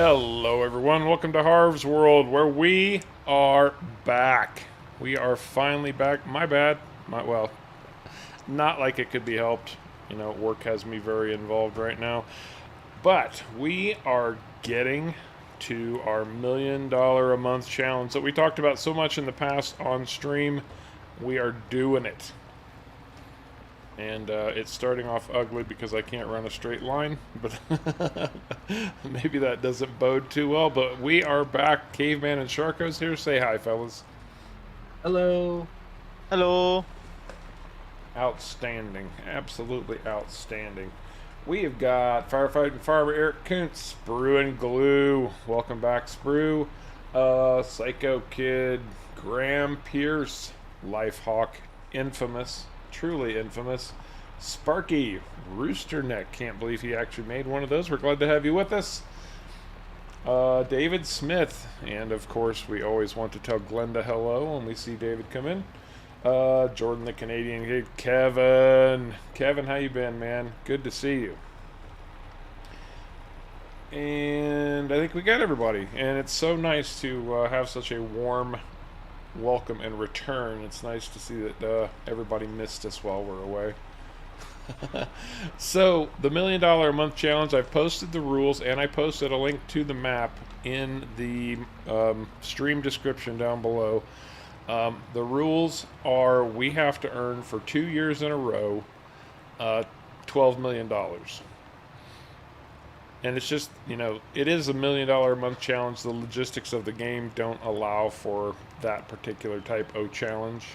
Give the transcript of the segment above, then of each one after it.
Hello, everyone. Welcome to Harv's World, where we are back. We are finally back. My bad. Well, not like it could be helped. You know, work has me very involved right now. But we are getting to our $1 million a month challenge that we talked about so much in the past on stream. We are doing it. And it's starting off ugly because I can't run a straight line, but maybe that doesn't bode too well. But we are back. Caveman and Sharko's here. Say hi, fellas. Hello. Hello. Outstanding. Absolutely outstanding. We have got firefighting farmer Eric Kuntz, Sprue and Glue. Welcome back, Sprue. Psycho Kid, Graham Pierce, Lifehawk, infamous. Truly infamous. Sparky, Rooster Neck. Can't believe he actually made one of those. We're glad to have you with us. David Smith. And of course, we always want to tell Glenda hello when we see David come in. Jordan the Canadian Kid. Kevin. Kevin, how you been, man? Good to see you. And I think we got everybody. And it's so nice to have such a warm welcome and return. It's nice to see that everybody missed us while we're away. So the $1 million a month challenge, I've posted the rules and I posted a link to the map in the stream description down below. The rules are we have to earn for 2 years in a row $12 million. And it's just, you know, it is a $1 million a month challenge. The logistics of the game don't allow for that particular type of challenge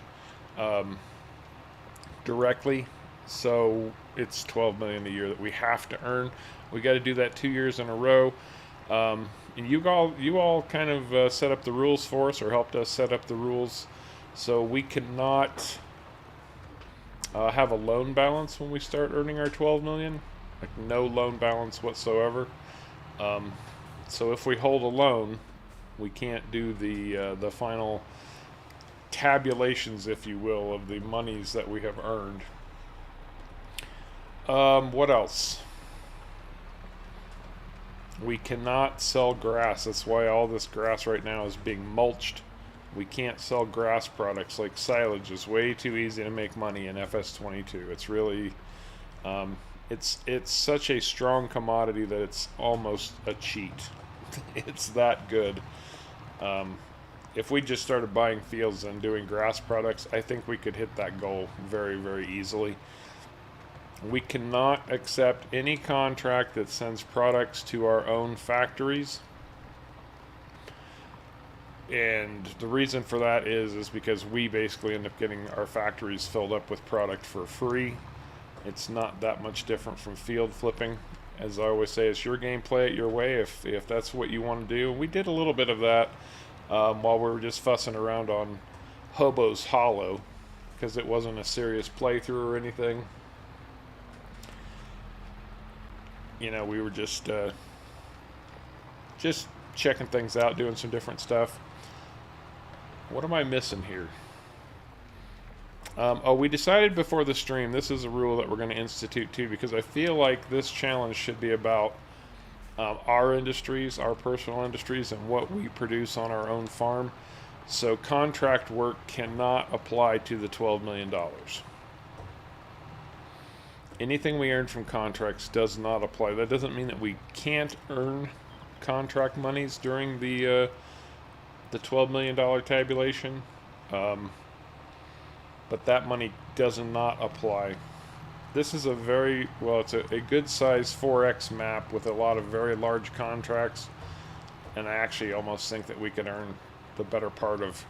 directly. So it's 12 million a year that we have to earn. We got to do that 2 years in a row. And you all kind of set up the rules for us, or helped us set up the rules. So we cannot have a loan balance when we start earning our 12 million. Like no loan balance whatsoever. So if we hold a loan, we can't do the final tabulations, if you will, of the monies that we have earned. What else? We cannot sell grass. That's why all this grass right now is being mulched. We can't sell grass products like silage. Is way too easy to make money in FS22. It's really it's such a strong commodity that it's almost a cheat. It's that good. If we just started buying fields and doing grass products, I think we could hit that goal very, very easily. We cannot accept any contract that sends products to our own factories. And the reason for that is because we basically end up getting our factories filled up with product for free. It's not that much different from field flipping. As I always say, it's your game, play it your way if that's what you want to do. We did a little bit of that while we were just fussing around on Hobo's Hollow, because it wasn't a serious playthrough or anything. You know, we were just checking things out, doing some different stuff. What am I missing here? We decided before the stream, this is a rule that we're going to institute too, because I feel like this challenge should be about our industries, our personal industries, and what we produce on our own farm. So contract work cannot apply to the $12 million. Anything we earn from contracts does not apply. That doesn't mean that we can't earn contract monies during the $12 million tabulation. But that money does not apply. This is a very, well, it's a good size 4X map with a lot of very large contracts. And I actually almost think that we could earn the better part of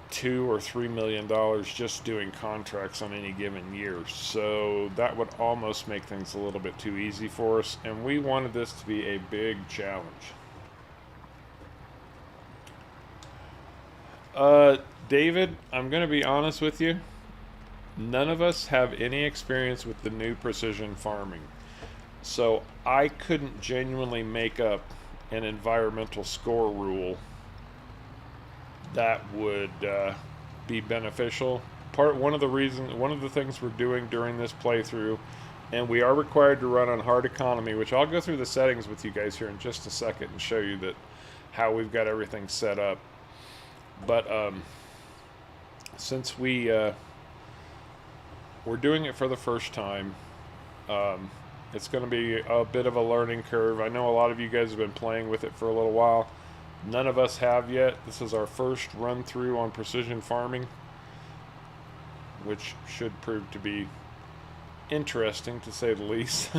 $2 or $3 million just doing contracts on any given year. So that would almost make things a little bit too easy for us. And we wanted this to be a big challenge. David, I'm going to be honest with you. None of us have any experience with the new precision farming. So I couldn't genuinely make up an environmental score rule that would be beneficial. One of the things we're doing during this playthrough And we are required to run on hard economy, which I'll go through the settings with you guys here in just a second and show you that how we've got everything set up. But since we're doing it for the first time, it's going to be a bit of a learning curve. I know a lot of you guys have been playing with it for a little while. None of us have yet. This is our first run through on precision farming, which should prove to be interesting to say the least.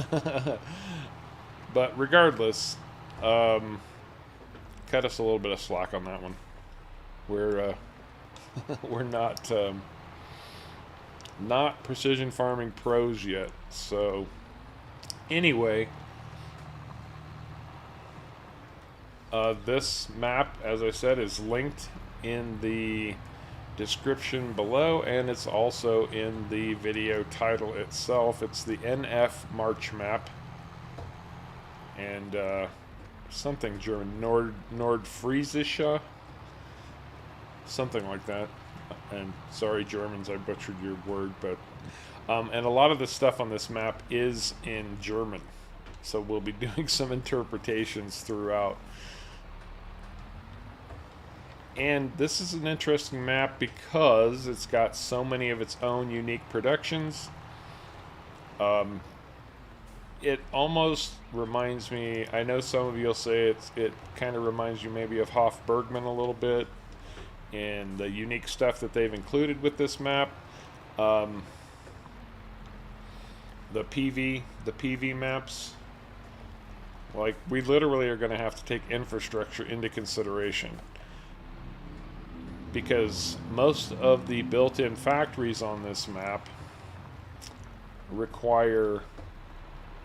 But regardless, cut us a little bit of slack on that one. We're we're not precision farming pros yet. So anyway, this map, as I said, is linked in the description below, and it's also in the video title itself. It's the NF March map, and something German, Nordfriesische, something like that. And sorry, Germans, I butchered your word, but and a lot of the stuff on this map is in German, so we'll be doing some interpretations throughout. And this is an interesting map because it's got so many of its own unique productions. It almost reminds me, I know some of you will say it kind of reminds you maybe of Hofbergman a little bit, and the unique stuff that they've included with this map. The PV maps, like, we literally are going to have to take infrastructure into consideration, because most of the built-in factories on this map require,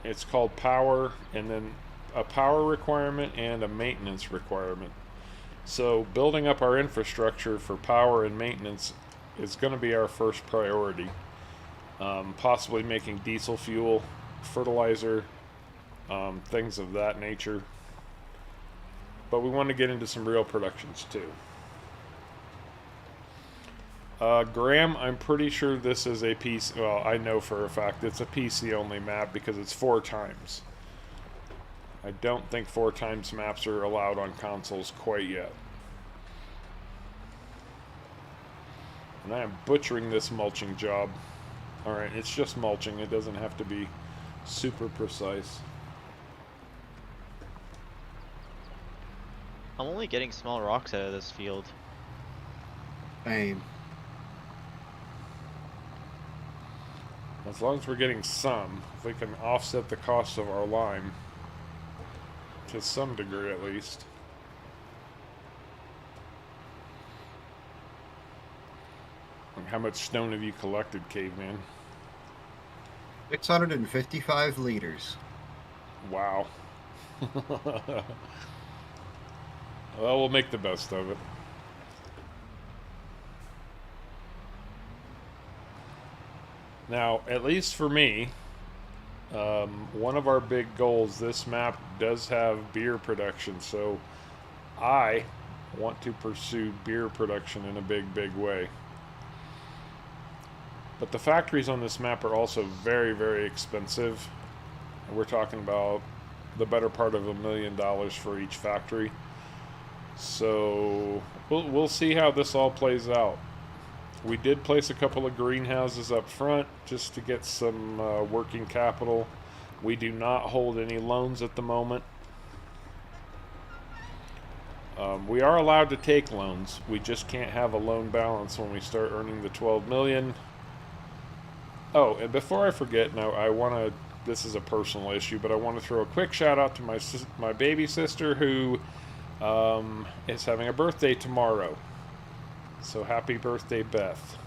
it's called power, and then a power requirement and a maintenance requirement. So building up our infrastructure for power and maintenance is going to be our first priority. Possibly making diesel fuel, fertilizer, things of that nature. But we want to get into some real productions too. Graham, I'm pretty sure this is a PC. Well, I know for a fact it's a PC only map because it's 4 times. I don't think 4 times maps are allowed on consoles quite yet. And I am butchering this mulching job. Alright, it's just mulching. It doesn't have to be super precise. I'm only getting small rocks out of this field. Same. As long as we're getting some, if we can offset the cost of our lime, to some degree at least. And how much stone have you collected, Caveman? 655 liters. Wow. Well, we'll make the best of it. Now, at least for me, one of our big goals, this map does have beer production, so I want to pursue beer production in a big, big way. But the factories on this map are also very, very expensive. We're talking about the better part of $1 million for each factory. So we'll see how this all plays out. We did place a couple of greenhouses up front just to get some working capital. We do not hold any loans at the moment. We are allowed to take loans. We just can't have a loan balance when we start earning the 12 million. Oh, and before I forget, now this is a personal issue, but I want to throw a quick shout out to my baby sister who is having a birthday tomorrow. So happy birthday, Beth.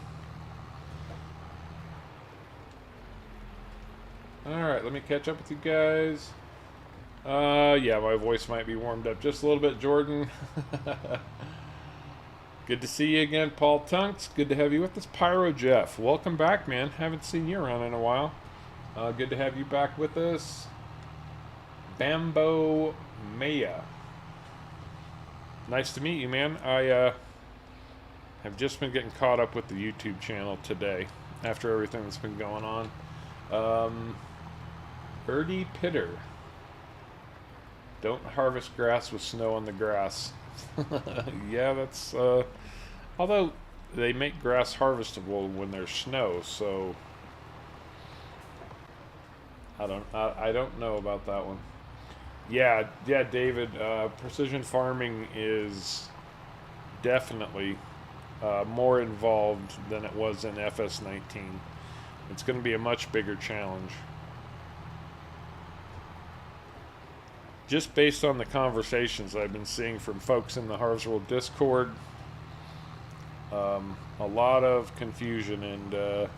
Alright, let me catch up with you guys. Yeah, my voice might be warmed up just a little bit, Jordan. Good to see you again, Paul Tunks. Good to have you with us. Pyro Jeff, welcome back, man. Haven't seen you around in a while. Good to have you back with us. Bambo Maya. Nice to meet you, man. I have just been getting caught up with the YouTube channel today after everything that's been going on. Birdie Pitter. Don't harvest grass with snow on the grass. Yeah, that's although they make grass harvestable when there's snow, so I don't know about that one. Yeah, David. Precision farming is definitely more involved than it was in FS19. It's going to be a much bigger challenge. Just based on the conversations I've been seeing from folks in the Harvest World Discord, a lot of confusion and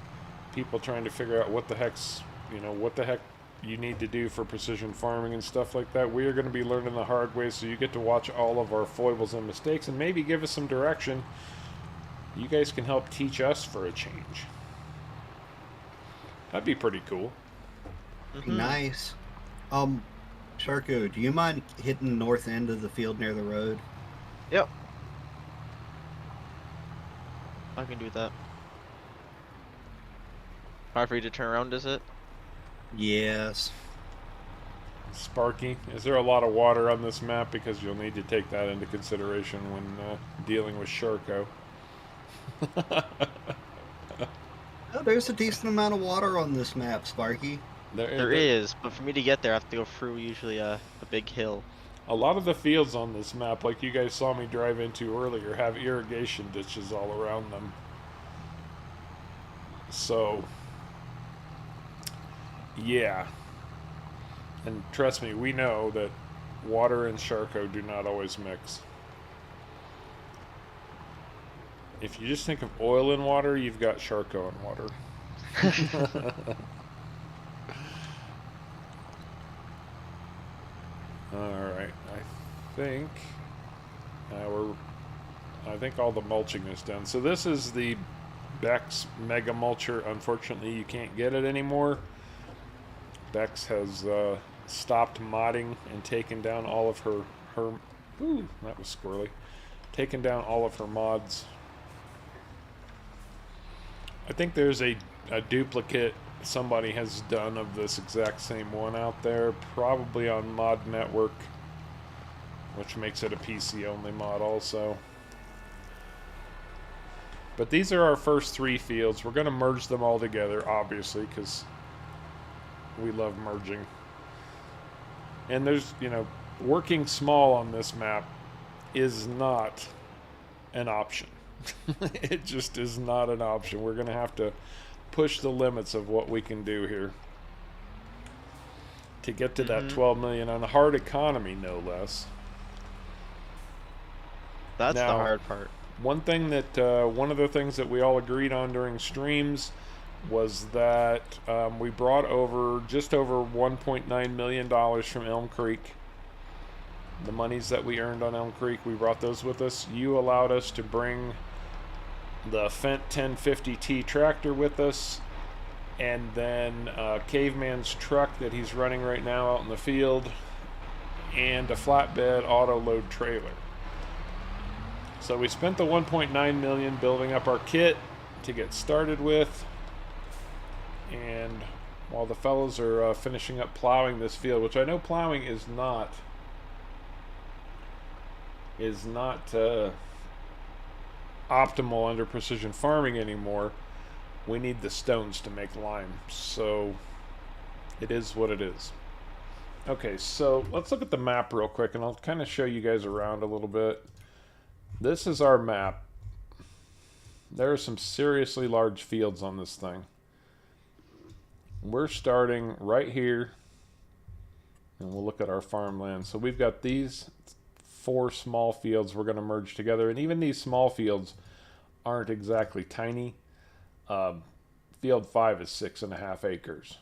people trying to figure out what the heck you need to do for precision farming and stuff like that. We are going to be learning the hard way, so you get to watch all of our foibles and mistakes and maybe give us some direction. You guys can help teach us for a change. That'd be pretty cool. Nice. Sharko, do you mind hitting the north end of the field near the road? Yep. I can do that. Hard for you to turn around, is it? Yes. Sparky, is there a lot of water on this map? Because you'll need to take that into consideration when dealing with Sharko. Oh, there's a decent amount of water on this map, Sparky. There is, but for me to get there, I have to go through usually a big hill. A lot of the fields on this map, like you guys saw me drive into earlier, have irrigation ditches all around them. So, yeah. And trust me, we know that water and Sharko do not always mix. If you just think of oil in water, you've got Sharko in water. Alright, I think all the mulching is done. So this is the Bex Mega Mulcher. Unfortunately, you can't get it anymore. Bex has stopped modding and taken down all of her ooh, that was squirrely. Taken down all of her mods. I think there's a duplicate somebody has done of this exact same one out there, probably on Mod Network, which makes it a PC only mod also. But these are our first 3 fields. We're going to merge them all together, obviously, because we love merging. And there's, working small on this map is not an option. It just is not an option. We're going to have to push the limits of what we can do here to get to that 12 million on a hard economy, no less. That's Now, the hard part. One of the things that we all agreed on during streams was that we brought over just over $1.9 million from Elm Creek. The monies that we earned on Elm Creek, we brought those with us. You allowed us to bring the Fendt 1050T tractor with us, and then Caveman's truck that he's running right now out in the field, and a flatbed auto load trailer. So we spent the 1.9 million building up our kit to get started with, and while the fellows are finishing up plowing this field, which I know plowing is not optimal under precision farming anymore. We need the stones to make lime, so it is what it is. Okay, so let's look at the map real quick, and I'll kind of show you guys around a little bit. This is our map. There are some seriously large fields on this thing. We're starting right here, and we'll look at our farmland. So we've got these 4 small fields we're going to merge together, and even these small fields aren't exactly tiny. Field 5 is 6.5 acres.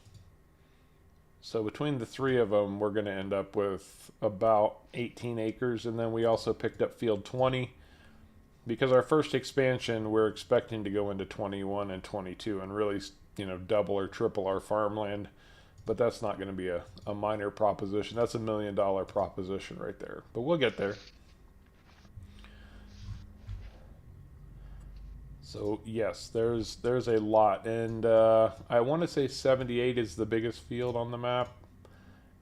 So between the 3 of them, we're going to end up with about 18 acres, and then we also picked up field 20 because our first expansion we're expecting to go into 21 and 22 and really, double or triple our farmland. But that's not going to be a minor proposition. That's $1 million proposition right there. But we'll get there. So yes, there's a lot, and I want to say 78 is the biggest field on the map.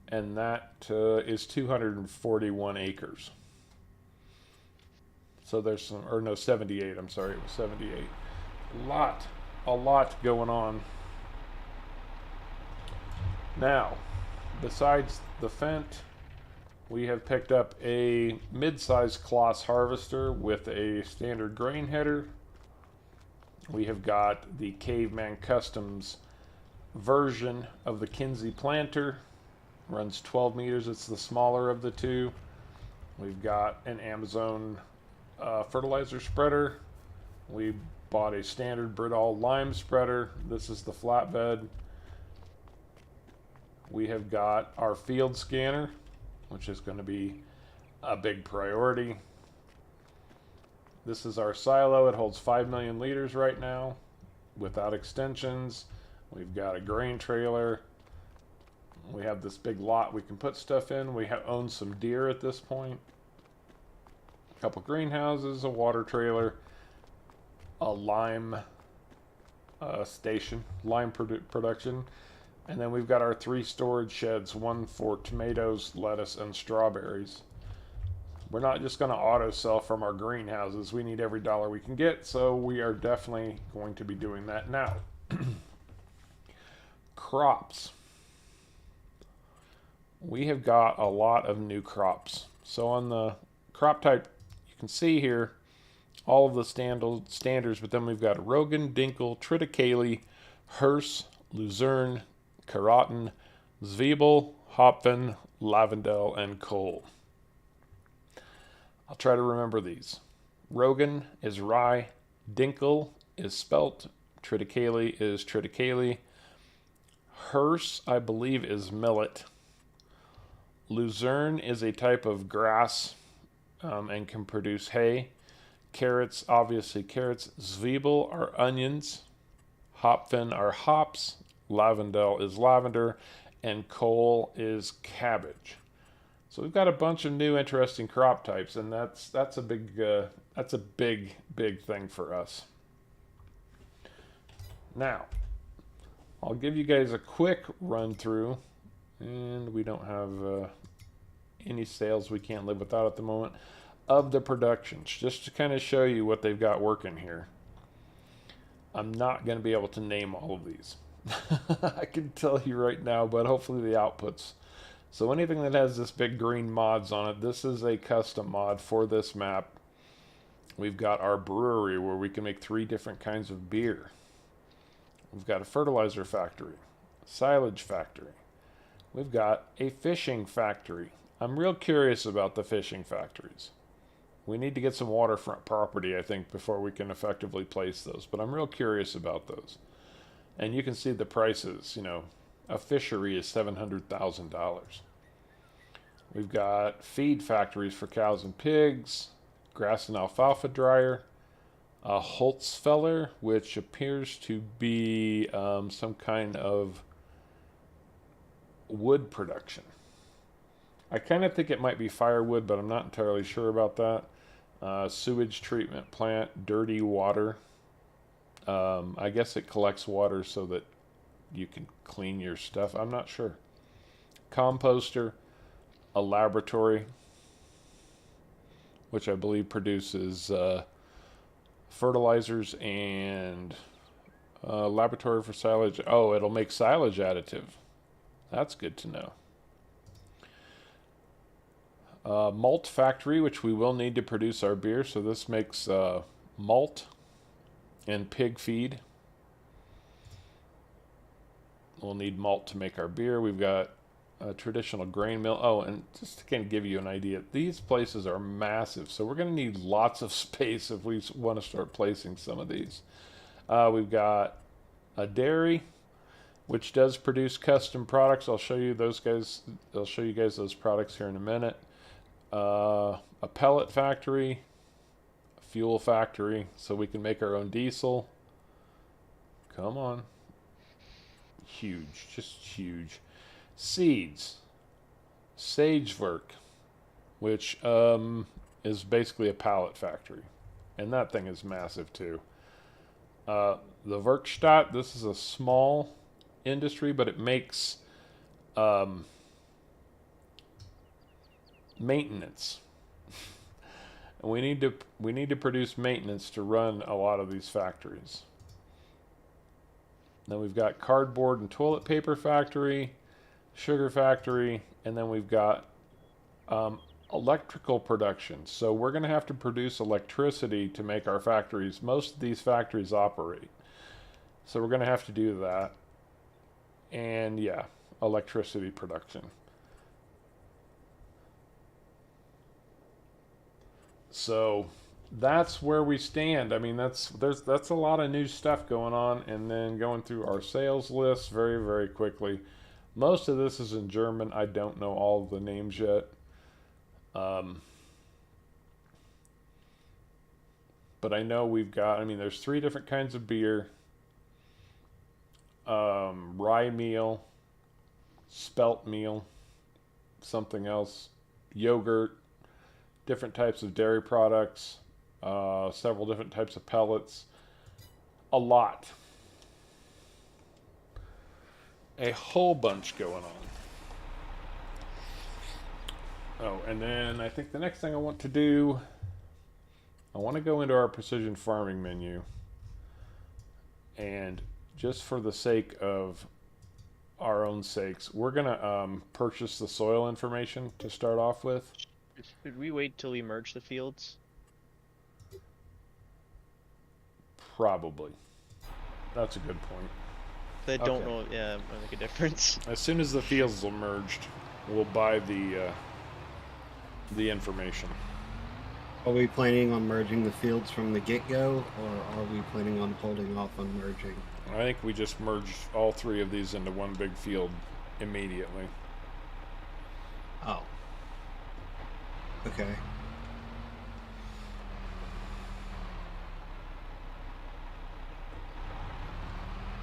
and that is 241 acres. So there's some, or no, 78. I'm sorry, it was 78. A lot going on. Now, besides the Fendt, we have picked up a mid-sized Kloss harvester with a standard grain header. We have got the Caveman Customs version of the Kinsey planter. Runs 12 meters. It's the smaller of the two. We've got an Amazon fertilizer spreader. We bought a standard Britall lime spreader. This is the flatbed. We have got our field scanner, which is going to be a big priority. This is our silo. It holds 5 million liters right now without extensions. We've got a grain trailer. We have this big lot we can put stuff in. We own some deer at this point. A couple greenhouses, a water trailer, a lime station, lime production. And then we've got our 3 storage sheds, one for tomatoes, lettuce, and strawberries. We're not just going to auto sell from our greenhouses. We need every dollar we can get, so we are definitely going to be doing that now. Crops. We have got a lot of new crops. So on the crop type, you can see here all of the standards, but then we've got Rogan, Dinkel, Triticale, Hearse, Luzerne, Karaten, Zwiebel, Hopfen, Lavendel, and Kohl. I'll try to remember these. Rogan is rye, Dinkel is spelt, Triticale is Triticale, Hearse, I believe, is millet. Luzerne is a type of grass and can produce hay. Carrots, obviously carrots. Zwiebel are onions. Hopfen are hops. Lavendel is lavender. And Kohl is cabbage. So we've got a bunch of new interesting crop types, and that's a big thing for us. Now, I'll give you guys a quick run through, and we don't have any sales we can't live without at the moment, of the productions, just to kind of show you what they've got working here. I'm not going to be able to name all of these. I can tell you right now, but hopefully the outputs. So anything that has this big green mods on it, this is a custom mod for this map. We've got our brewery where we can make 3 different kinds of beer. We've got a fertilizer factory, silage factory. We've got a fishing factory. I'm real curious about the fishing factories. We need to get some waterfront property, I think, before we can effectively place those. But I'm real curious about those. And you can see the prices. You know, a fishery is $700,000. We've got feed factories for cows and pigs, grass and alfalfa dryer, a Holzfäller, which appears to be some kind of wood production. I kind of think it might be firewood, but I'm not entirely sure about that. Sewage treatment plant, dirty water. I guess it collects water so that you can clean your stuff. I'm not sure. Composter, a laboratory, which I believe produces fertilizers and laboratory for silage. Oh, it'll make silage additive. That's good to know. Malt factory, which we will need to produce our beer. So this makes malt and pig feed. We'll need malt to make our beer. We've got a traditional grain mill. Oh, and just to kind of give you an idea, these places are massive. So we're going to need lots of space if we want to start placing some of these. We've got a dairy, which does produce custom products. I'll show you those guys. I'll show you guys those products here in a minute. A pellet factory, a fuel factory, so we can make our own diesel. Come on. Huge, just huge. Seeds. Sagewerk, which is basically a pallet factory. And that thing is massive too. The Werkstatt, this is a small industry, but it makes maintenance. And we need to produce maintenance to run a lot of these factories. Then we've got cardboard and toilet paper factory, sugar factory, and then we've got electrical production. So we're going to have to produce electricity to make our factories. Most of these factories operate. So we're going to have to do that. And yeah, electricity production. So that's where we stand. I mean, that's a lot of new stuff going on, and then going through our sales list very, very quickly. Most of this is in German. I don't know all of the names yet. But I know we've got, I mean, there's 3 different kinds of beer. Rye meal, spelt meal, something else, yogurt, different types of dairy products, several different types of pellets, a lot. A whole bunch going on. Oh, and then I think the next thing I want to do, I want to go into our precision farming menu. And just for the sake of our own sakes, we're going to purchase the soil information to start off with. Should we wait till we merge the fields? Probably. That's a good point. I don't Okay. know. Yeah, it might make a difference. As soon as the fields are merged, we'll buy the information. Are we planning on merging the fields from the get-go, or are we planning on holding off on merging? I think we just merged all 3 of these into one big field immediately. Oh. Okay.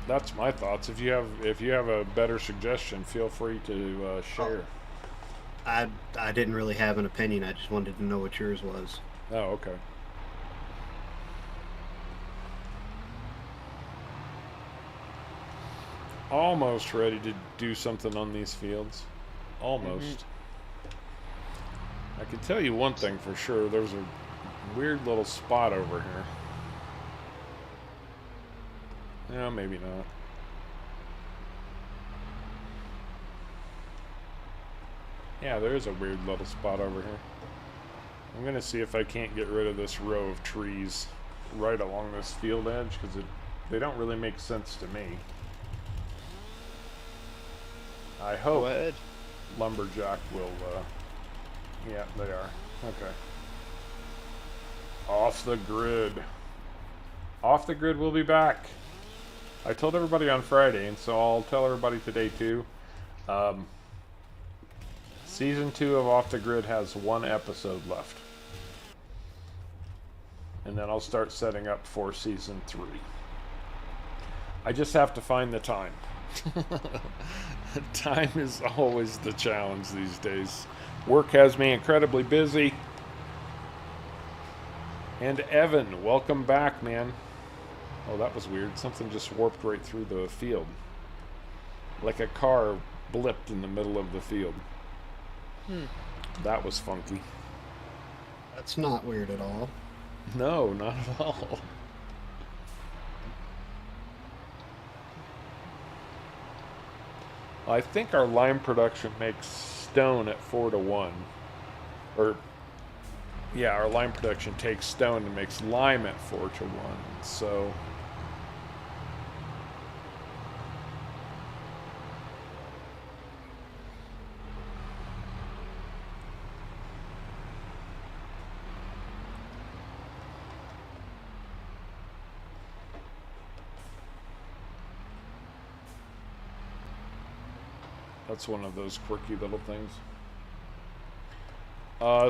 That's my thoughts. If you have a better suggestion, feel free to share. I didn't really have an opinion. I just wanted to know what yours was. Oh, okay. Almost ready to do something on these fields. Almost. I can tell you one thing for sure. There's a weird little spot over here. No, maybe not. Yeah, there is a weird little spot over here. I'm gonna see if I can't get rid of this row of trees right along this field edge, because they don't really make sense to me. I hope Go ahead. Lumberjack will, yeah, they are. Okay. Off the grid. Off the grid, we'll be back. I told everybody on Friday, and so I'll tell everybody today too. Season 2 of Off the Grid has 1 episode left. And then I'll start setting up for Season 3. I just have to find the time. Time is always the challenge these days. Work has me incredibly busy. And Evan, welcome back, man. Oh, that was weird. Something just warped right through the field. Like a car blipped in the middle of the field. That was funky. That's not weird at all. No, not at all. I think our lime production makes stone at 4-1. Or, yeah, our lime production takes stone and makes lime at 4-1. So, that's one of those quirky little things.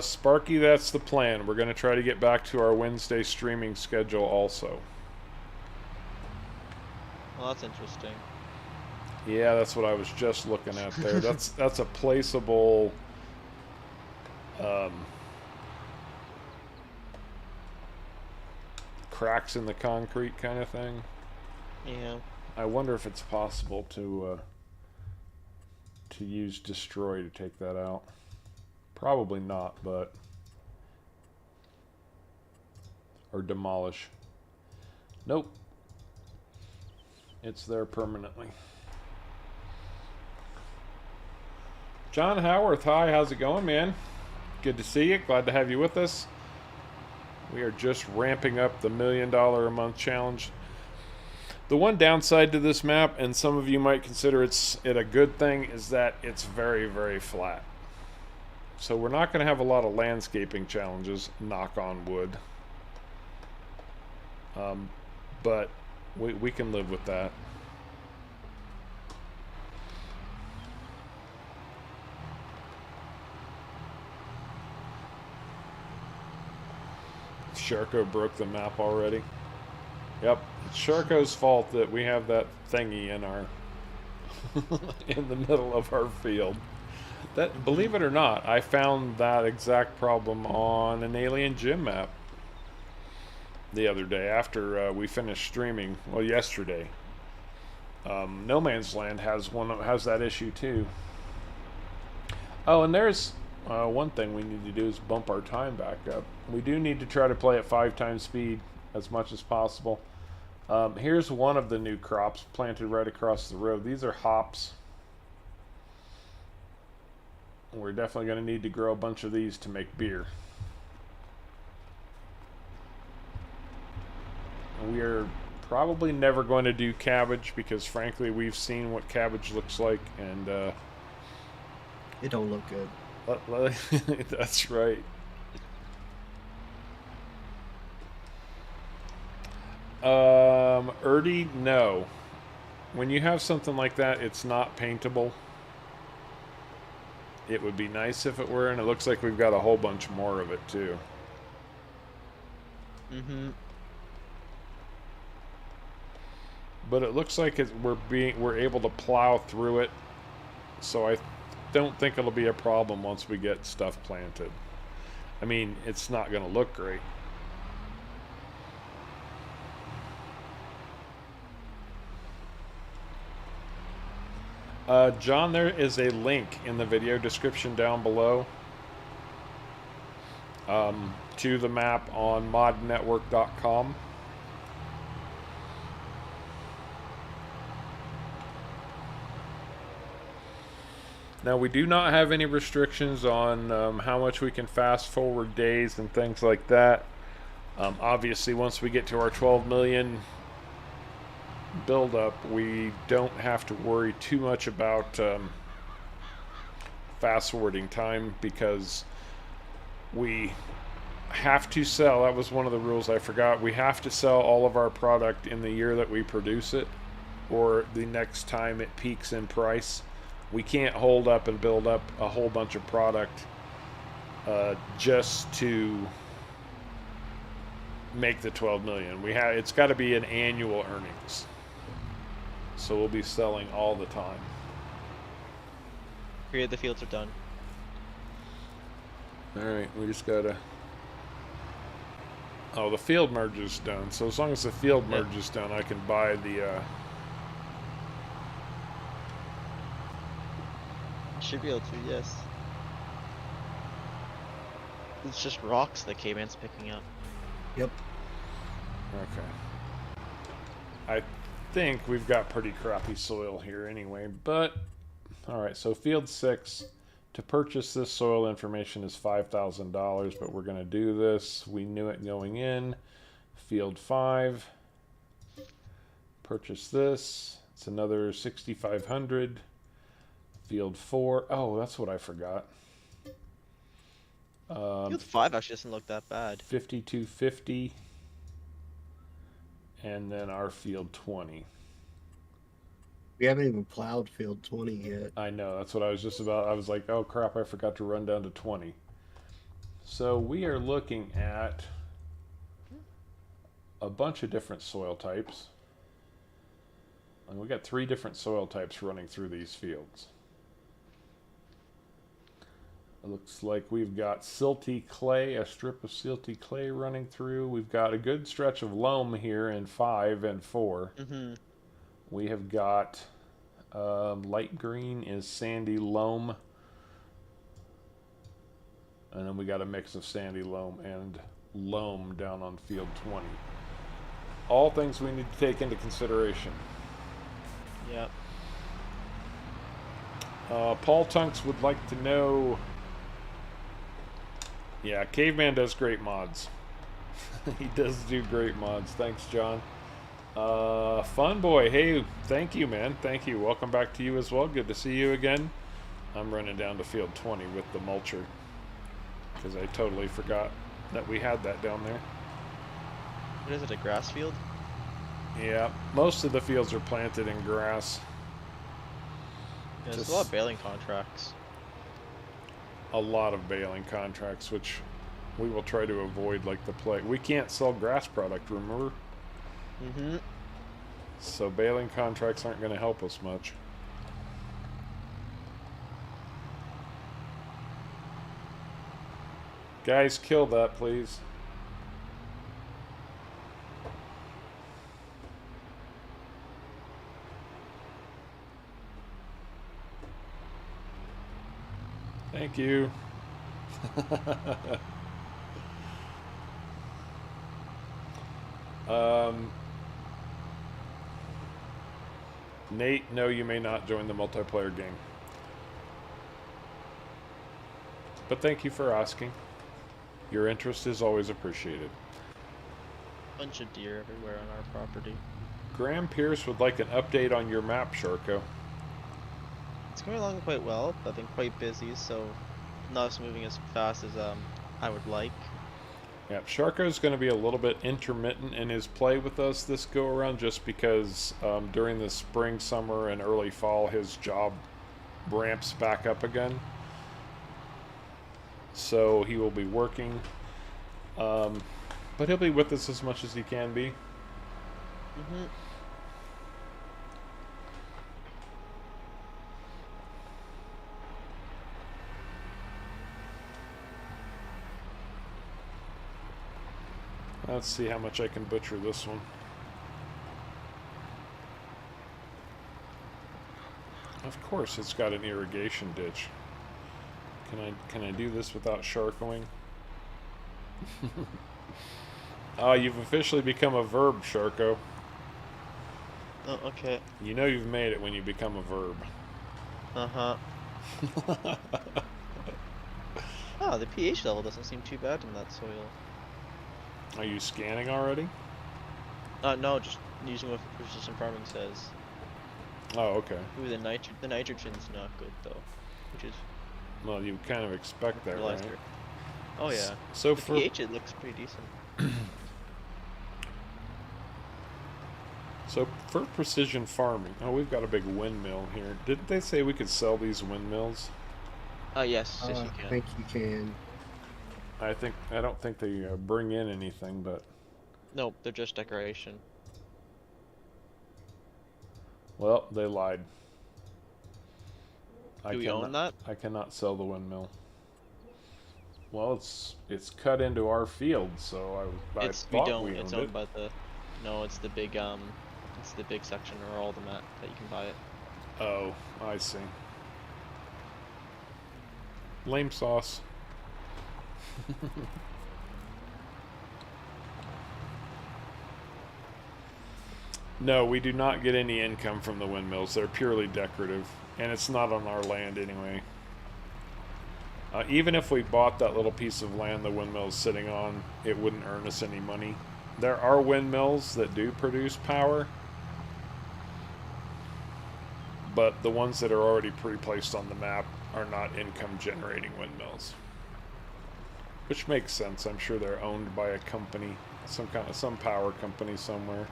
Sparky, that's the plan. We're going to try to get back to our Wednesday streaming schedule also. Well, that's interesting. Yeah, that's what I was just looking at there. That's a placeable cracks in the concrete kind of thing. Yeah. I wonder if it's possible to use destroy to take that out. Probably not, but... Or demolish. Nope. It's there permanently. John Howarth, hi, how's it going, man? Good to see you. Glad to have you with us. We are just ramping up the $1 million a month challenge. The one downside to this map, and some of you might consider it a good thing, is that it's very, very flat. So we're not going to have a lot of landscaping challenges, knock on wood. But we can live with that. Sharko broke the map already. Yep, it's Sharko's fault that we have that thingy in our in the middle of our field. That, believe it or not, I found that exact problem on an Alien Gym map the other day after we finished streaming. Well, yesterday. No Man's Land has that issue too. Oh, and there's one thing we need to do is bump our time back up. We do need to try to play at 5 times speed as much as possible. Here's one of the new crops planted right across the road. These are hops. We're definitely going to need to grow a bunch of these to make beer. We're probably never going to do cabbage because frankly we've seen what cabbage looks like, and It don't look good. that's right. Erdy, no. When you have something like that, it's not paintable. It would be nice if it were, and it looks like we've got a whole bunch more of it too. Mm-hmm. But it looks like we're able to plow through it, so I don't think it'll be a problem once we get stuff planted. I mean, it's not going to look great. John, there is a link in the video description down below to the map on modnetwork.com. Now, we do not have any restrictions on how much we can fast forward days and things like that. Obviously, once we get to our 12 million build-up, we don't have to worry too much about fast forwarding time, because we have to sell. That was one of the rules I forgot. We have to sell all of our product in the year that we produce it, or the next time it peaks in price. We can't hold up and build up a whole bunch of product just to make the 12 million. It's got to be an annual earnings. So we'll be selling all the time. Great, the fields are done. Alright, we just gotta... Oh, the field merge is done. So as long as the field merge is done, I can buy the... Should be able to, yes. It's just rocks that K-Man's picking up. Yep. Okay. I think we've got pretty crappy soil here anyway, but... Alright, so field 6. To purchase this soil information is $5,000, but we're going to do this. We knew it going in. Field 5. Purchase this. It's another 6,500. Field 4. Oh, that's what I forgot. Field 5 actually doesn't look that bad. 5250. And then our field 20. We haven't even plowed field 20 yet. I know, that's what I was just about. I was like, oh crap, I forgot to run down to 20. So we are looking at a bunch of different soil types. And we got 3 different soil types running through these fields. It looks like we've got silty clay, a strip of silty clay running through. We've got a good stretch of loam here in 5 and 4. Mm-hmm. We have got light green is sandy loam. And then we got a mix of sandy loam and loam down on field 20. All things we need to take into consideration. Yep. Paul Tunks would like to know... Yeah, Caveman does great mods. He does do great mods. Thanks, John. Fun Boy, hey, thank you, man. Thank you. Welcome back to you as well. Good to see you again. I'm running down to field 20 with the mulcher because I totally forgot that we had that down there. What is it, a grass field? Yeah, most of the fields are planted in grass. Yeah, there's Just a lot of baling contracts. a lot of baling contracts, which we will try to avoid like the plague. We can't sell grass product, remember? Mm-hmm. So baling contracts aren't going to help us much. Guys, kill that, please. Thank you. Nate, no, you may not join the multiplayer game. But thank you for asking. Your interest is always appreciated. Bunch of deer everywhere on our property. Graham Pierce would like an update on your map, Sharko. It's going along quite well. I've been quite busy, so not as moving as fast as I would like. Yeah, Sharko's going to be a little bit intermittent in his play with us this go around just because during the spring, summer, and early fall his job ramps back up again. So he will be working. But he'll be with us as much as he can be. Mm-hmm. Let's see how much I can butcher this one. Of course, it's got an irrigation ditch. Can I do this without sharkoing? Oh, you've officially become a verb, Sharko. Oh, okay. You know you've made it when you become a verb. Uh-huh. Oh, the pH level doesn't seem too bad in that soil. Are you scanning already? No, just using what precision farming says. Oh, okay. Ooh, the nitrogen's not good though, which is Well, you kind of expect that, right? fertilizer. Oh yeah. So The for pH it looks pretty decent. so for precision farming, oh, we've got a big windmill here. Didn't they say we could sell these windmills? Yes, yes you I can. think you can. I don't think they bring in anything, but Nope, they're just decoration. well, they lied. Do we own that? I cannot sell the windmill. Well, it's cut into our field, so I We thought don't. we It's owned owned it. by the. No, it's the big section or all the mat that you can buy it. Oh, I see. Lame sauce. No, we do not get any income from the windmills. They're purely decorative, and it's not on our land anyway. Even if we bought that little piece of land the windmill is sitting on, it wouldn't earn us any money. There are windmills that do produce power, but the ones that are already pre-placed on the map are not income generating windmills. Which makes sense. I'm sure they're owned by a company, some power company somewhere.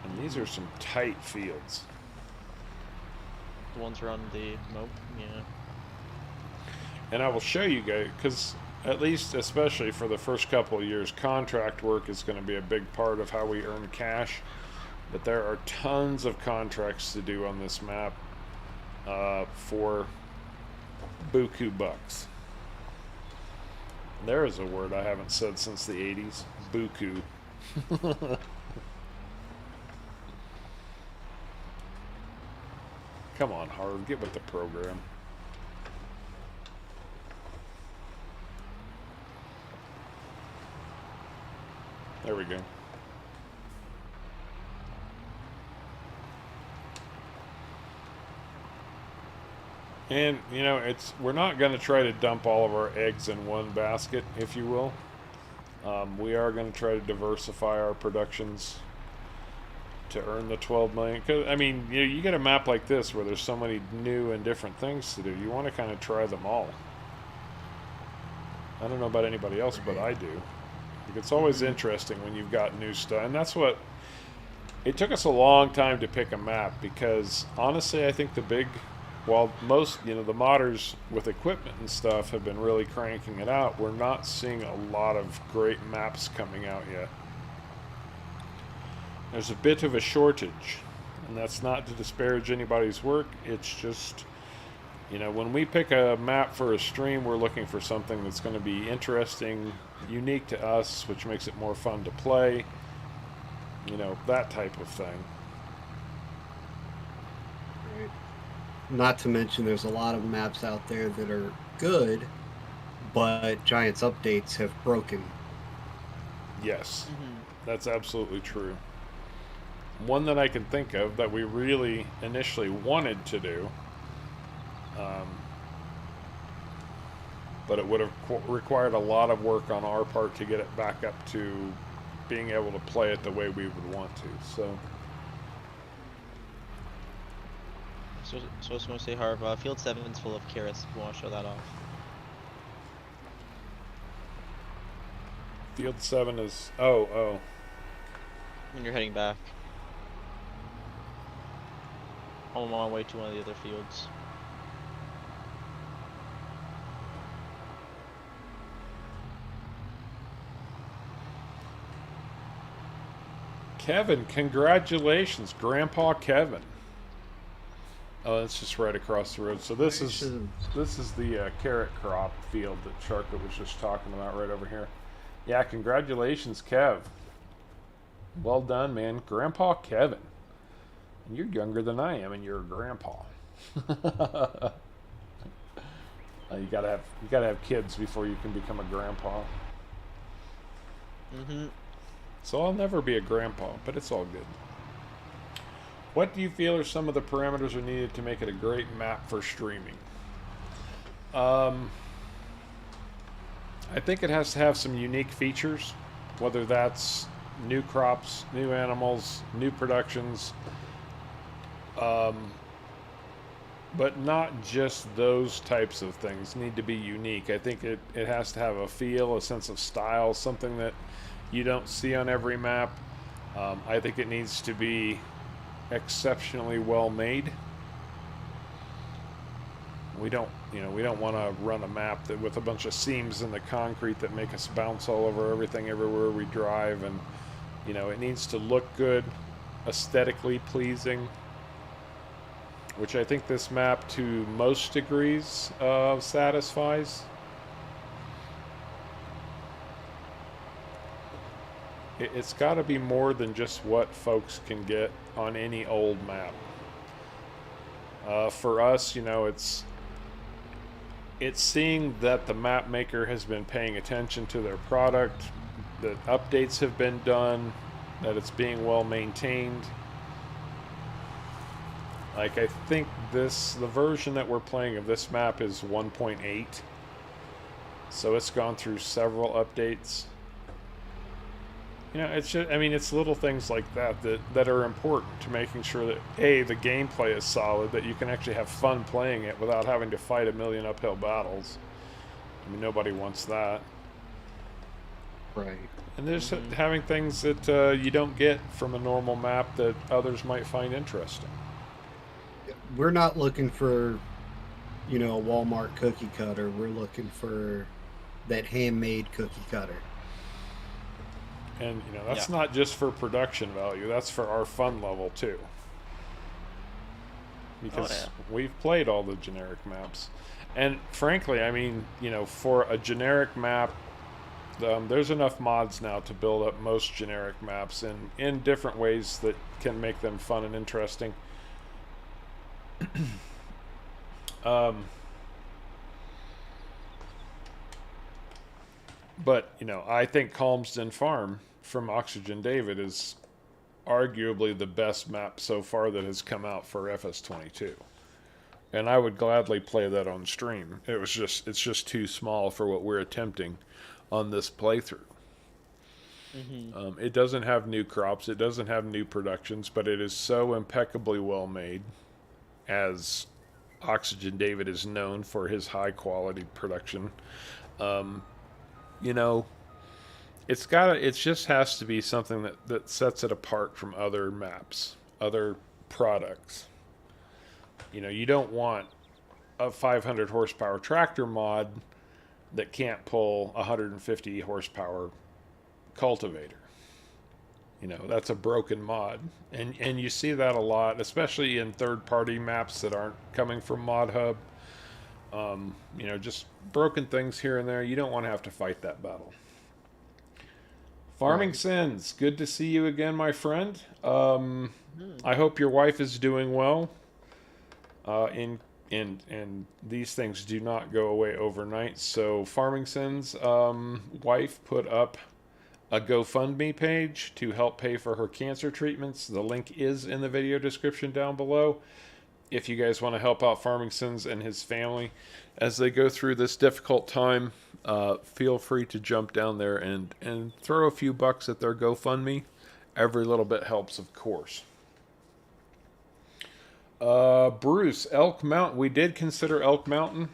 And these are some tight fields. The ones around the moat, yeah. And I will show you guys, because at least, especially for the first couple of years, contract work is going to be a big part of how we earn cash. But there are tons of contracts to do on this map for buku bucks. There is a word I haven't said since the 80s. Buku. Come on, Harv, get with the program. There we go. And, you know, we're not going to try to dump all of our eggs in one basket, if you will. We are going to try to diversify our productions to earn the 12 million. 'Cause, I mean, you get a map like this where there's so many new and different things to do. You want to kind of try them all. I don't know about anybody else, but I do. Like, it's always interesting when you've got new stuff. And that's what... It took us a long time to pick a map because, honestly, I think while most, the modders with equipment and stuff have been really cranking it out, we're not seeing a lot of great maps coming out yet. There's a bit of a shortage, and that's not to disparage anybody's work. It's just, when we pick a map for a stream, we're looking for something that's going to be interesting, unique to us, which makes it more fun to play, that type of thing. Not to mention there's a lot of maps out there that are good, but Giants updates have broken. Yes, that's absolutely true. One that I can think of that we really initially wanted to do, but it would have required a lot of work on our part to get it back up to being able to play it the way we would want to. So I was going to say, Harv, Field 7's full of carrots. If you want to show that off. Field 7 is... Oh. When you're heading back. I'm on my way to one of the other fields. Kevin, congratulations, Grandpa Kevin. Oh, that's just right across the road. So this is the carrot crop field that Sharka was just talking about right over here. Yeah, congratulations, Kev. Well done, man, Grandpa Kevin. And you're younger than I am, and you're a grandpa. You gotta have kids before you can become a grandpa. So I'll never be a grandpa, but it's all good. What do you feel are some of the parameters are needed to make it a great map for streaming? I think it has to have some unique features, whether that's new crops, new animals, new productions, but not just those types of things need to be unique. I think it has to have a feel, a sense of style, something that you don't see on every map. I think it needs to be exceptionally well made. We don't want to run a map that with a bunch of seams in the concrete that make us bounce all over everything everywhere we drive, and it needs to look good, aesthetically pleasing, which I think this map to most degrees satisfies. It's got to be more than just what folks can get on any old map. For us, it's seeing that the map maker has been paying attention to their product, that updates have been done, that it's being well maintained. Like, I think the version that we're playing of this map is 1.8, so it's gone through several updates. It's just, it's little things like that are important to making sure that the gameplay is solid, that you can actually have fun playing it without having to fight a million uphill battles. Nobody wants that. Right. And there's having things that you don't get from a normal map that others might find interesting. We're not looking for, a Walmart cookie cutter. We're looking for that handmade cookie cutter. And, that's not just for production value. That's for our fun level, too. Because we've played all the generic maps. And, frankly, for a generic map, there's enough mods now to build up most generic maps in different ways that can make them fun and interesting. But, you know, I think Calmsden Farm from Oxygen David is arguably the best map so far that has come out for FS22. And I would gladly play that on stream. It's just too small for what we're attempting on this playthrough. It doesn't have new crops, it doesn't have new productions, but it is so impeccably well made, as Oxygen David is known for his high quality production. You know, it just has to be something that sets it apart from other maps, other products. You know, you don't want a 500 horsepower tractor mod that can't pull 150 horsepower cultivator. You know, that's a broken mod. And you see that a lot, especially in third-party maps that aren't coming from Mod Hub. You know, just broken things here and there. You don't want to have to fight that battle. Farming Sins, good to see you again, my friend. I hope your wife is doing well. And these things do not go away overnight. So Farming Sins' wife put up a GoFundMe page to help pay for her cancer treatments. The link is in the video description down below. If you guys want to help out Farming Sins and his family as they go through this difficult time, feel free to jump down there and throw a few bucks at their GoFundMe. Every little bit helps, of course. Bruce, Elk Mountain. We did consider Elk Mountain.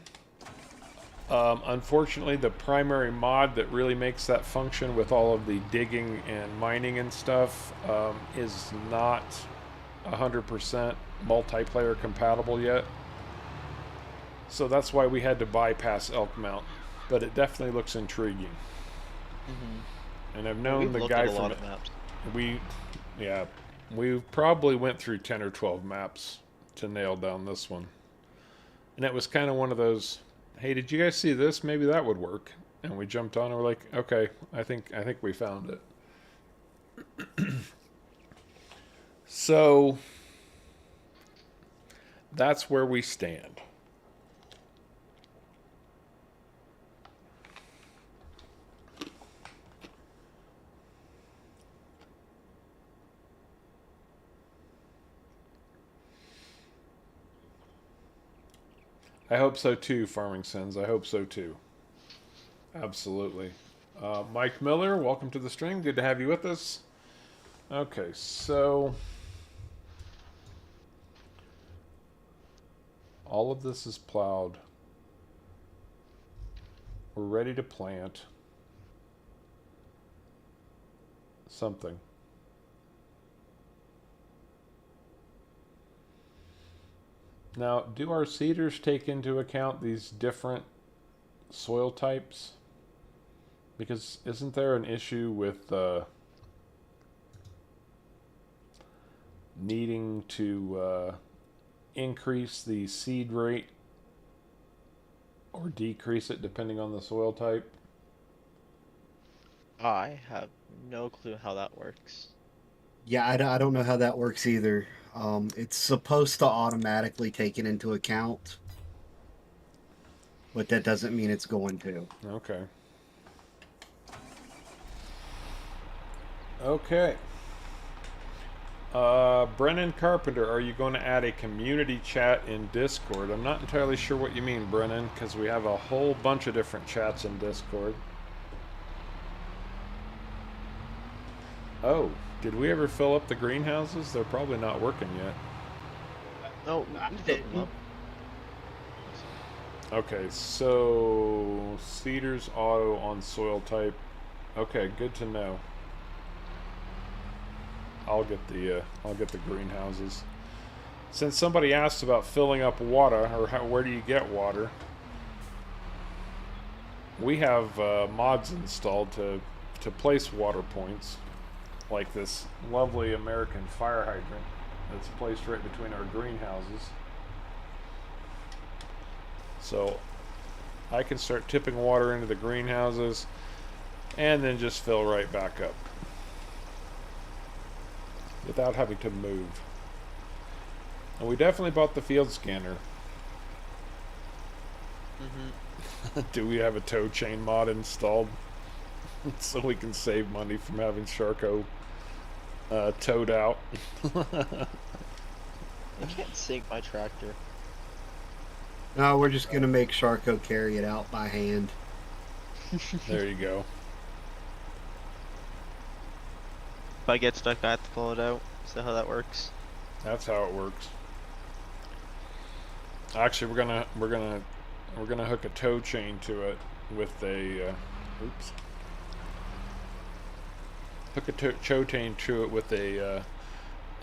Unfortunately, the primary mod that really makes that function with all of the digging and mining and stuff is not 100% multiplayer compatible yet. So that's why we had to bypass Elk Mountain. But it definitely looks intriguing. And I've known the guy from it. We probably went through 10 or 12 maps to nail down this one. And it was kind of one of those, hey, did you guys see this? Maybe that would work. And we jumped on and we're like, okay, I think we found it. So that's where we stand. I hope so too, Farming Sins. I hope so too. Absolutely. Mike Miller, welcome to the stream. Good to have you with us. Okay, so all of this is plowed. We're ready to plant something. Now, do our seeders take into account these different soil types? Because isn't there an issue with needing to increase the seed rate or decrease it depending on the soil type? I have no clue how that works. Yeah, I don't know how that works either. It's supposed to automatically take it into account, but that doesn't mean it's going to. Okay. Okay. Brennan Carpenter, are you going to add a community chat in Discord? I'm not entirely sure what you mean, Brennan, because we have a whole bunch of different chats in Discord. Oh, did we ever fill up the greenhouses? They're probably not working yet. No, we can fill them up. Okay, so seeders auto on soil type. Okay, good to know. I'll get the greenhouses. Since somebody asked about filling up water, or where do you get water? We have mods installed to place water points, like this lovely American fire hydrant that's placed right between our greenhouses. So I can start tipping water into the greenhouses and then just fill right back up without having to move. And we definitely bought the field scanner. Do we have a tow chain mod installed? So we can save money from having Sharko towed out. I can't sink my tractor. No, we're just gonna make Sharko carry it out by hand. There you go. If I get stuck, I have to pull it out. Is that how that works? That's how it works. Actually, we're gonna hook a tow chain to it with a oops. Hook a tow chain to it with a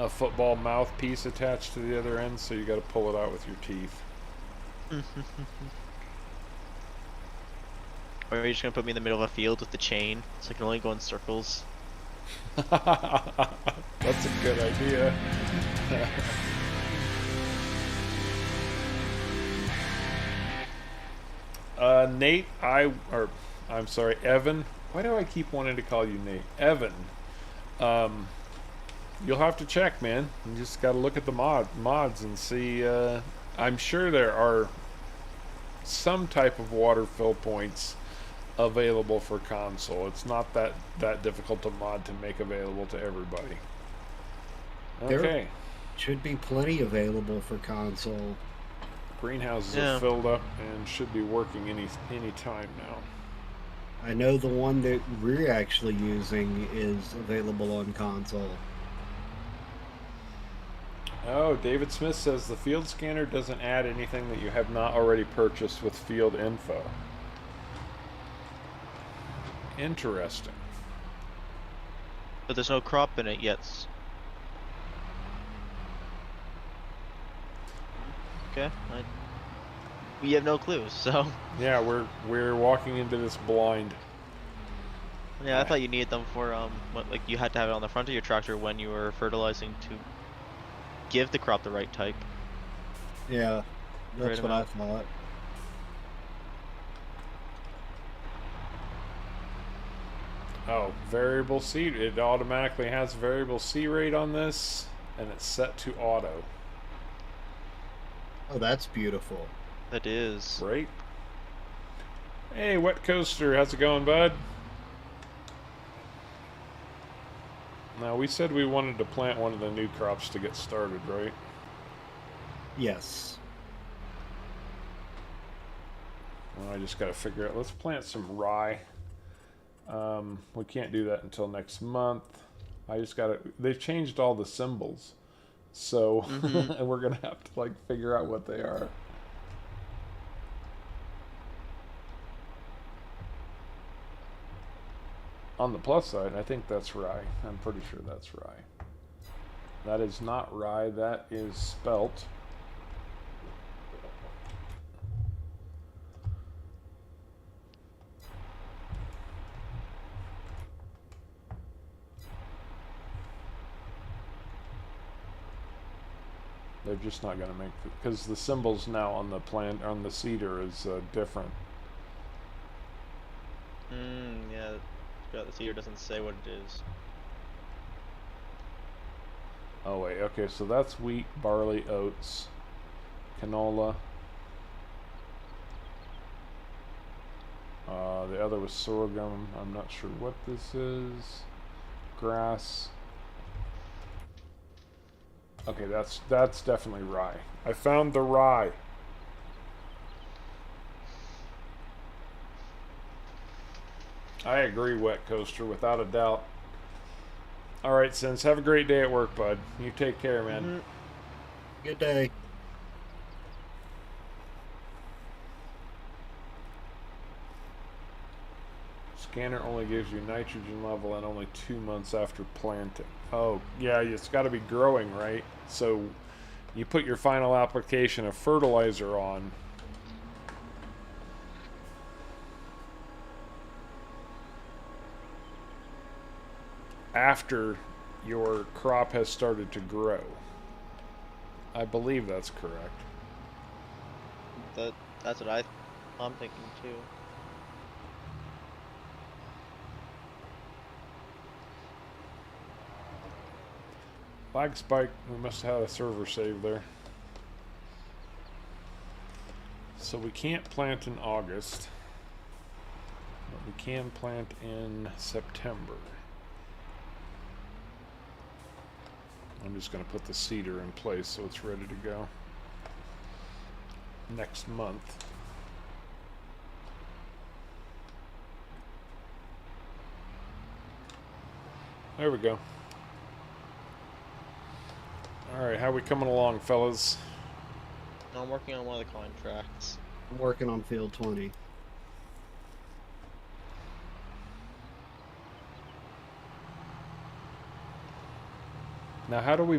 football mouthpiece attached to the other end, so you got to pull it out with your teeth. Or are you just gonna put me in the middle of a field with the chain, so I can only go in circles? That's a good idea. Nate, I'm sorry, Evan. Why do I keep wanting to call you Nate? Evan. You'll have to check, man. You just got to look at the mods and see. I'm sure there are some type of water fill points available for console. It's not that difficult to mod to make available to everybody. There Okay. should be plenty available for console. Greenhouses Yeah. are filled up and should be working any time now. I know the one that we're actually using is available on console. Oh, David Smith says the field scanner doesn't add anything that you have not already purchased with field info. Interesting. But there's no crop in it yet. Okay. We have no clue, so. Yeah, we're walking into this blind. Yeah, I thought you needed them for like you had to have it on the front of your tractor when you were fertilizing to give the crop the right type. Yeah, that's Right what I amount. thought. Oh, variable seed. It automatically has variable C rate on this, and it's set to auto. Oh, that's beautiful. That is. Great. Hey, Wet Coaster, how's it going, bud? Now, we said we wanted to plant one of the new crops to get started, right? Yes. Well, I just got to figure out. Let's plant some rye. We can't do that until next month. I just got to. They've changed all the symbols, so and we're gonna have to like figure out what they are. On the plus side, I think that's rye. I'm pretty sure that's rye. That is not rye. That is spelt. They're just not going to make it because the symbols now on the plant on the cedar is different. Yeah. The cedar doesn't say what it is. Oh wait, okay, so that's wheat, barley, oats, canola. The other was sorghum. I'm not sure what this is. Grass. Okay, that's definitely rye. I found the rye. I agree, Wet Coaster, without a doubt. All right, Sins, have a great day at work, bud. You take care, man. Good day. Scanner only gives you nitrogen level and only 2 months after planting. Oh, yeah, it's got to be growing, right? So you put your final application of fertilizer on. After your crop has started to grow. I believe that's correct. That's what I'm thinking too. Lag spike, we must have had a server save there. So we can't plant in August, but we can plant in September. I'm just going to put the seeder in place so it's ready to go next month. There we go. Alright, how we coming along, fellas? I'm working on one of the contracts. I'm working on field 20. Now, how do we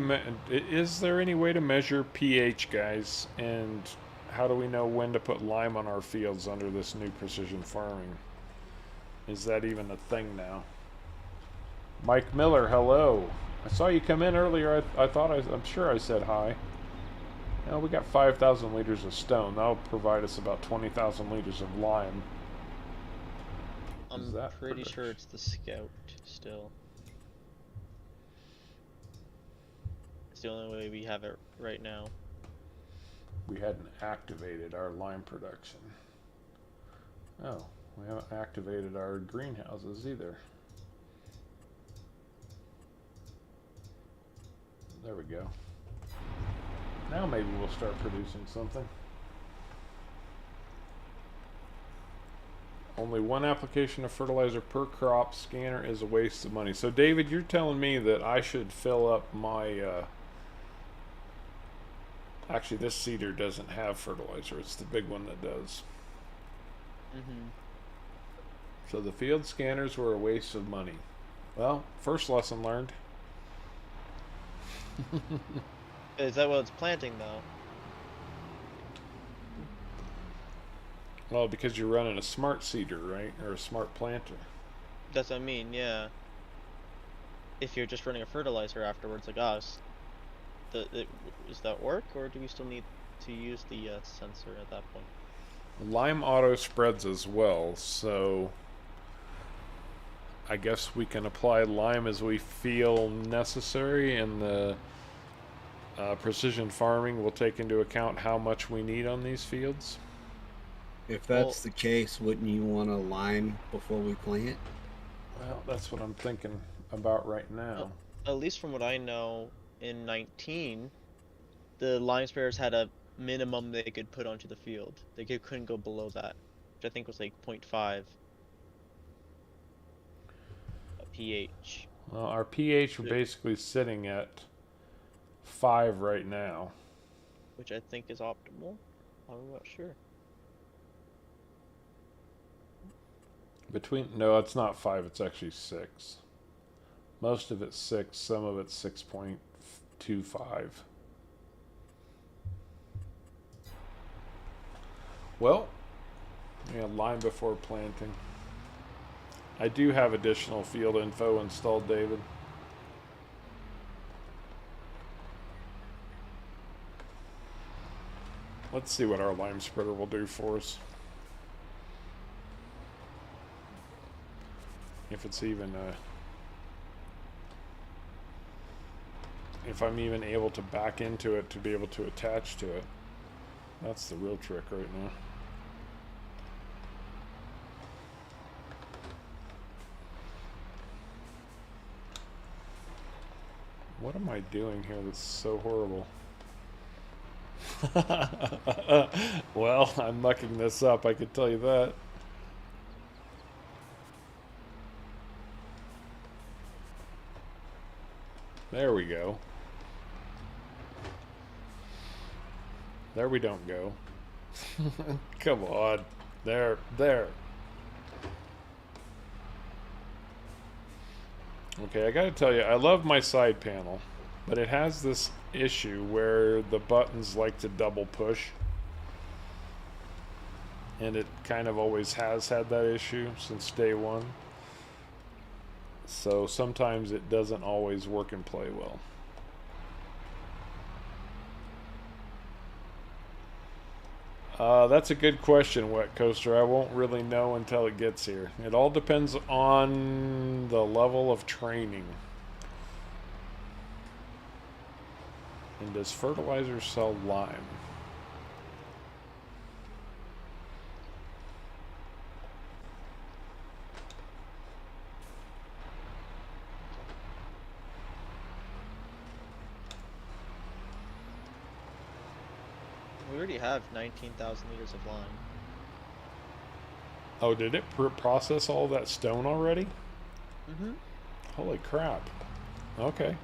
is there any way to measure pH, guys? And how do we know when to put lime on our fields under this new precision farming? Is that even a thing now? Mike Miller, hello. I saw you come in earlier. I'm sure I said hi. Now we got 5,000 liters of stone. That'll provide us about 20,000 liters of lime. I'm pretty sure it's the Scout still. It's the only way we have it right now. We hadn't activated our lime production. Oh, we haven't activated our greenhouses either. There we go. Now maybe we'll start producing something. Only one application of fertilizer per crop scanner is a waste of money. So David, you're telling me that I should fill up my actually this seeder doesn't have fertilizer, it's the big one that does. So the field scanners were a waste of money. Well, first lesson learned. Is that what it's planting though? Well, because you're running a smart seeder, right? Or a smart planter. That's what I mean, yeah. If you're just running a fertilizer afterwards like us, does that work, or do we still need to use the sensor at that point? Lime auto spreads as well, so I guess we can apply lime as we feel necessary, and the precision farming will take into account how much we need on these fields. If that's the case, wouldn't you want to lime before we plant? Well, that's what I'm thinking about right now. At least from what I know, in 19, the lime sprayers had a minimum they could put onto the field. They couldn't go below that, which I think was like 0.5 pH. Well, our pH we're basically sitting at 5 right now. Which I think is optimal. I'm not sure. No, it's not 5, it's actually 6. Most of it's 6, some of it's 6.25. Well, yeah, lime before planting. I do have additional field info installed, David. Let's see what our lime spreader will do for us. If it's even if I'm even able to back into it to be able to attach to it. That's the real trick right now. What am I doing here that's so horrible? Well, I'm mucking this up, I could tell you that. There we go. There we don't go. Come on. There. Okay, I gotta tell you, I love my side panel, but it has this issue where the buttons like to double push. And it kind of always has had that issue since day one. So sometimes it doesn't always work and play well. That's a good question, Wet Coaster. I won't really know until it gets here. It all depends on the level of training. And does fertilizer sell lime? We already have 19,000 liters of lime. Oh, did it process all that stone already? Mm-hmm. Holy crap. Okay.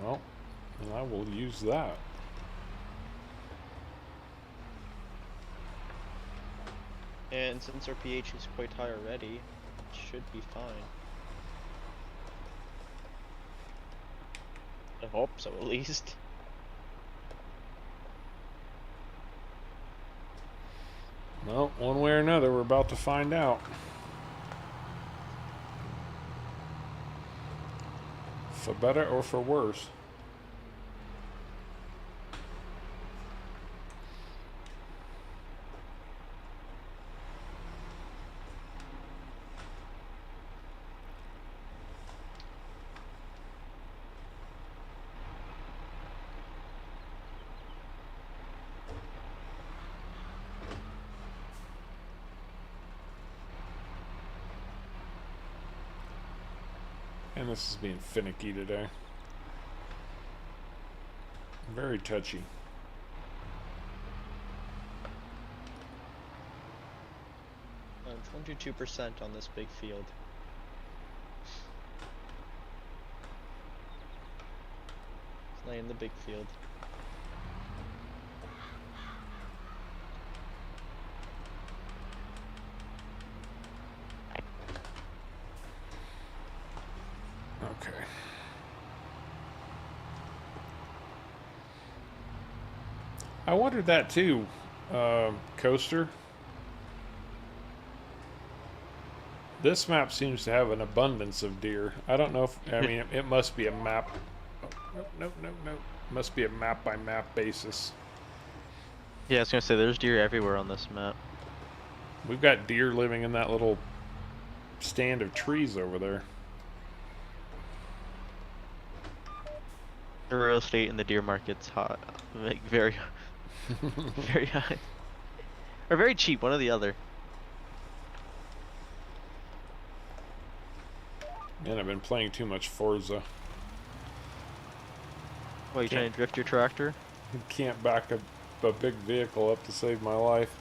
Well, then I will use that. And since our pH is quite high already, it should be fine. I hope so, at least. Well, one way or another, we're about to find out. For better or for worse. And this is being finicky today. Very touchy. I'm 22% on this big field. It's not in the big field. Okay. I wondered that too, Coaster. This map seems to have an abundance of deer. I don't know if, I mean, it must be a map. Oh, no. Must be a map by map basis. Yeah, I was gonna say there's deer everywhere on this map. We've got deer living in that little stand of trees over there. The real estate in the deer market's hot, like very, very high, or very cheap, one or the other. Man, I've been playing too much Forza. What, you trying to drift your tractor? Can't back a big vehicle up to save my life.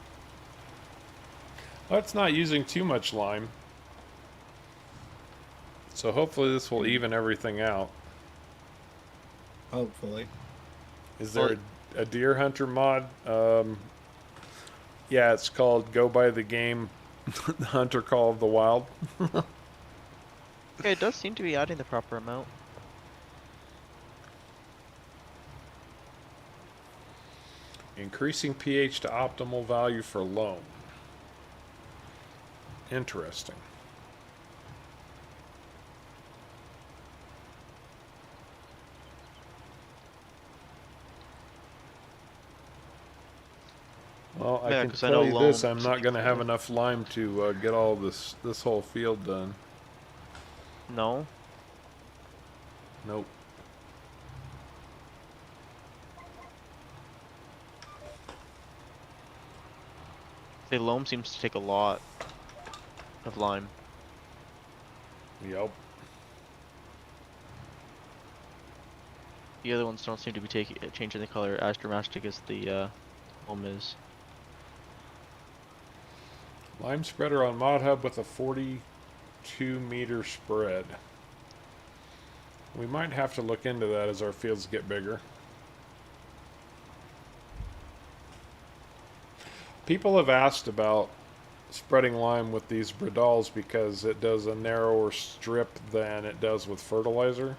Well, it's not using too much lime. So hopefully this will even everything out. Hopefully. Is there a deer hunter mod? Yeah, it's called Go By the Game Hunter Call of the Wild. Okay, it does seem to be adding the proper amount. Increasing pH to optimal value for loam. Interesting. Well, I Yeah, can 'cause I tell know you this: loam I'm not going to have is- enough lime to get all this whole field done. No? Nope. The loam seems to take a lot of lime. Yep. The other ones don't seem to be changing the color as dramatic as the loam is. Lime spreader on Mod Hub with a 42-meter spread. We might have to look into that as our fields get bigger. People have asked about spreading lime with these bradals because it does a narrower strip than it does with fertilizer.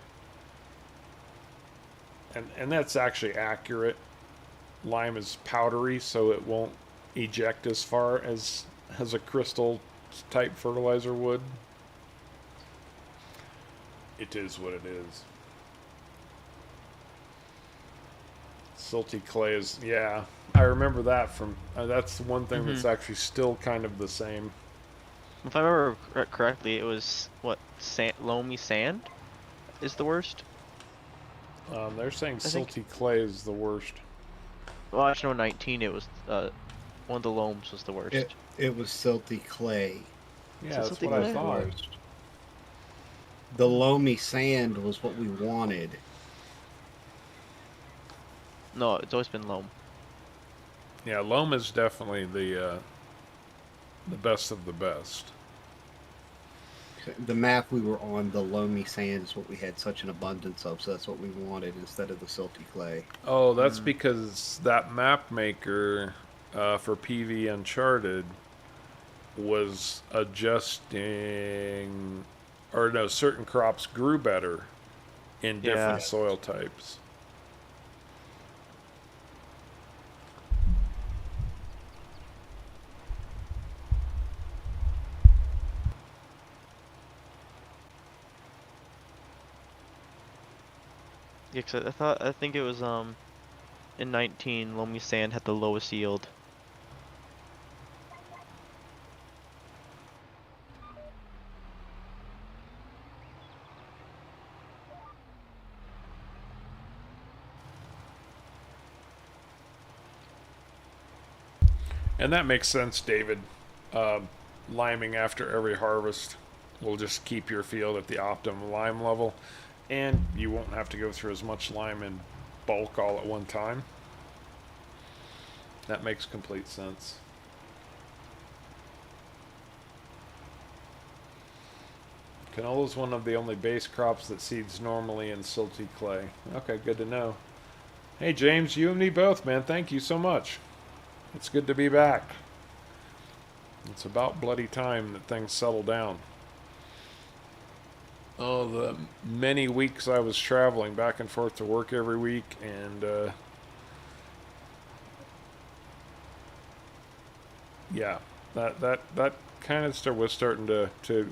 And that's actually accurate. Lime is powdery, so it won't eject as far as a crystal type fertilizer would. It is what it is. Silty clay is, yeah, I remember that from, that's one thing that's actually still kind of the same. If I remember correctly, it was, what, loamy sand is the worst? They're saying I think- silty clay is the worst. Well, I know 19, it was, one of the loams was the worst. It was silty clay. Yeah, Is it that's silty what I clay? thought. Worst. The loamy sand was what we wanted. No, it's always been loam. Yeah, loam is definitely the best of the best. The map we were on, the loamy sand is what we had such an abundance of, so that's what we wanted instead of the silty clay. Oh, that's Mm. because that map maker for PV Uncharted was adjusting, or no, certain crops grew better in Yeah. different soil types. Yeah, 'cause I think it was in 19, loamy sand had the lowest yield. And that makes sense, David. Uh, Liming after every harvest will just keep your field at the optimum lime level, and you won't have to go through as much lime in bulk all at one time. That makes complete sense. Canola is one of the only base crops that seeds normally in silty clay. Okay, good to know. Hey, James, you and me both, man. Thank you so much. It's good to be back. It's about bloody time that things settle down. Oh, the many weeks I was traveling back and forth to work every week, and yeah, that kind of stuff was starting to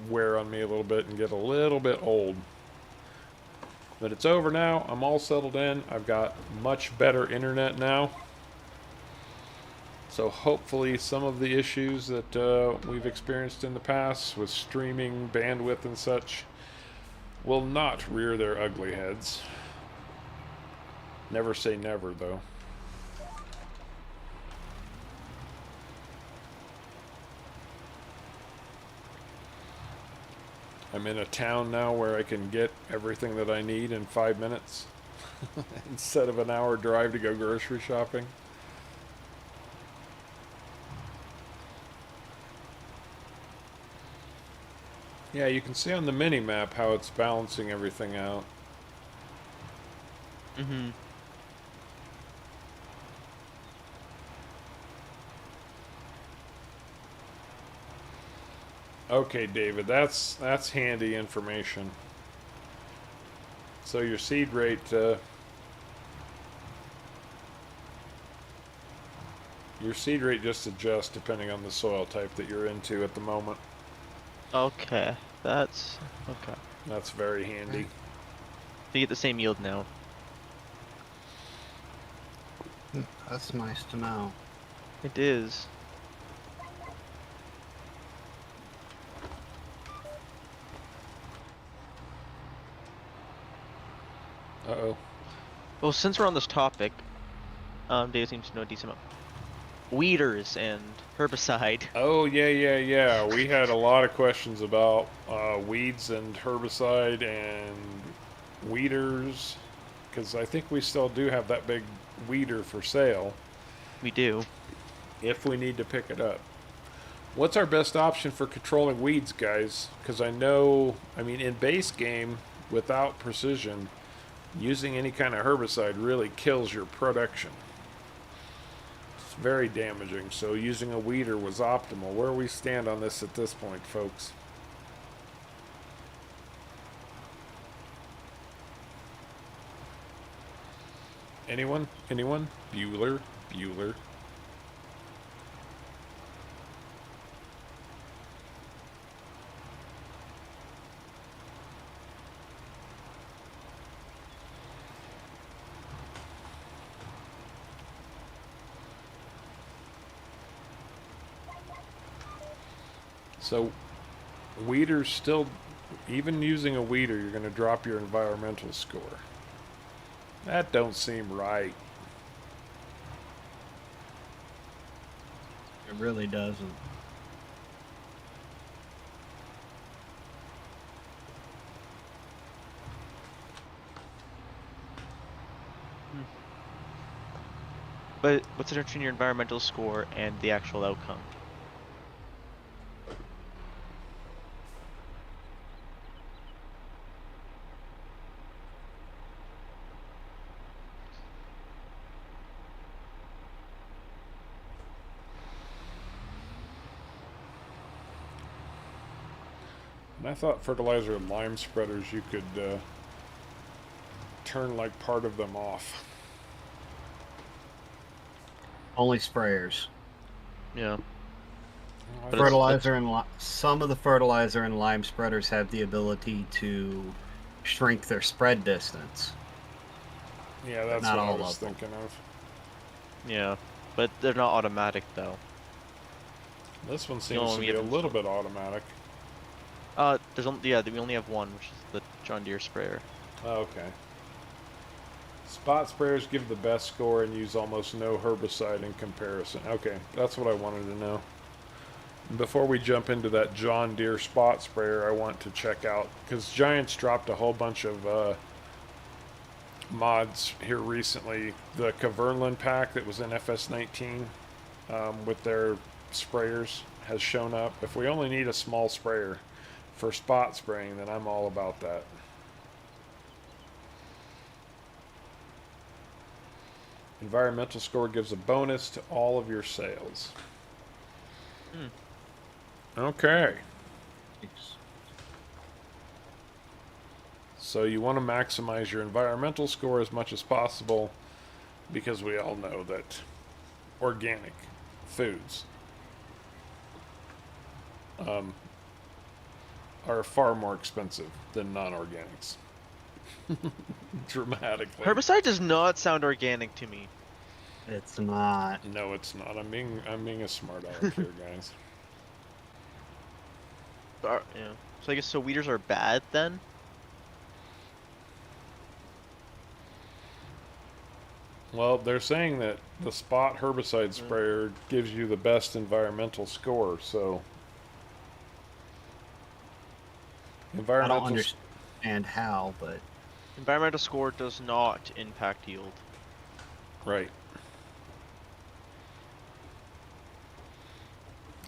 wear on me a little bit and get a little bit old. But it's over now. I'm all settled in. I've got much better internet now. So hopefully some of the issues that we've experienced in the past with streaming bandwidth and such will not rear their ugly heads. Never say never, though. I'm in a town now where I can get everything that I need in 5 minutes instead of an hour drive to go grocery shopping. Yeah, you can see on the mini map how it's balancing everything out. Mm-hmm. Okay, David, that's handy information. So your seed rate, just adjusts depending on the soil type that you're into at the moment. Okay, that's okay. That's very handy. So you get the same yield now. That's nice to know. It is. Uh-oh. Well, since we're on this topic, Dave seems to know a decent amount. Weeders and herbicide. Oh, yeah. We had a lot of questions about weeds and herbicide and weeders, because I think we still do have that big weeder for sale We do. if we need to pick it up. What's our best option for controlling weeds, guys? Because I know, in base game, without precision, using any kind of herbicide really kills your production. It's very damaging, so using a weeder was optimal. Where we stand on this at this point, folks? Anyone? Bueller? So, weeders still, even using a weeder, you're going to drop your environmental score. That don't seem right. It really doesn't. But what's the difference between your environmental score and the actual outcome? And I thought fertilizer and lime spreaders, you could turn like part of them off. Only sprayers. Yeah. I But thought- Fertilizer and some of the fertilizer and lime spreaders have the ability to shrink their spread distance. yeah, that's not what I all was of them. thinking of. Yeah. But they're not automatic though. This one The seems only to one we be a have little bit automatic. There's only we only have one, which is the John Deere sprayer. Okay. Spot sprayers give the best score and use almost no herbicide in comparison. Okay, that's what I wanted to know. Before we jump into that John Deere spot sprayer, I want to check out, because Giants dropped a whole bunch of mods here recently. The Kverneland pack that was in FS19 with their sprayers has shown up. If we only need a small sprayer for spot spraying, then I'm all about that. Environmental score gives a bonus to all of your sales. Okay. So you want to maximize your environmental score as much as possible, because we all know that organic foods are far more expensive than non-organics. Dramatically. Herbicide does not sound organic to me. It's not. No, it's not. I'm being a smart aleck here, guys. Yeah. So I guess weeders are bad then? Well, they're saying that the spot herbicide sprayer gives you the best environmental score, so I environmental don't understand how, but Environmental score does not impact yield. right.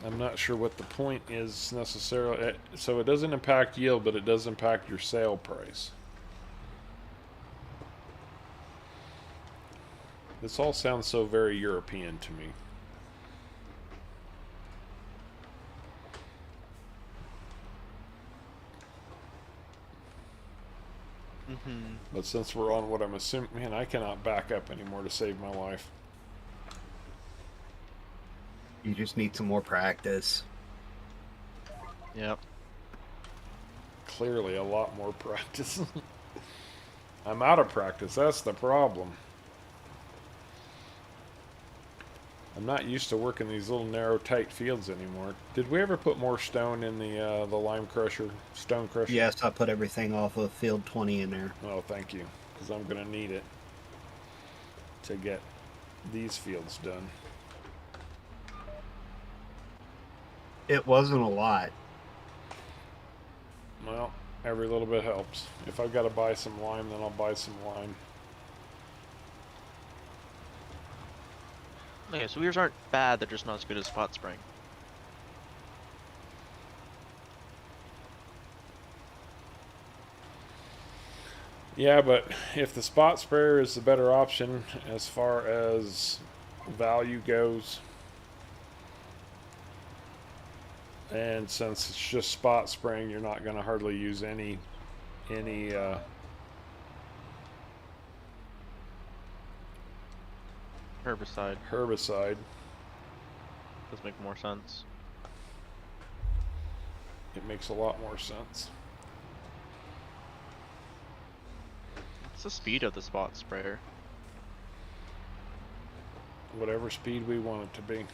I'm not sure what the point is necessarily. So it doesn't impact yield, but it does impact your sale price. This all sounds so very European to me. But since we're on what I'm assuming, man, I cannot back up anymore to save my life. you just need some more practice. Yep. Clearly a lot more practice. I'm out of practice, that's the problem. I'm not used to working these little narrow tight fields anymore. Did we ever put more stone in the lime crusher, stone crusher? Yes, I put everything off of field 20 in there. Oh, thank you, because I'm going to need it to get these fields done. It wasn't a lot. Well, every little bit helps. If I've got to buy some lime, then I'll buy some lime. Okay, so weeders aren't bad, they're just not as good as spot spraying. Yeah, but if the spot sprayer is the better option as far as value goes, and since it's just spot spraying, you're not going to hardly use any Herbicide herbicide. does make more sense. It makes a lot more sense. What's the speed of the spot sprayer? Whatever speed we want it to be.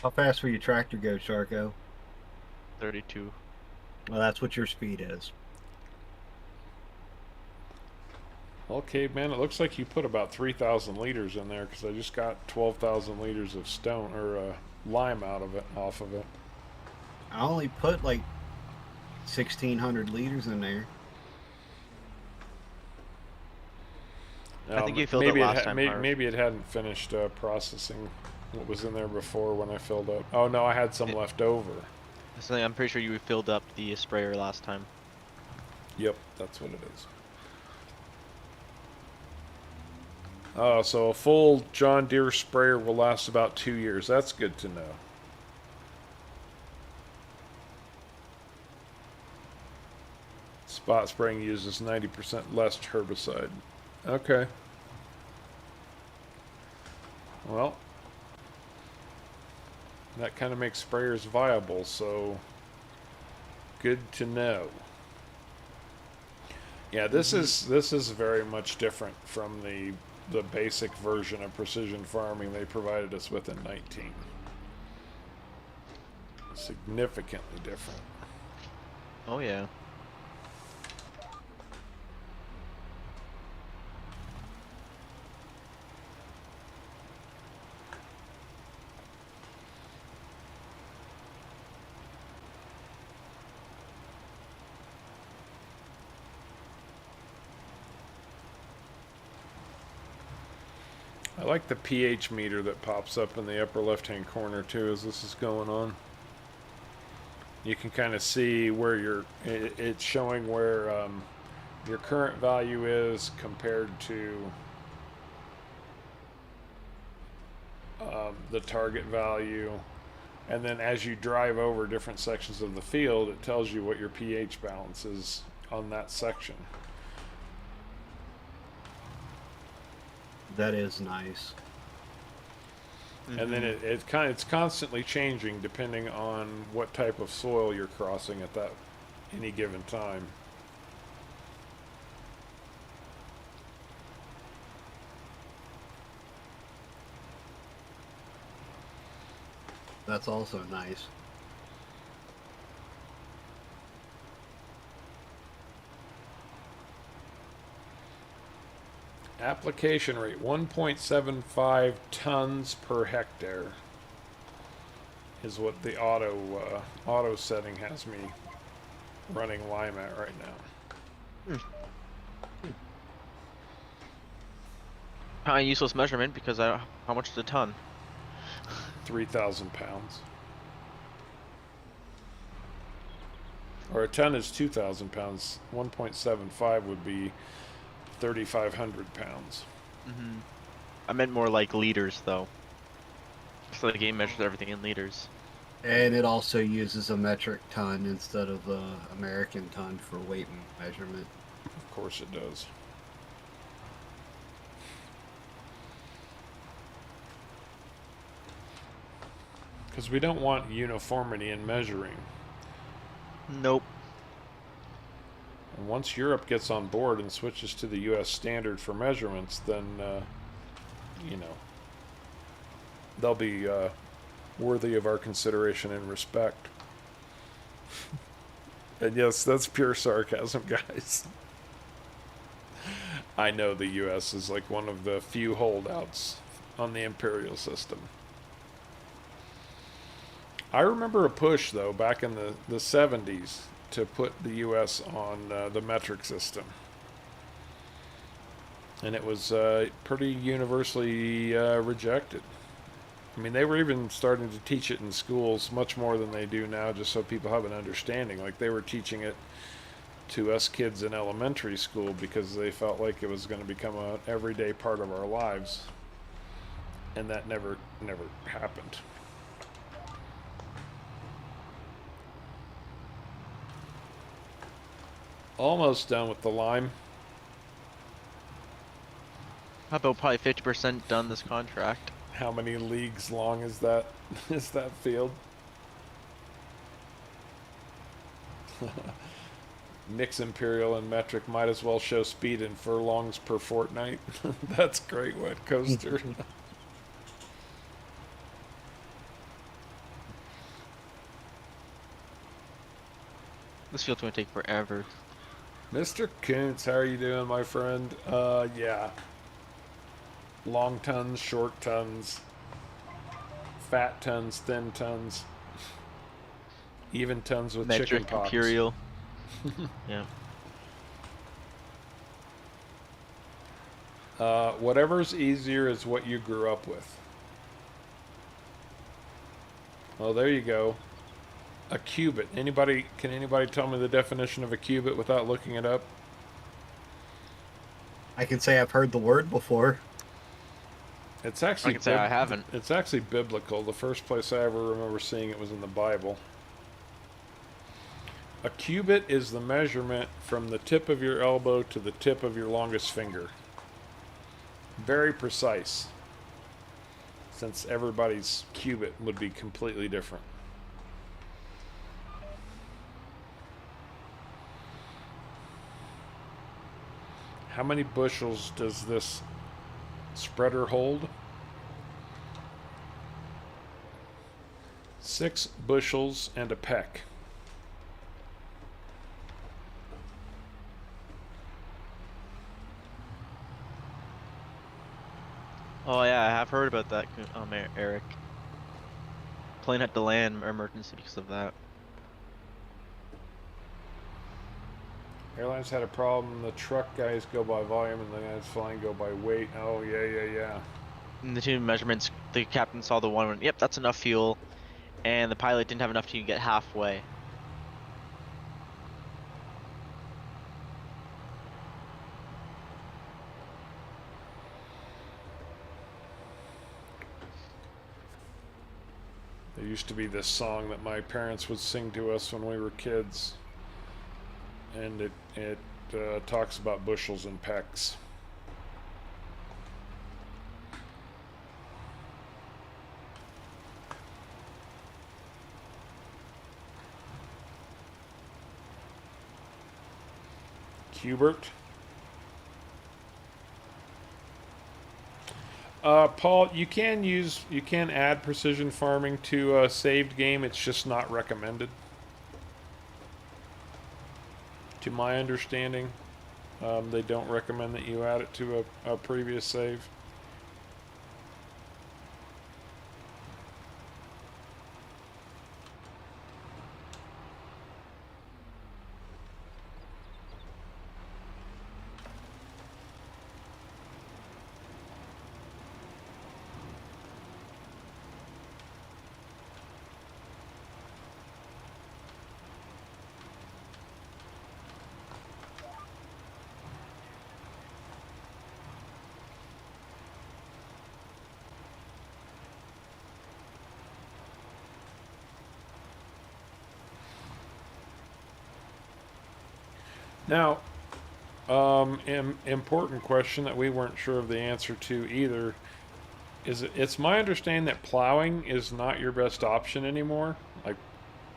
How fast will your tractor go, Sharko? 32. Well, that's what your speed is. Okay, man, it looks like you put about 3,000 liters in there, because I just got 12,000 liters of stone or lime off of it. I only put like 1,600 liters in there. I think you filled it last time, Harv. maybe it hadn't finished processing what was in there before when I filled up. Oh no, I had some left over. So I'm pretty sure you filled up the sprayer last time. Yep, that's what it is. Oh, so a full John Deere sprayer will last about 2 years. That's good to know. Spot spraying uses 90% less herbicide. Okay. Well, that kind of makes sprayers viable, so good to know. Yeah, this is very much different from the basic version of precision farming they provided us with in 19. Significantly different. Oh yeah. I like the pH meter that pops up in the upper left-hand corner too as this is going on. You can kind of see where it's showing where your current value is compared to the target value. And then as you drive over different sections of the field, it tells you what your pH balance is on that section. That is nice. And then it's constantly changing depending on what type of soil you're crossing at that any given time. That's also nice. Application rate 1.75 tons per hectare is what the auto setting has me running Lime at right now. Kind of useless measurement because how much is a ton? 3,000 pounds. Or a ton is 2,000 pounds. 1.75 would be 3,500 pounds. I meant more like liters though. So the game measures everything in liters. And it also uses a metric ton instead of the American ton for weight measurement. Of course it does. Because we don't want uniformity in measuring. Nope. And once Europe gets on board and switches to the U.S. standard for measurements, then, you know, they'll be worthy of our consideration and respect. And yes, that's pure sarcasm, guys. I know the U.S. is like one of the few holdouts on the imperial system. I remember a push, though, back in the 70s to put the U.S. on the metric system. And it was pretty universally rejected. I mean, they were even starting to teach it in schools much more than they do now, just so people have an understanding. Like, they were teaching it to us kids in elementary school because they felt like it was going to become an everyday part of our lives. And that never happened. Almost done with the lime. How about probably 50% done this contract? How many leagues long is that field? Mix imperial and metric might as well show speed in furlongs per fortnight. That's great, Wet Coaster. This field's gonna take forever. Mr. Kuntz, how are you doing, my friend? Yeah. Long tons, short tons, fat tons, thin tons, even tons with Metric, chicken pox. imperial. Yeah. Whatever's easier is what you grew up with. Well, there you go. A cubit. Can anybody tell me the definition of a cubit without looking it up? I can say I've heard the word before. It's actually I can say I haven't. It's actually biblical. The first place I ever remember seeing it was in the Bible. A cubit is the measurement from the tip of your elbow to the tip of your longest finger. Very precise, since everybody's cubit would be completely different. How many bushels does this spreader hold? 6 bushels and a peck. Oh yeah, I have heard about that, Eric. Plane had to land emergency because of that. Airlines had a problem. The truck guys go by volume and the guys flying go by weight. Oh, yeah. In the two measurements, the captain saw the one and went, yep, that's enough fuel. And the pilot didn't have enough to get halfway. There used to be this song that my parents would sing to us when we were kids. And it talks about bushels and pecks. Hubert. Paul, you can add precision farming to a saved game. It's just not recommended. To my understanding, they don't recommend that you add it to a previous save. Now, important question that we weren't sure of the answer to either. It's my understanding that plowing is not your best option anymore, like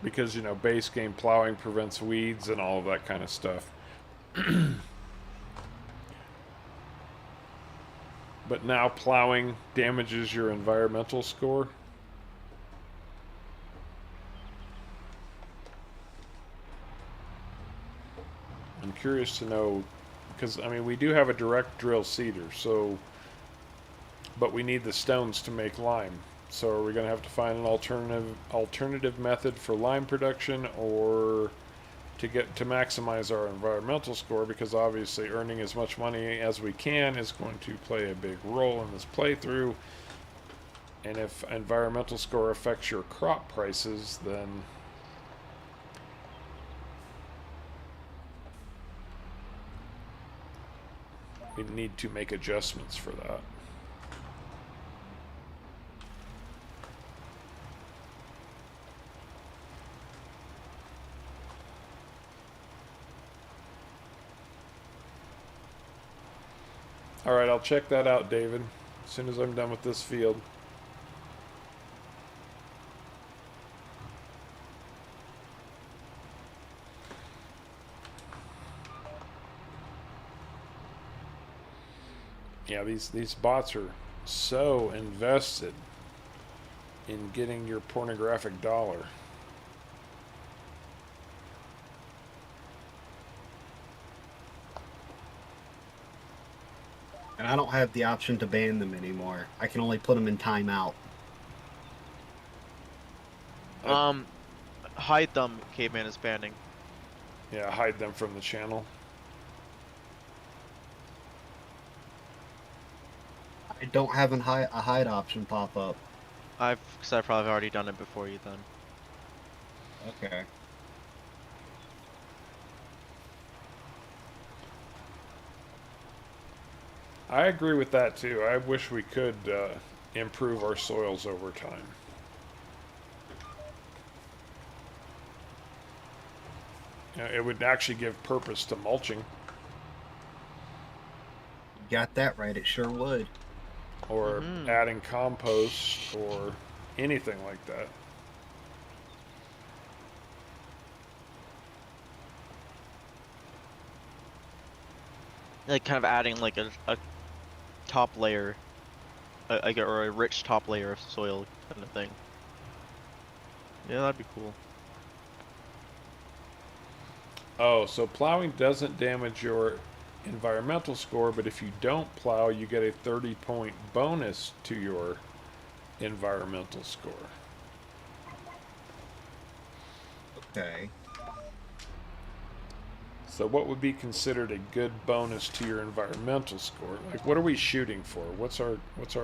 because base game plowing prevents weeds and all of that kind of stuff. But now plowing damages your environmental score. I'm curious to know, because we do have a direct drill seeder, but we need the stones to make lime. So are we going to have to find an alternative method for lime production, or to maximize our environmental score? Because obviously earning as much money as we can is going to play a big role in this playthrough. And if environmental score affects your crop prices, then we need to make adjustments for that. All right, I'll check that out, David, as soon as I'm done with this field. Yeah, these bots are so invested in getting your pornographic dollar. And I don't have the option to ban them anymore. I can only put them in timeout. Hide them, Caveman is banning. Yeah, hide them from the channel. I don't have a hide option pop up. Because I've probably already done it before you then. Okay. I agree with that too. I wish we could improve our soils over time. It would actually give purpose to mulching. You got that right. It sure would. Or Mhm. adding compost or anything like that. Like kind of adding like a top layer, or a rich top layer of soil kind of thing. Yeah, that'd be cool. Oh, so plowing doesn't damage your environmental score, but if you don't plow, you get a 30-point bonus to your environmental score. Okay. So what would be considered a good bonus to your environmental score? Like, what are we shooting for? What's our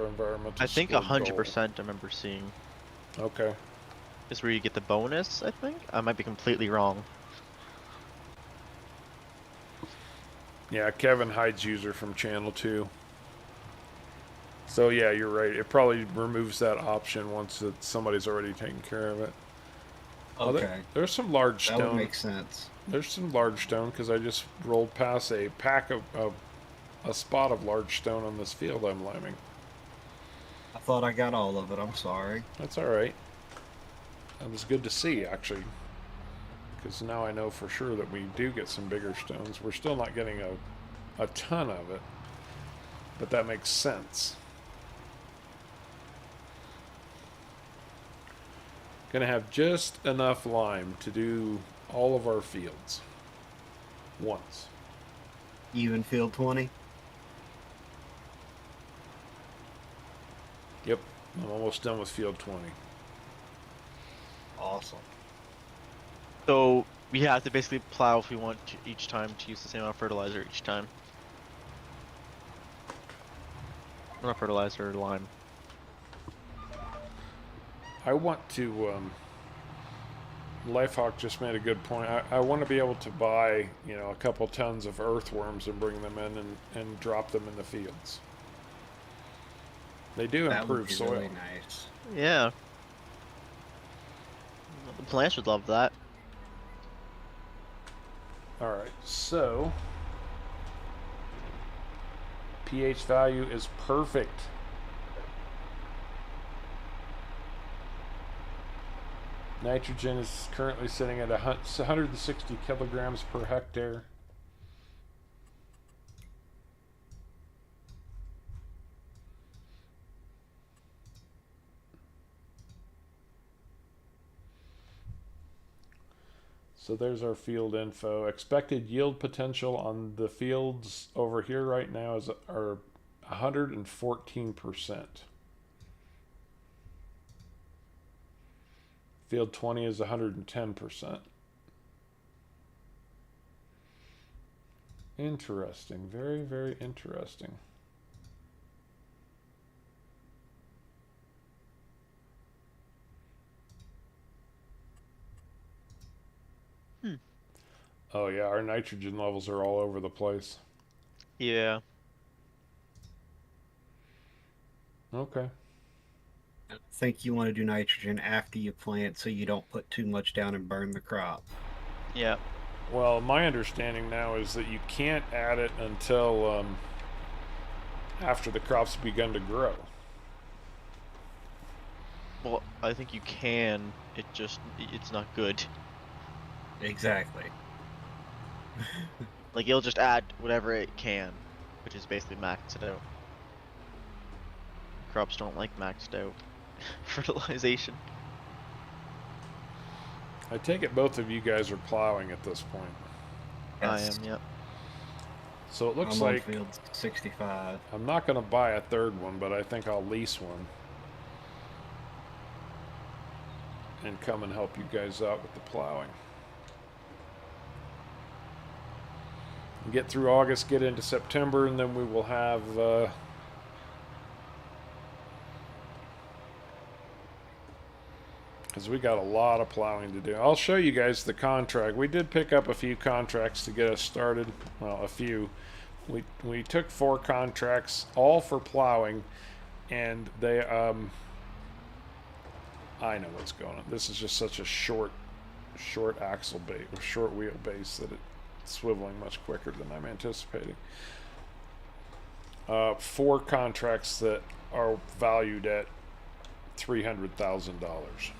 environmental I think score 100% I remember seeing goal? Okay. is where you get the bonus, I think. I might be completely wrong. Yeah, Kevin hides user from channel 2. So yeah, you're right. It probably removes that option once somebody's already taken care of it. Oh, Okay. there's some large That would stone. make sense. There's some large stone because I just rolled past a spot of large stone on this field I'm liming. I thought I got all of it. I'm sorry. That's all right. That was good to see, actually, because now I know for sure that we do get some bigger stones. We're still not getting a ton of it, but that makes sense. Gonna have just enough lime to do all of our fields once. Even field 20. Yep, I'm almost done with field 20. Awesome. So we have to basically plow if we want to each time to use the same amount of fertilizer each time. Not fertilizer, lime. I want to. Lifehawk just made a good point. I want to be able to buy, a couple tons of earthworms and bring them in and drop them in the fields. They do That would improve be soil. really nice. Yeah. The plants would love that. All right, so pH value is perfect. Nitrogen is currently sitting at 160 kilograms per hectare. So there's our field info. Expected yield potential on the fields over here right now are 114%. Field 20 is 110%. Interesting. Very, very interesting. Oh yeah, our nitrogen levels are all over the place. Yeah. Okay. I think you want to do nitrogen after you plant so you don't put too much down and burn the crop. Yeah. Well, my understanding now is that you can't add it until after the crop's begun to grow. Well, I think you can. It's not good. Exactly. Like, it'll just add whatever it can, which is basically maxed out. Crops don't like maxed out fertilization. I take it both of you guys are plowing at this point. I Yes. am, yep. So it looks I'm on like field 65. I'm not going to buy a third one, but I think I'll lease one and come and help you guys out with the plowing. Get through August, get into September, and then we will have because we got a lot of plowing to do. I'll show you guys the contract. We did pick up a few contracts to get us started. Well, a few. We took 4 contracts, all for plowing, and they I know what's going on. This is just such a short axle base, or short wheel base, that it's swiveling much quicker than I'm anticipating. 4 contracts that are valued at $300,000.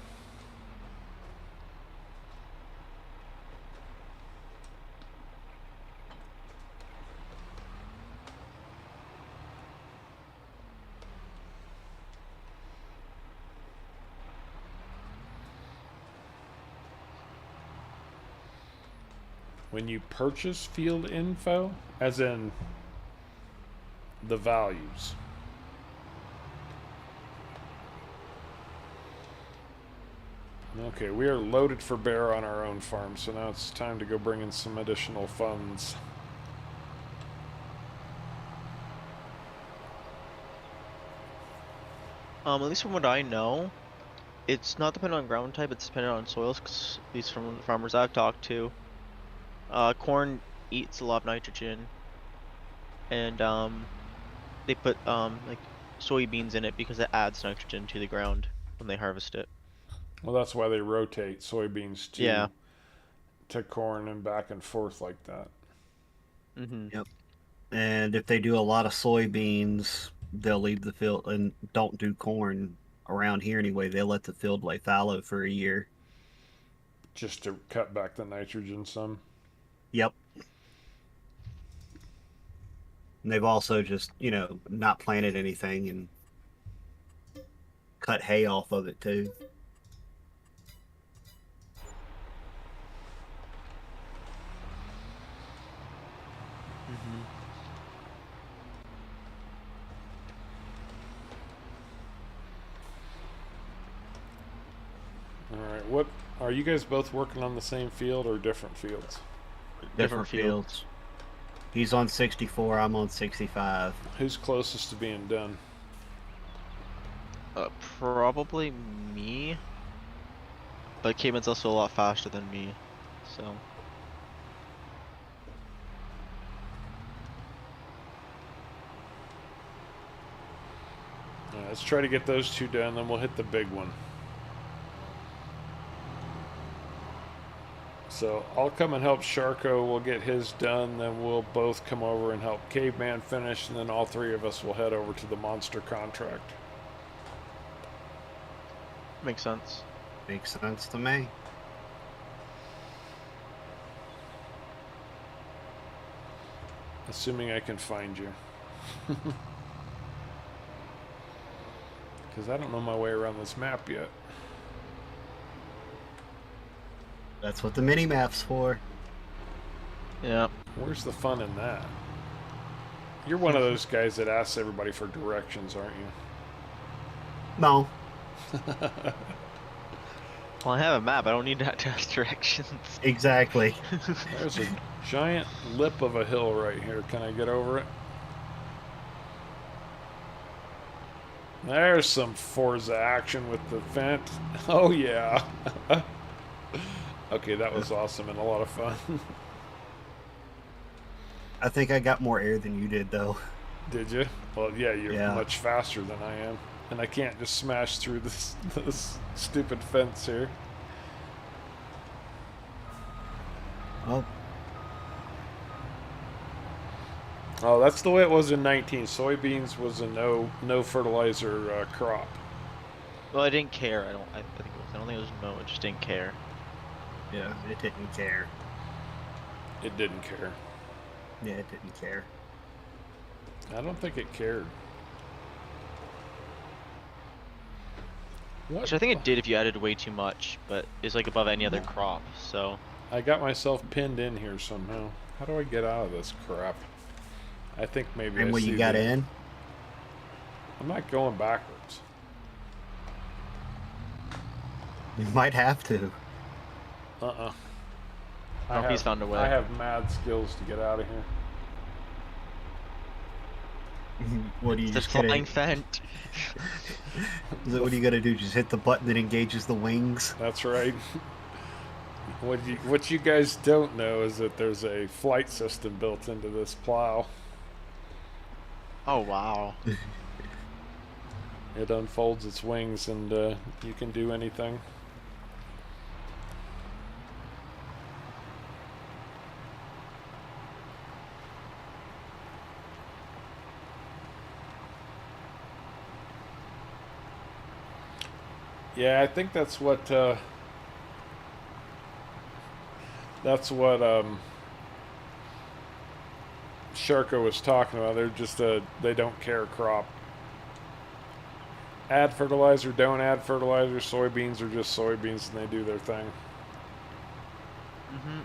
When you purchase field info, as in the values. Okay, we are loaded for bear on our own farm, so now it's time to go bring in some additional funds. At least from what I know, it's not dependent on ground type, it's dependent on soils, 'cause at least from the farmers I've talked to. Corn eats a lot of nitrogen, and they put like soybeans in it because it adds nitrogen to the ground when they harvest it. Well, that's why they rotate soybeans Yeah. to corn and back and forth like that. Mm-hmm. Yep. And if they do a lot of soybeans, they'll leave the field and don't do corn around here anyway. They'll let the field lay fallow for a year. Just to cut back the nitrogen some. Yep. And they've also just, not planted anything and cut hay off of it too. Mm-hmm. Alright, what are you guys both working on the same field or different fields? Different fields. He's on 64, I'm on 65. Who's closest to being done? Probably me. But Cayman's also a lot faster than me, so. Let's try to get those 2 done, then we'll hit the big one. So I'll come and help Sharko, we'll get his done, then we'll both come over and help Caveman finish, and then all 3 of us will head over to the monster contract. Makes sense. Makes sense to me. Assuming I can find you. Because I don't know my way around this map yet. That's what the mini-map's for. Yeah. Where's the fun in that? You're one of those guys that asks everybody for directions, aren't you? No. Well, I have a map. I don't need to ask directions. Exactly. There's a giant lip of a hill right here. Can I get over it? There's some Forza action with the vent. Oh, yeah. Okay, that was awesome and a lot of fun. I think I got more air than you did, though. Did you? Well, yeah, you're Yeah. much faster than I am. And I can't just smash through this stupid fence here. Oh, Oh, that's the way it was in 19. Soybeans was a no fertilizer crop. Well, I didn't care. I think it was. I don't think it was no. I just didn't care. yeah, it didn't care. It didn't care. Yeah, it didn't care. I don't think it cared. What? Which I think it did if you added way too much, but it's like above any other Yeah. crop. So. I got myself pinned in here somehow. How do I get out of this crap? I think maybe. And I when see you got the- in, I'm not going backwards. you might have to. Uh-uh. Oh, he's found a way. I have mad skills to get out of here. What do you The just gonna? flying Fent. What are you gonna do? Just hit the button that engages the wings? That's right. What you guys don't know is that there's a flight system built into this plow. Oh wow. It unfolds its wings and you can do anything. Yeah, I think that's what Sharko was talking about. They're just they don't care crop. Add fertilizer, don't add fertilizer. Soybeans are just soybeans and they do their thing. Mm-hmm.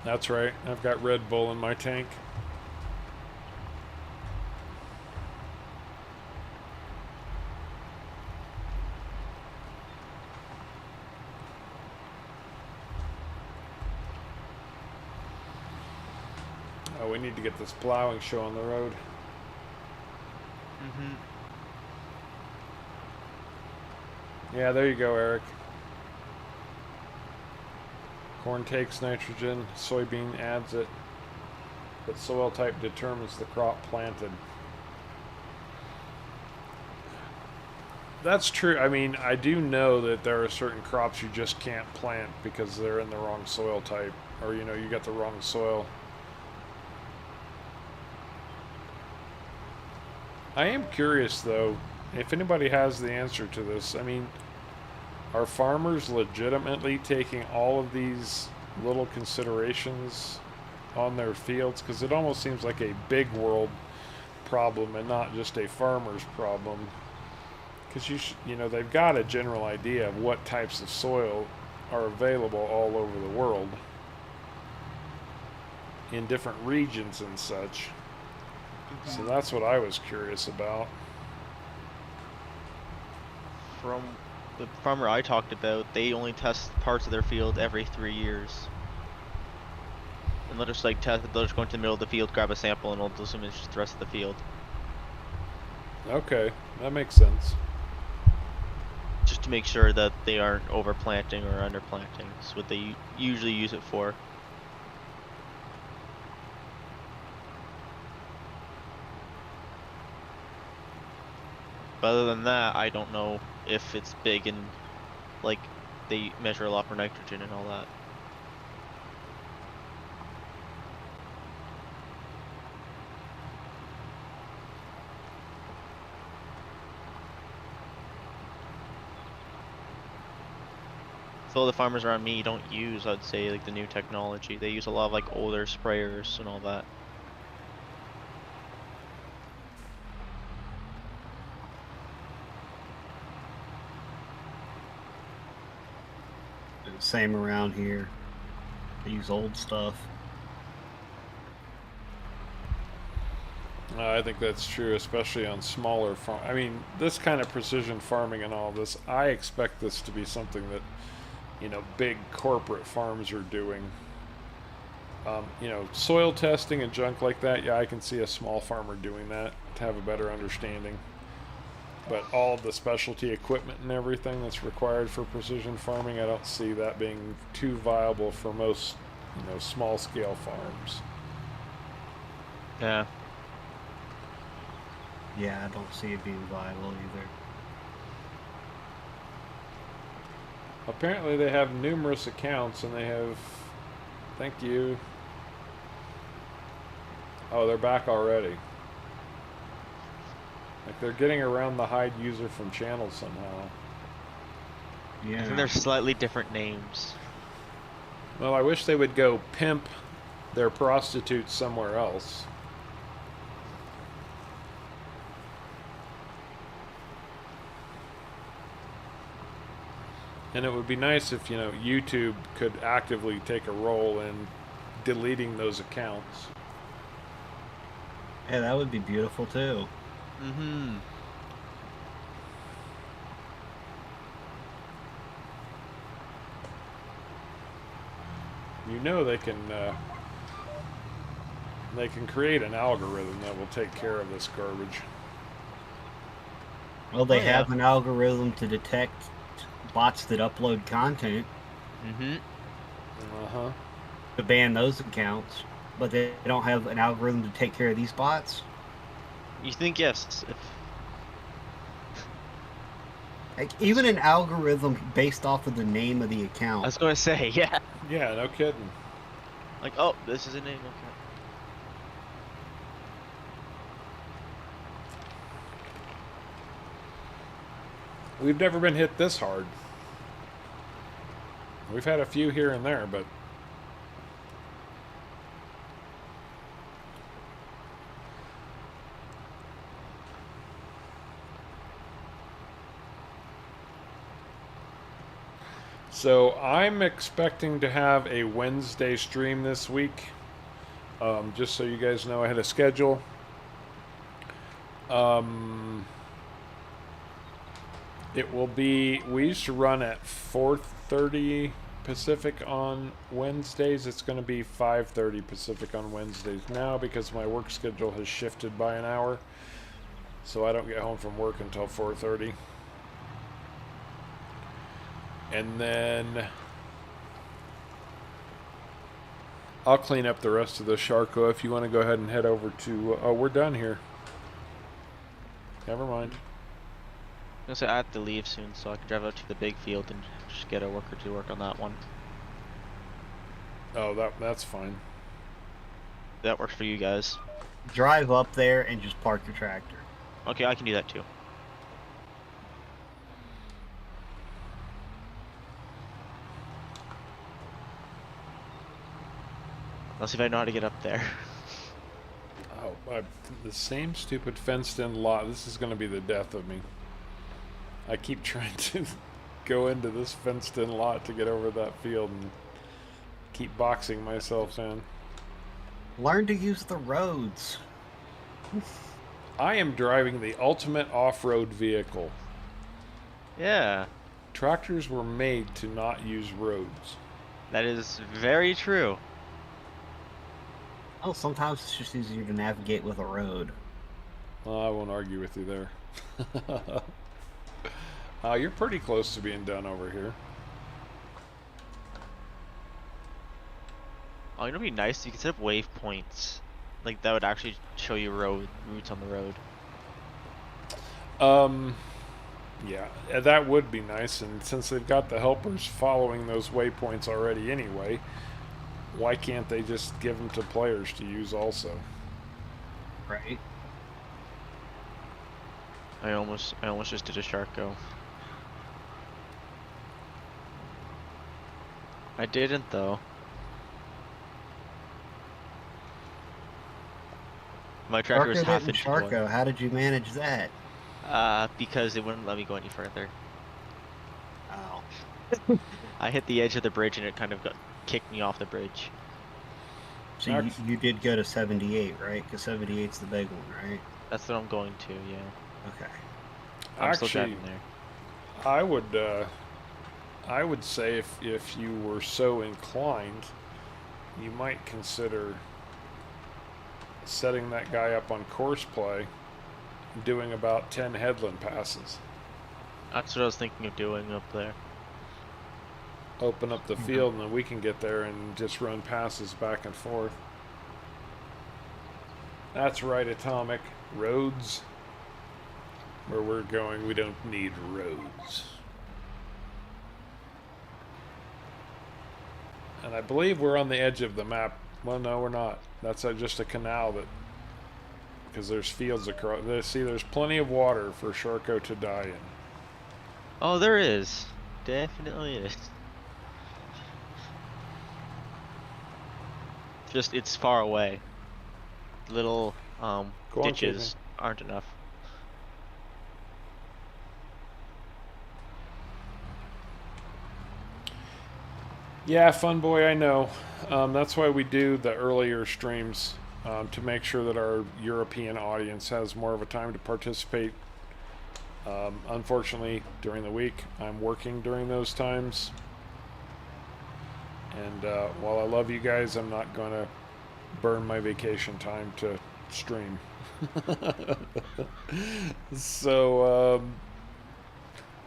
That's right. I've got Red Bull in my tank. Oh, we need to get this plowing show on the road. Mm-hmm. Yeah, there you go, Eric. Corn takes nitrogen, soybean adds it, but soil type determines the crop planted. That's true. I mean, I do know that there are certain crops you just can't plant because they're in the wrong soil type, or you got the wrong soil. I am curious though, if anybody has the answer to this. I mean, are farmers legitimately taking all of these little considerations on their fields? Because it almost seems like a big world problem and not just a farmer's problem. Because they've got a general idea of what types of soil are available all over the world in different regions and such. So that's what I was curious about. From the farmer I talked about, they only test parts of their field every 3 years. And they'll just they'll just go into the middle of the field, grab a sample, and they'll zoom in just the rest of the field. Okay, that makes sense. Just to make sure that they aren't overplanting or underplanting. That's what they usually use it for. But other than that, I don't know if it's big and they measure a lot for nitrogen and all that. So the farmers around me don't use, I'd say, the new technology. They use a lot of older sprayers and all that. Same around here. They use old stuff. I think that's true, especially on smaller farm. I mean, this kind of precision farming and all this, I expect this to be something that, big corporate farms are doing. Soil testing and junk like that, yeah, I can see a small farmer doing that to have a better understanding. But all the specialty equipment and everything that's required for precision farming, I don't see that being too viable for most, small scale farms. Yeah. Yeah, I don't see it being viable either. Apparently they have numerous accounts and they have, thank you. Oh, they're back already. They're getting around the hide user from channel somehow. Yeah. I think they're slightly different names. Well, I wish they would go pimp their prostitutes somewhere else. And it would be nice if, YouTube could actively take a role in deleting those accounts. Yeah, that would be beautiful too. Mm-hmm. you know they can create an algorithm that will take care of this garbage. Well, they Oh, yeah. have an algorithm to detect bots that upload content Mm-hmm. Uh-huh. to ban those accounts, but they don't have an algorithm to take care of these bots. You think yes? If Like, even an algorithm based off of the name of the I account. was gonna say, yeah. Yeah, no kidding. Like, oh, this is a name. Okay. We've never been hit this hard. We've had a few here and there, but so I'm expecting to have a Wednesday stream this week. Just so you guys know, I had a schedule. It will be. We used to run at 4:30 Pacific on Wednesdays. It's going to be 5:30 Pacific on Wednesdays now because my work schedule has shifted by an hour. So I don't get home from work until 4:30. And then I'll clean up the rest of the Sharko if you want to go ahead and head over to... oh, we're done here. Never mind. I'm gonna say I have to leave soon, so I can drive out to the big field and just get a worker to work on that one. Oh, that's fine. That works for you guys. Drive up there and just park your tractor. Okay, I can do that too. Let's see if I know how to get up there. Oh, the same stupid fenced-in lot. This is going to be the death of me. I keep trying to go into this fenced-in lot to get over that field and keep boxing myself in. Learn to use the roads. I am driving the ultimate off-road vehicle. Yeah, Tractors were made to not use roads. that is very true. Oh, sometimes it's just easier to navigate with a road. Well, I won't argue with you there. You're pretty close to being done over here. Oh, you know, it'd be nice. You could set up waypoints, like that would actually show you routes on the road. Yeah, that would be nice. And since they've got the helpers following those waypoints already anyway, why can't they just give them to players to use also? Right. I almost just did a Sharko. I didn't though. My tractor was half inch Sharko, going. how did you manage that? Because it wouldn't let me go any further. Oh. I hit the edge of the bridge and it kind of kicked me off the bridge. So you did go to 78, right? Because 78's the big one, right? That's what I'm going to, yeah. Okay. I'm still Actually, driving there. I would say if you were so inclined, you might consider setting that guy up on course play, doing about 10 headland passes. That's what I was thinking of doing up there. Open up the field and then we can get there and just run passes back and forth. That's right, Atomic. Roads. Where we're going, we don't need roads. And I believe we're on the edge of the map. Well, no, we're not. That's just a canal that... because there's fields across... See, there's plenty of water for Sharko to die in. Oh, there is. Definitely is. Just, it's far away. Little, ditches aren't enough. Yeah, Fun Boy, I know. That's why we do the earlier streams, to make sure that our European audience has more of a time to participate. Unfortunately, during the week, I'm working during those times. And while I love you guys, I'm not going to burn my vacation time to stream. So,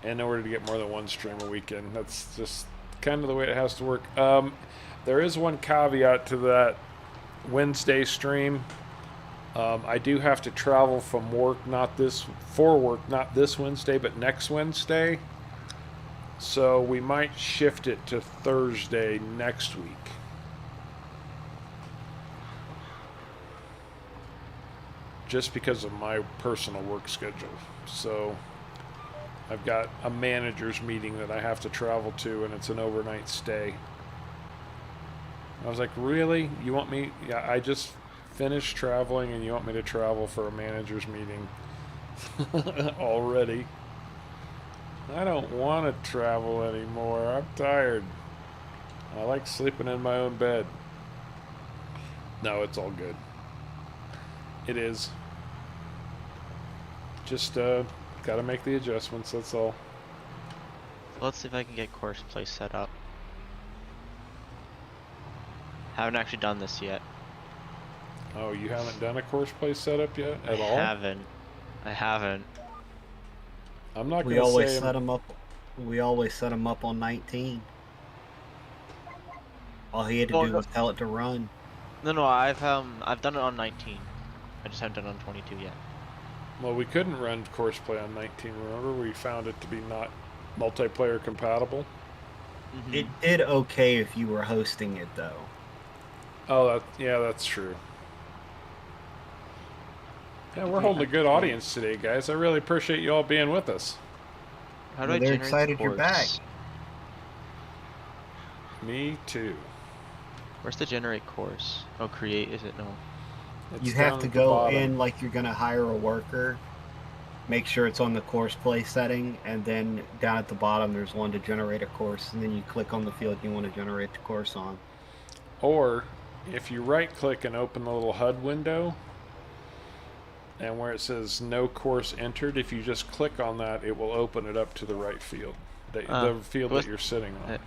in order to get more than one stream a weekend, that's just kind of the way it has to work. There is one caveat to that Wednesday stream. I do have to travel from work, not this Wednesday, but next Wednesday. So we might shift it to Thursday next week. Just because of my personal work schedule. So I've got a manager's meeting that I have to travel to, and it's an overnight stay. I was like, really? You want me? Yeah, I just finished traveling, and you want me to travel for a manager's meeting already? I don't want to travel anymore. I'm tired. I like sleeping in my own bed. No, it's all good. It is. Just gotta make the adjustments, that's all. Let's see if I can get course play set up. Haven't actually done this yet. Oh, you haven't done a course play setup yet at all? I haven't. I'm not We gonna always say set them up. We always set them up on 19. All he had to do was tell it to run. No, I've done it on 19. I just haven't done it on 22 yet. Well, we couldn't run course play on 19, remember? We found it to be not multiplayer compatible. Mm-hmm. It did okay if you were hosting it, though. Oh, yeah, that's true. Yeah, we're holding a good audience today, guys. I really appreciate you all being with us. How do I They're generate excited the you're back. course? Me too. Where's the generate course? Oh, create, is it? No. It's You down have to at the go bottom. in like you're going to hire a worker. Make sure it's on the course play setting, and then down at the bottom there's one to generate a course, and then you click on the field you want to generate the course on. Or if you right click and open the little HUD window, and where it says no course entered, if you just click on that, it will open it up to the right field, the field that you're sitting on.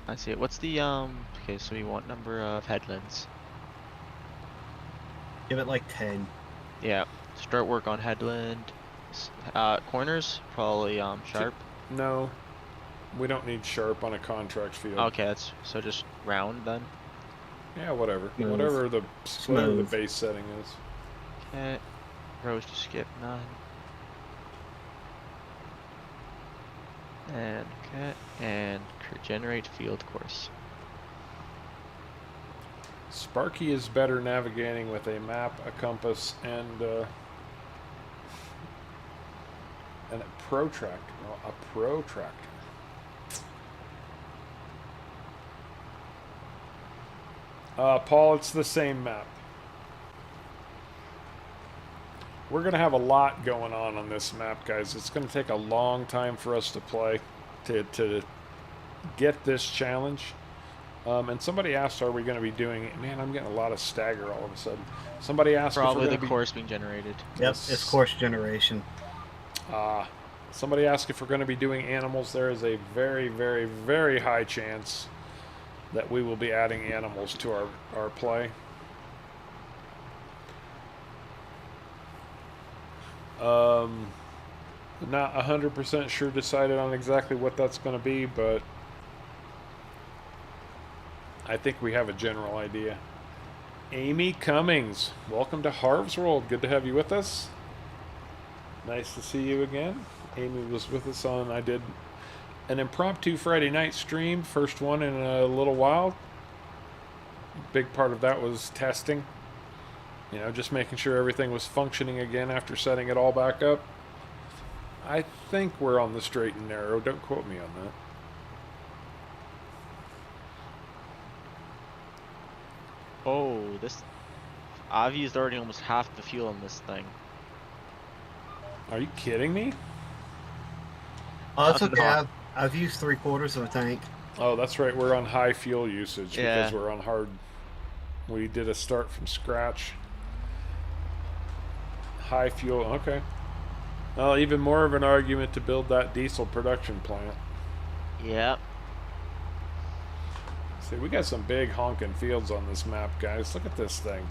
I see it. What's the okay, so we want number of headlands. Give it like 10. Yeah. Start work on headland. Corners probably sharp. No, we don't need sharp on a contract field. Okay, that's so just round then. Yeah, whatever. Smooth. Whatever the Smooth. base setting is. Okay. Rows to skip none. And okay, and generate field course. Sparky is better navigating with a map, a compass, and a protractor. No, a protractor. Paul, it's the same map. We're going to have a lot going on this map, guys. It's going to take a long time for us to play, to get this challenge. And somebody asked, are we going to be doing it? Man, I'm getting a lot of stagger all of a sudden. Somebody asked Probably if we're the course being generated. Yep, it's course generation. Somebody asked if we're going to be doing animals. There is a very, very, very high chance that we will be adding animals to our play. Not 100% sure decided on exactly what that's going to be, but I think we have a general idea. Amy Cummings, welcome to Harv's World. Good to have you with us. Nice to see you again. Amy was with us on, I did an impromptu Friday night stream, first one in a little while. Big part of that was testing. You know, just making sure everything was functioning again after setting it all back up. I think we're on the straight and narrow. Don't quote me on that. Oh, I've used already almost half the fuel on this thing. Are you kidding me? Oh, it's I'm okay. not. I've used 3/4 of a tank. Oh, that's right. We're on high fuel usage Yeah. because we're on hard. We did a start from scratch. High fuel. Okay. Well, even more of an argument to build that diesel production plant. Yep. See, we got some big honking fields on this map, guys. Look at this thing.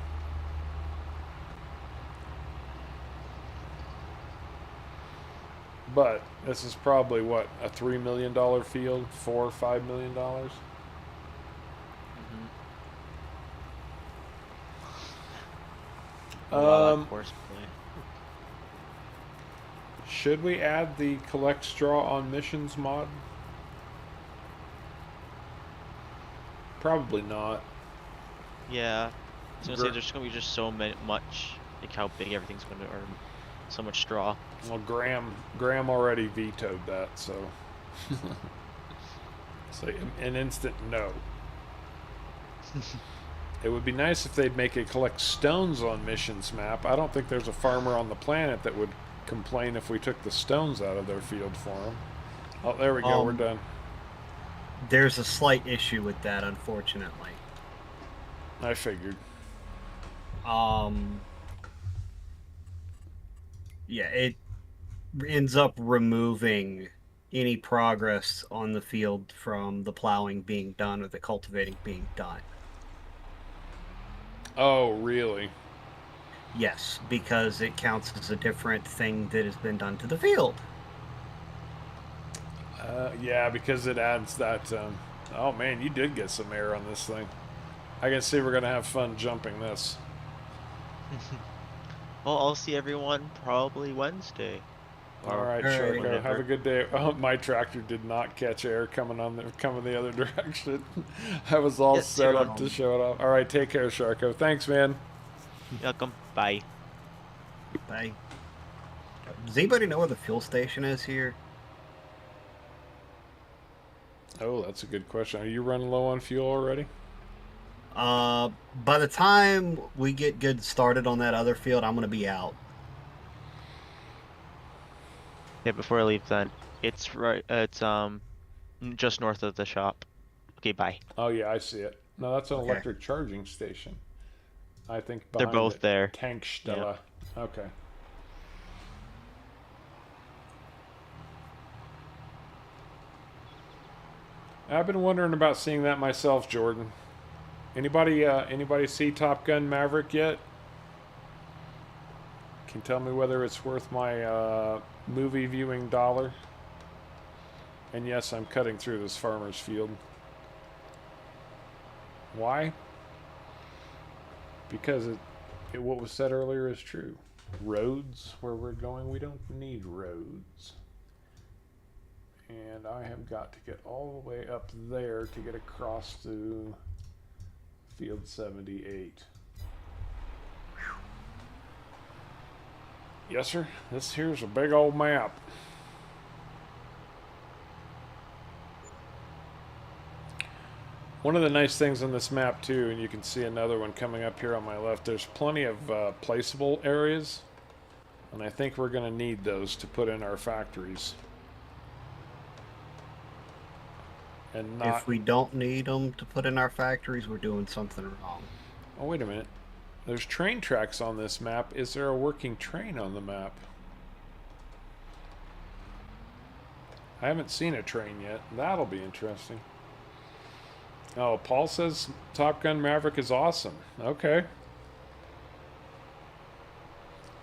But this is probably what, a $3 million field, $4 or $5 million. A lot of horseplay. Should we add the collect straw on missions mod? Probably not. Yeah. I was gonna say there's gonna be just so much, like how big everything's gonna, or so much straw. Well, Graham already vetoed that, so so an instant no. It would be nice if they'd make a collect stones on missions map. I don't think there's a farmer on the planet that would complain if we took the stones out of their field for them. Oh, there we go. We're done. There's a slight issue with that, unfortunately. I figured. Yeah, it ends up removing any progress on the field from the plowing being done or the cultivating being done. Oh, really? Yes, because it counts as a different thing that has been done to the field. Yeah, because it adds that. Oh man, you did get some air on this thing. I can see we're gonna have fun jumping this. Well, I'll see everyone probably Wednesday. All right, Sharko. Have a good day. Oh, my tractor did not catch air coming the other direction. I was all set up to show it off. All right, take care, Sharko. Thanks, man. Welcome. Bye. Bye. Does anybody know where the fuel station is here? Oh, that's a good question. Are you running low on fuel already? By the time we get good started on that other field, I'm going to be out. Yeah, before I leave then. It's right, it's just north of the shop. Okay, bye. Oh yeah, I see it. No, that's an electric charging station. I think they're behind both there. Tankstelle. Yeah. Okay. I've been wondering about seeing that myself, Jordan. Anybody see Top Gun Maverick yet? Can you tell me whether it's worth my movie viewing $1? And yes, I'm cutting through this farmer's field. Why? Because what was said earlier is true. Roads, where we're going, we don't need roads. And I have got to get all the way up there to get across to field 78. Yes, sir. This here's a big old map. One of the nice things on this map too, and you can see another one coming up here on my left, there's plenty of placeable areas, and I think we're going to need those to put in our factories. And not... If we don't need them to put in our factories, we're doing something wrong. Oh, wait a minute. There's train tracks on this map. Is there a working train on the map? I haven't seen a train yet. That'll be interesting. Oh, Paul says Top Gun Maverick is awesome. Okay.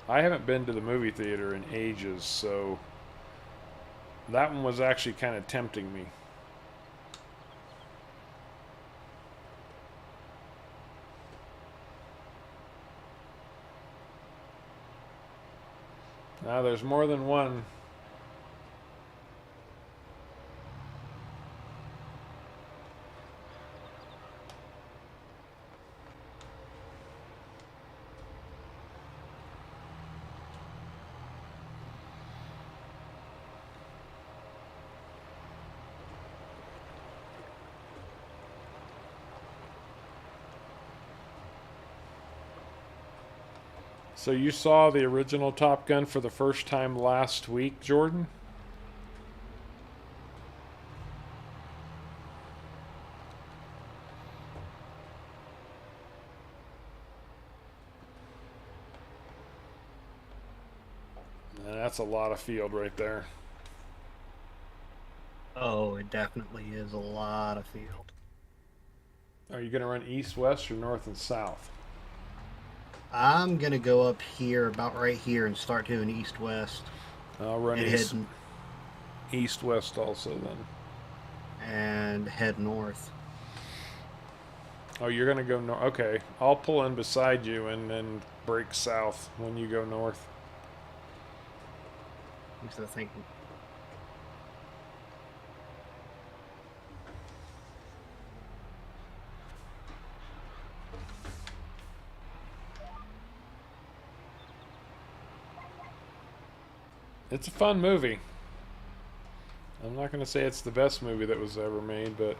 I haven't been to the movie theater in ages, so that one was actually kind of tempting me. Now there's more than one. So you saw the original Top Gun for the first time last week, Jordan? And that's a lot of field right there. Oh, it definitely is a lot of field. Are you going to run east, west, or north and south? I'm gonna go up here, about right here, and start doing east-west. I'll run And east, head east, west also then. and head north. Oh, you're going to go north. Okay, I'll pull in beside you and then break south when you go north. Because I think It's a fun movie. I'm not going to say it's the best movie that was ever made, but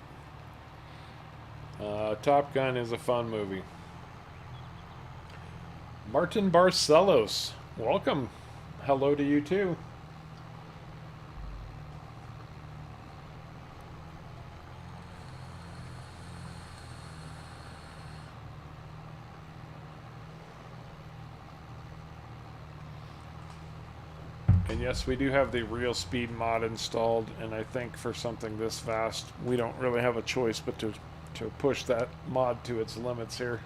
Top Gun is a fun movie. Martin Barcelos, welcome. Hello to you too. And yes, we do have the real speed mod installed, and I think for something this fast, we don't really have a choice but to push that mod to its limits here.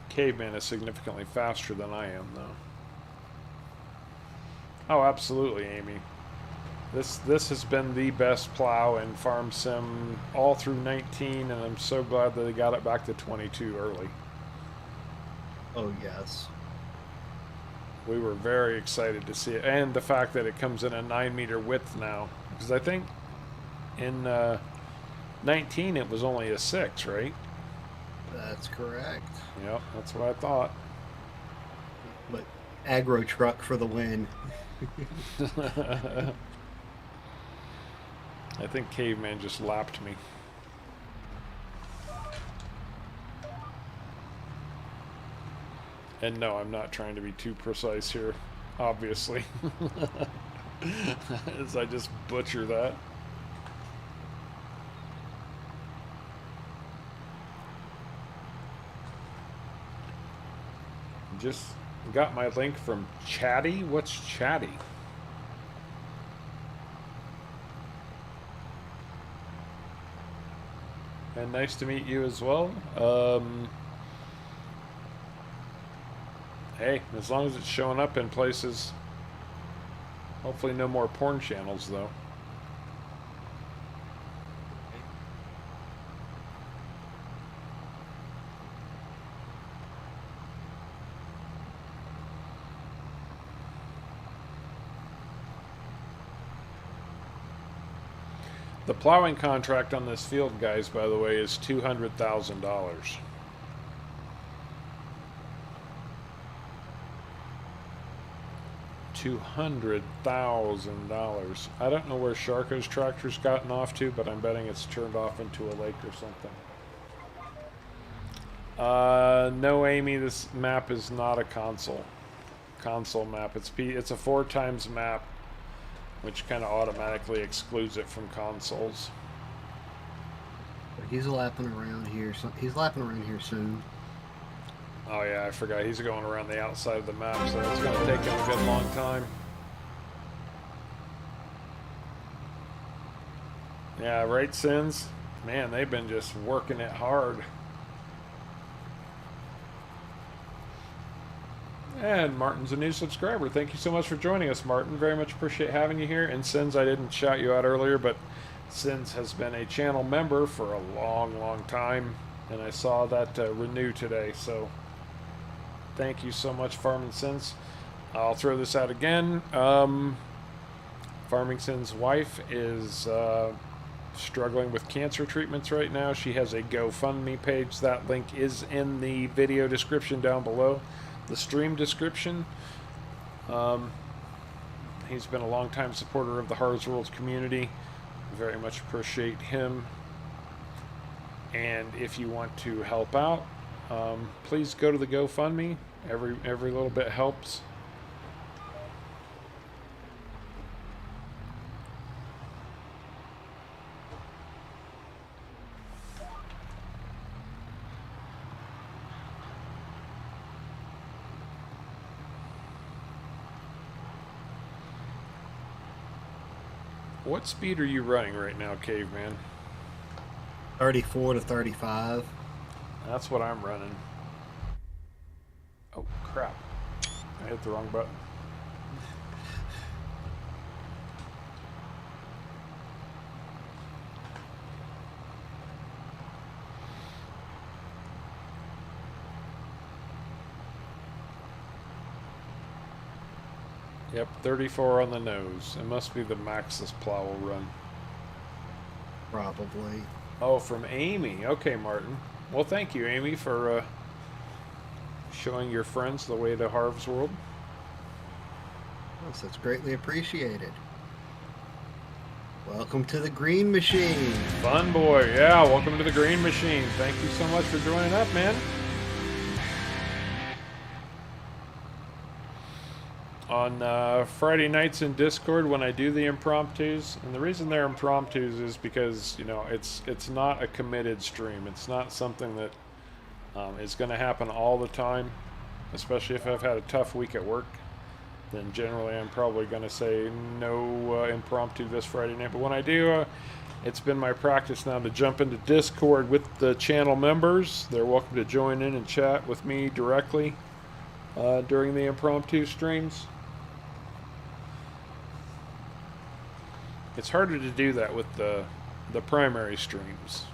Caveman is significantly faster than I am, though. Oh, absolutely, Amy. This has been the best plow in Farm Sim all through 19, and I'm so glad that they got it back to 22 early. oh yes. We were very excited to see it, and the fact that it comes in a 9-meter width now, because I think in 19 it was only a 6, right? That's correct. Yep, that's what I thought. But aggro truck for the win. I think Caveman just lapped me. And no, I'm not trying to be too precise here, obviously. As I just butcher that. Just got my link from Chatty. What's Chatty? And nice to meet you as well. Hey, as long as it's showing up in places. Hopefully no more porn channels, though. The plowing contract on this field, guys, by the way, is $200,000. $200,000. I don't know where Sharko's tractor's gotten off to, but I'm betting it's turned off into a lake or something. No, Amy, this map is not a console map. It's a 4 times map, which kind of automatically excludes it from consoles. He's lapping around here. So he's lapping around here soon. Oh yeah, I forgot. He's going around the outside of the map, so it's going to take him a good long time. Yeah, right, Sins? Man, they've been just working it hard. And Martin's a new subscriber. Thank you so much for joining us, Martin. Very much appreciate having you here. And Sins, I didn't shout you out earlier, but Sins has been a channel member for a long, long time. And I saw that renew today, so thank you so much, Farming Sins. I'll throw this out again. Farming Sins' wife is struggling with cancer treatments right now. She has a GoFundMe page. That link is in the video description down below. The stream description. He's been a long-time supporter of the Harv's World community. Very much appreciate him. And if you want to help out, please go to the GoFundMe. Every little bit helps. What speed are you running right now, Caveman? 34 to 35. That's what I'm running. Oh, crap. I hit the wrong button. Yep, 34 on the nose. It must be the Maxis plow will run. Probably. Oh, from Amy. Okay, Martin. Well, thank you, Amy, for showing your friends the way to Harv's World. Yes, that's greatly appreciated. Welcome to the Green Machine. Fun boy. Yeah, welcome to the Green Machine. Thank you so much for joining up, man. On Friday nights in Discord when I do the impromptus, and the reason they're impromptus is because, you know, it's not a committed stream. It's not something that is going to happen all the time, especially if I've had a tough week at work. Then generally I'm probably going to say no impromptu this Friday night. But when I do, it's been my practice now to jump into Discord with the channel members. They're welcome to join in and chat with me directly during the impromptu streams. It's harder to do that with the primary streams.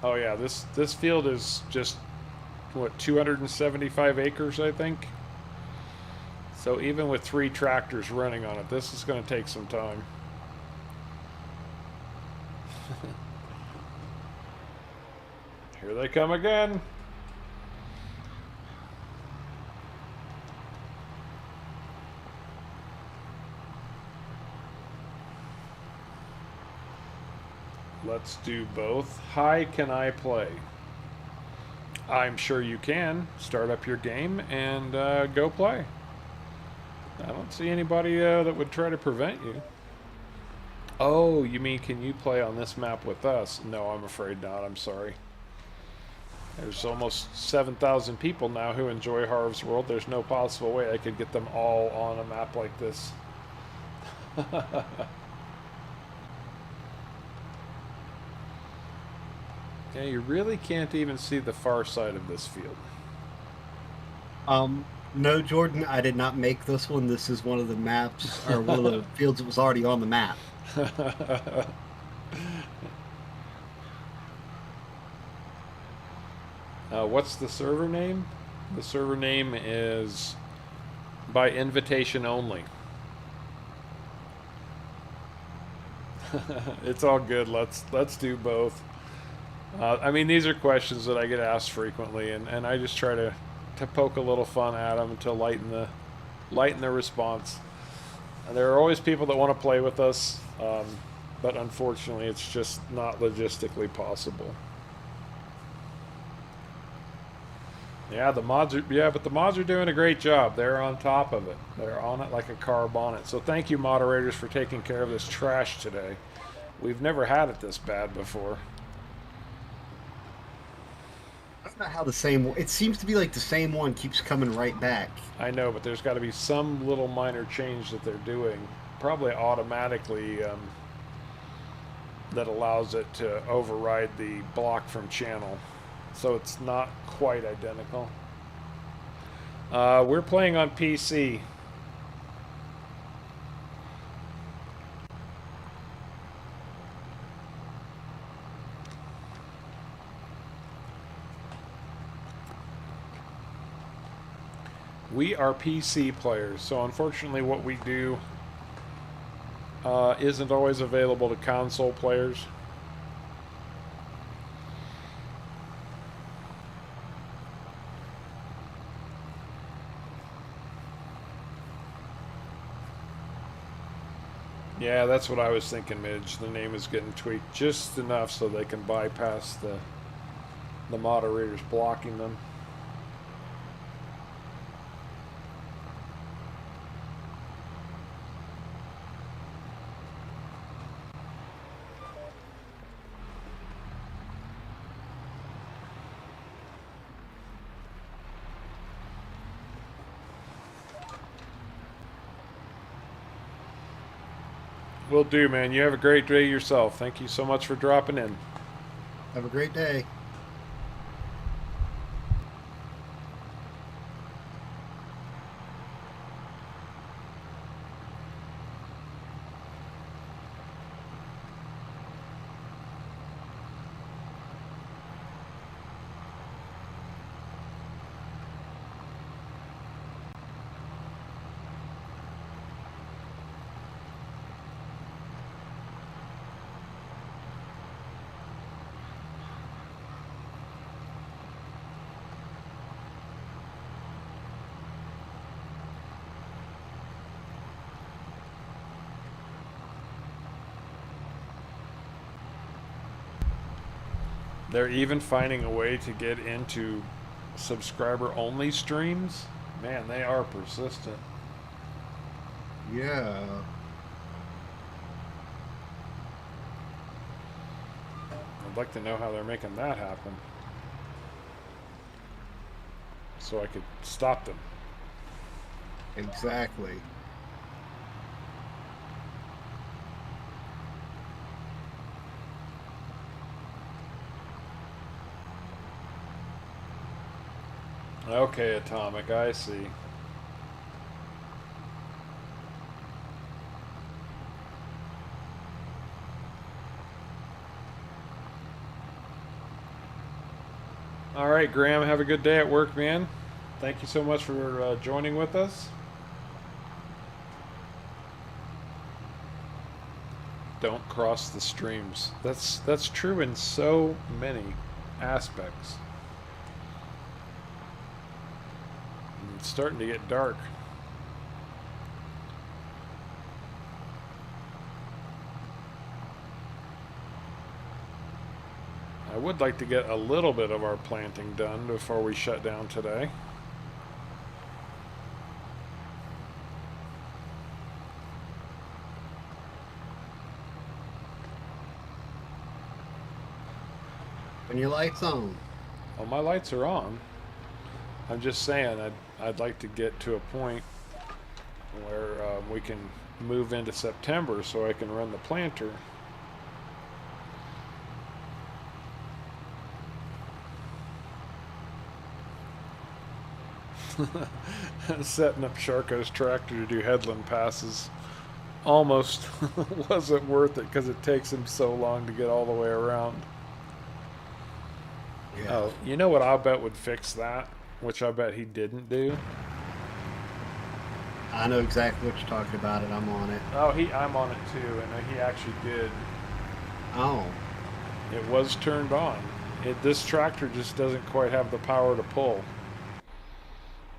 Oh yeah, this field is just, what, 275 acres, I think? So even with 3 tractors running on it, this is going to take some time. Here they come again. Let's do both. Hi, can I play? I'm sure you can. Start up your game and go play. I don't see anybody that would try to prevent you. Oh, you mean can you play on this map with us? No, I'm afraid not. I'm sorry. There's almost 7,000 people now who enjoy Harv's World. There's no possible way I could get them all on a map like this. Yeah, you really can't even see the far side of this field. No, Jordan, I did not make this one. This is one of the maps, or one of the fields that was already on the map. What's the server name? The server name is by invitation only. It's all good. Let's do both. I mean, these are questions that I get asked frequently, and I just try to poke a little fun at them to lighten the response. And there are always people that want to play with us, but unfortunately, it's just not logistically possible. Yeah, but the mods are doing a great job. They're on top of it. They're on it like a car bonnet. So thank you, moderators, for taking care of this trash today. We've never had it this bad before. That's not how the same... It seems to be like the same one keeps coming right back. I know, but there's got to be some little minor change that they're doing, probably automatically, that allows it to override the block from channel. So it's not quite identical. We're playing on PC. We are PC players, so unfortunately what we do isn't always available to console players. Yeah, that's what I was thinking, Midge. The name is getting tweaked just enough so they can bypass the moderators blocking them. Will do, man. You have a great day yourself. Thank you so much for dropping in. Have a great day. They're even finding a way to get into subscriber-only streams. Man, they are persistent. Yeah. I'd like to know how they're making that happen, so I could stop them. Exactly. Okay, Atomic, I see. All right, Graham, have a good day at work, man. Thank you so much for joining with us. Don't cross the streams. That's true in so many aspects. It's starting to get dark. I would like to get a little bit of our planting done before we shut down today. And your lights on. Well, my lights are on. I'm just saying I'd like to get to a point where we can move into September so I can run the planter. Setting up Sharko's tractor to do headland passes almost wasn't worth it because it takes him so long to get all the way around. Yeah. Oh, you know what I bet would fix that? Which I bet he didn't do. I know exactly what you're talking about, and I'm on it. Oh, I'm on it too, and he actually did. Oh. It was turned on. This tractor just doesn't quite have the power to pull.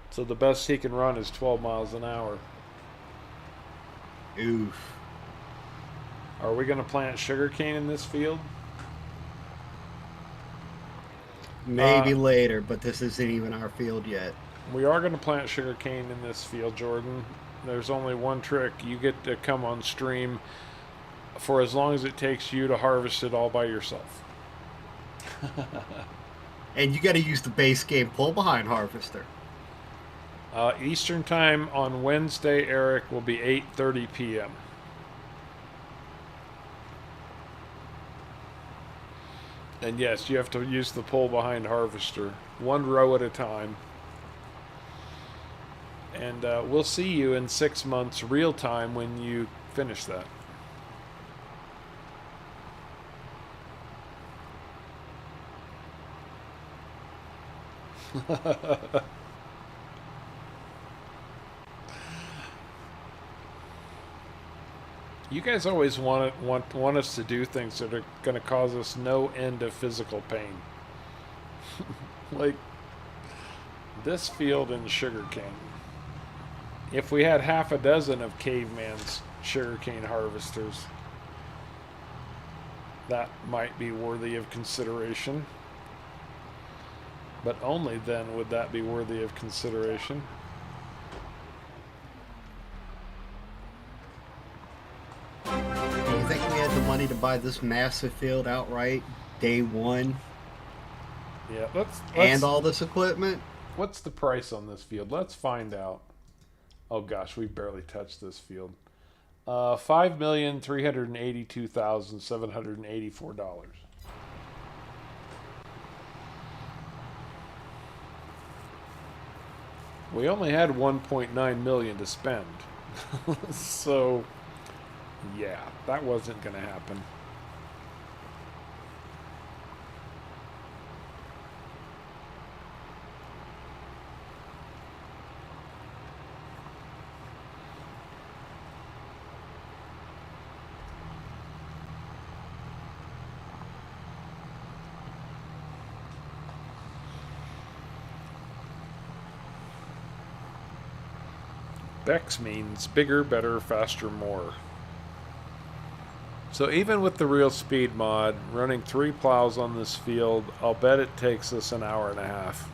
So the best he can run is 12 miles an hour. Oof. Are we going to plant sugarcane in this field? Maybe later, but this isn't even our field yet. We are going to plant sugarcane in this field, Jordan. There's only one trick. You get to come on stream for as long as it takes you to harvest it all by yourself. And you got to use the base game pull behind harvester. Eastern time on Wednesday, Eric, will be 8:30 p.m. And yes, you have to use the pull behind harvester, one row at a time. And we'll see you in 6 months real time when you finish that. You guys always want us to do things that are going to cause us no end of physical pain. Like this field in sugarcane. If we had half a dozen of Caveman's sugarcane harvesters, that might be worthy of consideration. But only then would that be worthy of consideration. Do you think we had the money to buy this massive field outright day one? Yeah, let's and all this equipment? What's the price on this field? Let's find out. Oh gosh, we barely touched this field. $5,382,784. We only had 1.9 million to spend. So, yeah, that wasn't going to happen. Bex means bigger, better, faster, more. So even with the real speed mod, running 3 plows on this field, I'll bet it takes us an hour and a half.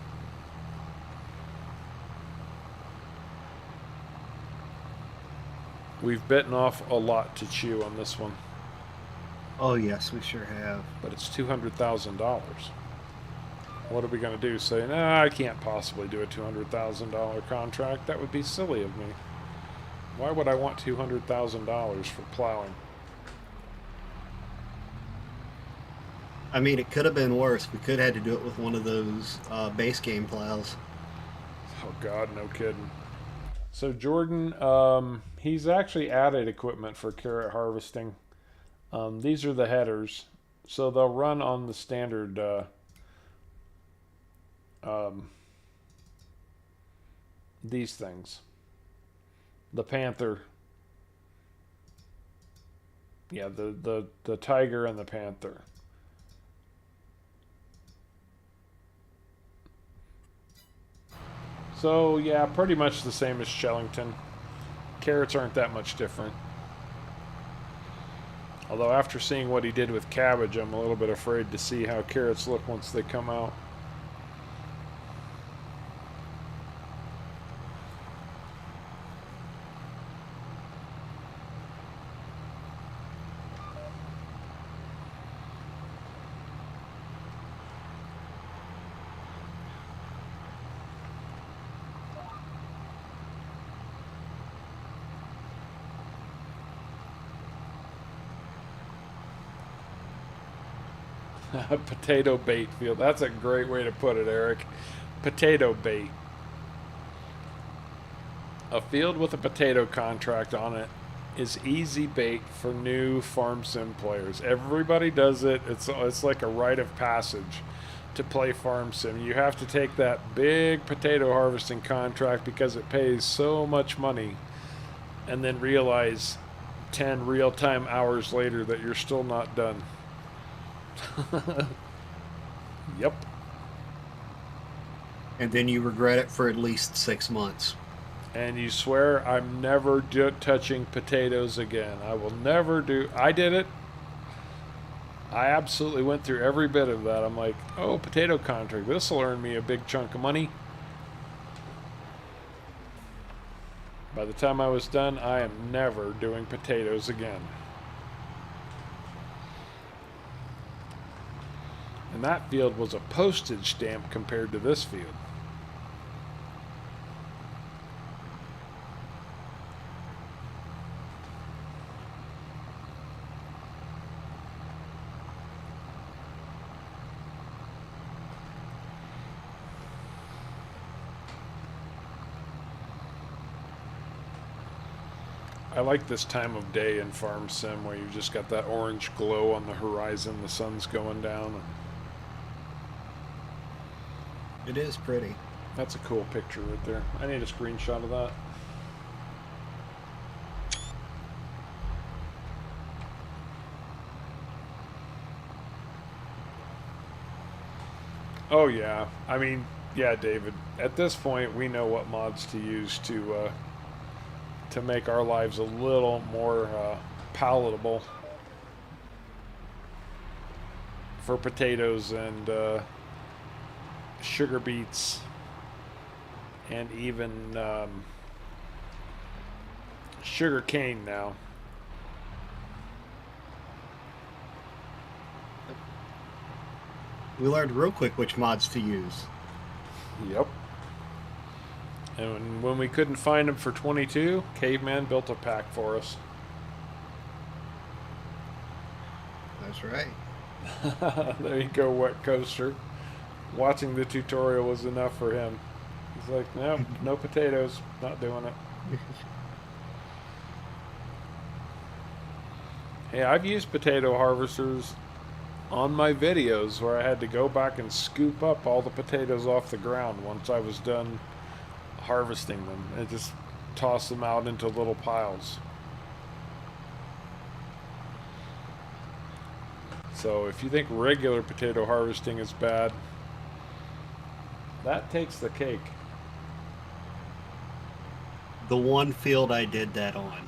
We've bitten off a lot to chew on this one, Oh yes, we sure have. but it's $200,000. What are we going to do? Say, nah, I can't possibly do a $200,000 contract. That would be silly of me. Why would I want $200,000 for plowing? I mean, it could have been worse. We could have had to do it with one of those base game plows. Oh God, no kidding. So Jordan, he's actually added equipment for carrot harvesting. These are the headers, so they'll run on the standard these things. The Panther. Yeah, the Tiger and the Panther. So yeah, pretty much the same as Shellington. Carrots aren't that much different. Although after seeing what he did with cabbage, I'm a little bit afraid to see how carrots look once they come out. A potato bait field. That's a great way to put it, Eric. Potato bait. A field with a potato contract on it is easy bait for new farm sim players. Everybody does it. It's like a rite of passage to play farm sim. You have to take that big potato harvesting contract because it pays so much money, and then realize 10 real-time hours later that you're still not done. Yep. And then you regret it for at least 6 months. And you swear I'm never touching potatoes again. I will never do. I did it. I absolutely went through every bit of that. I'm like, oh, potato contract. This will earn me a big chunk of money. By the time I was done, I am never doing potatoes again. And that field was a postage stamp compared to this field. I like this time of day in Farm Sim where you've just got that orange glow on the horizon, the sun's going down. It is pretty. That's a cool picture right there. I need a screenshot of that. Oh yeah, I mean, yeah, David. At this point, we know what mods to use to make our lives a little more palatable for potatoes and sugar beets and even sugar cane now. We learned real quick which mods to use. Yep. And when we couldn't find them for 22, Caveman built a pack for us. That's right. There you go, Wet Coaster. Watching the tutorial was enough for him. He's like, nope, no potatoes, not doing it. Hey, I've used potato harvesters on my videos where I had to go back and scoop up all the potatoes off the ground once I was done harvesting them and just toss them out into little piles. So if you think regular potato harvesting is bad, that takes the cake. The one field I did that on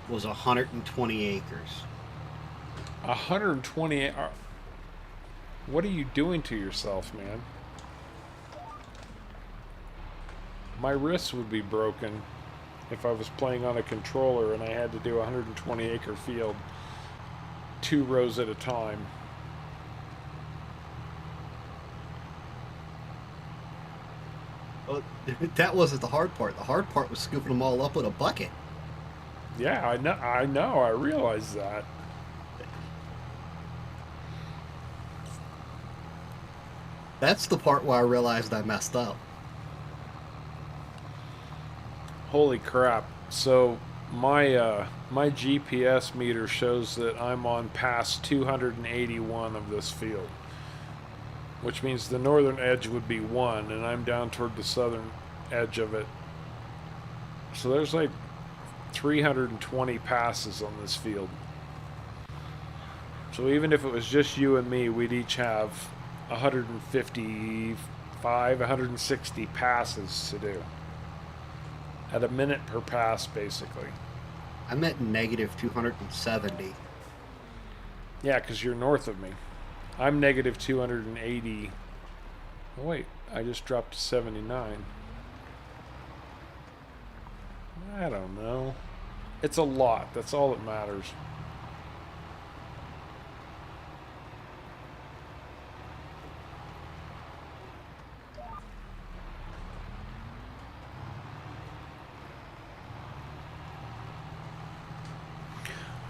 was 120 acres. 120. What are you doing to yourself, man? My wrists would be broken if I was playing on a controller and I had to do a 120 acre field 2 rows at a time. Well, that wasn't the hard part. The hard part was scooping them all up with a bucket. Yeah, I know, I realize that. That's the part where I realized I messed up. Holy crap. So my my GPS meter shows that I'm on pass 281 of this field, which means the northern edge would be 1 and I'm down toward the southern edge of it. So there's like 320 passes on this field. So even if it was just you and me, we'd each have 155, 160 passes to do. At a minute per pass, basically. I'm at negative 270. Yeah, because you're north of me. I'm negative 280. Oh, wait, I just dropped to 79. I don't know. It's a lot. That's all that matters.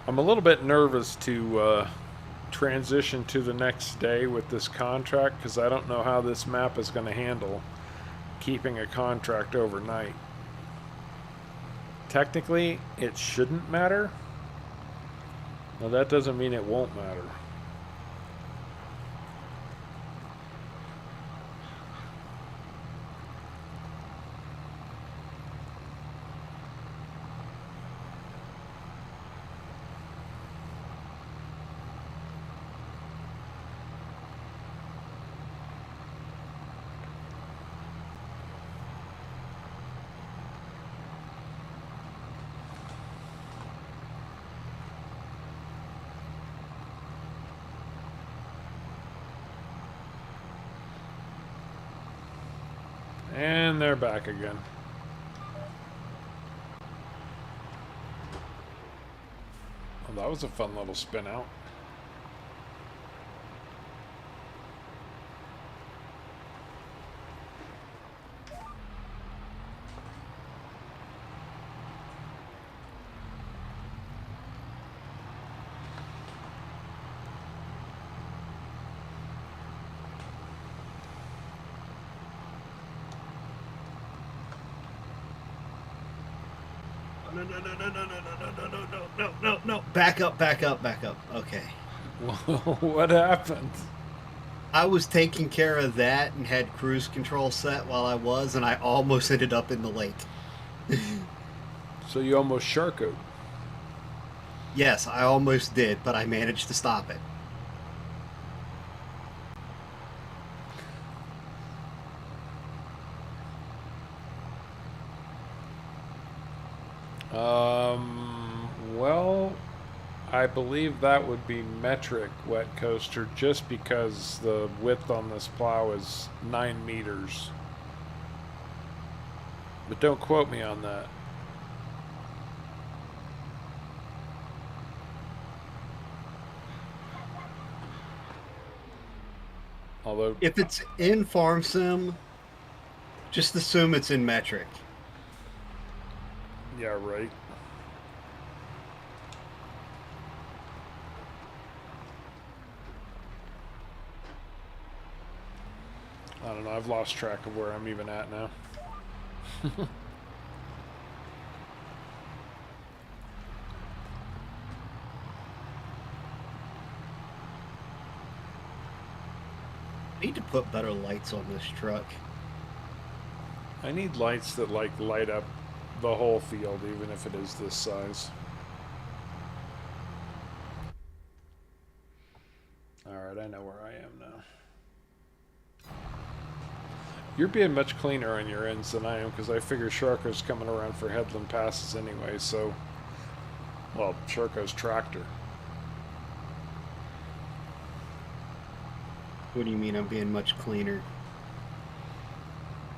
I'm a little bit nervous to transition to the next day with this contract because I don't know how this map is going to handle keeping a contract overnight. Technically, it shouldn't matter. Now, that doesn't mean it won't matter. And they're back again. Well, that was a fun little spin out. No. Back up. Okay. What happened? I was taking care of that and had cruise control set while I was, and I almost ended up in the lake. So you almost sharkoed. Yes, I almost did, but I managed to stop it. Well, I believe that would be metric, Wet Coaster, just because the width on this plow is 9 meters. But don't quote me on that. Although, If it's in Farm Sim, just assume it's in metric. yeah, right. I don't know, I've lost track of where I'm even at now. I need to put better lights on this truck. I need lights that like light up the whole field, even if it is this size. Alright, I know where I am now. You're being much cleaner on your ends than I am, because I figure Sharko's coming around for headland passes anyway, so... Well, Sharko's tractor. What do you mean I'm being much cleaner?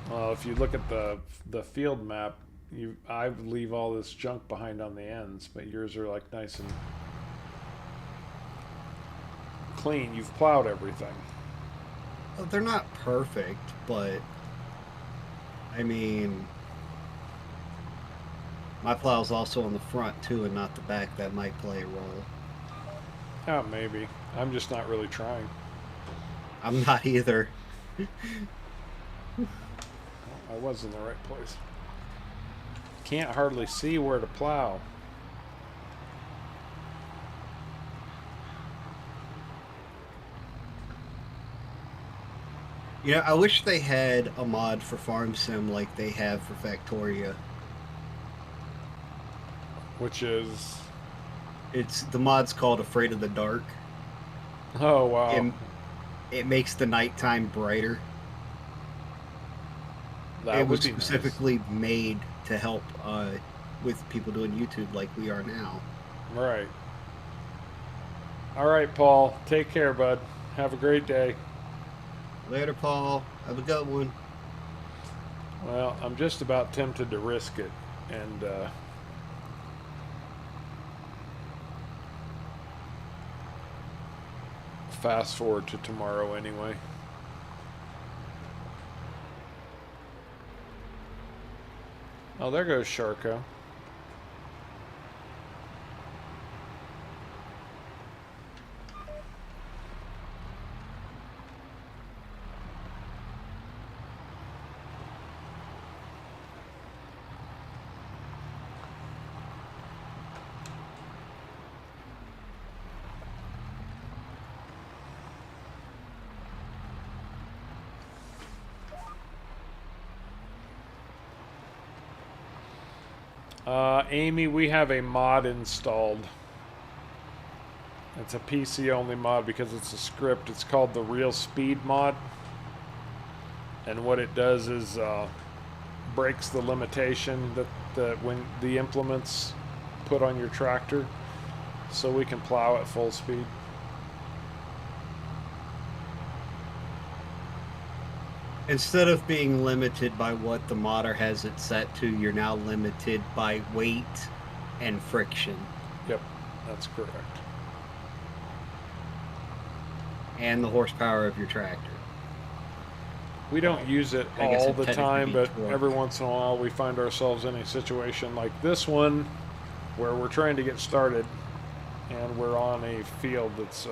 Well, if you look at the field map, I leave all this junk behind on the ends, but yours are like nice and clean. You've plowed everything. Well, they're not perfect, but I mean, my plow's also on the front too and not the back. That might play a role. Yeah, maybe. I'm just not really trying. I'm not either. I was in the right place. Can't hardly see where to plow. You know, I wish they had a mod for Farm Sim like they have for Factoria. Which is... It's the mod's called Afraid of the Dark. Oh, wow. It makes the nighttime brighter. That it was would be specifically made to help with people doing YouTube like we are now. nice. Right. Alright, Paul. Take care, bud. Have a great day. Later, Paul. Have a good one. Well, I'm just about tempted to risk it. And, fast forward to tomorrow anyway. Oh, there goes Sharko. Amy, we have a mod installed. It's a PC only mod because it's a script. It's called the Real Speed mod. And what it does is breaks the limitation that when the implements put on your tractor, so we can plow at full speed. Instead of being limited by what the modder has it set to, you're now limited by weight and friction. Yep, that's correct. And the horsepower of your tractor. We don't use it I guess all it the technically time, but beats work. every once in a while we find ourselves in a situation like this one where we're trying to get started and we're on a field that's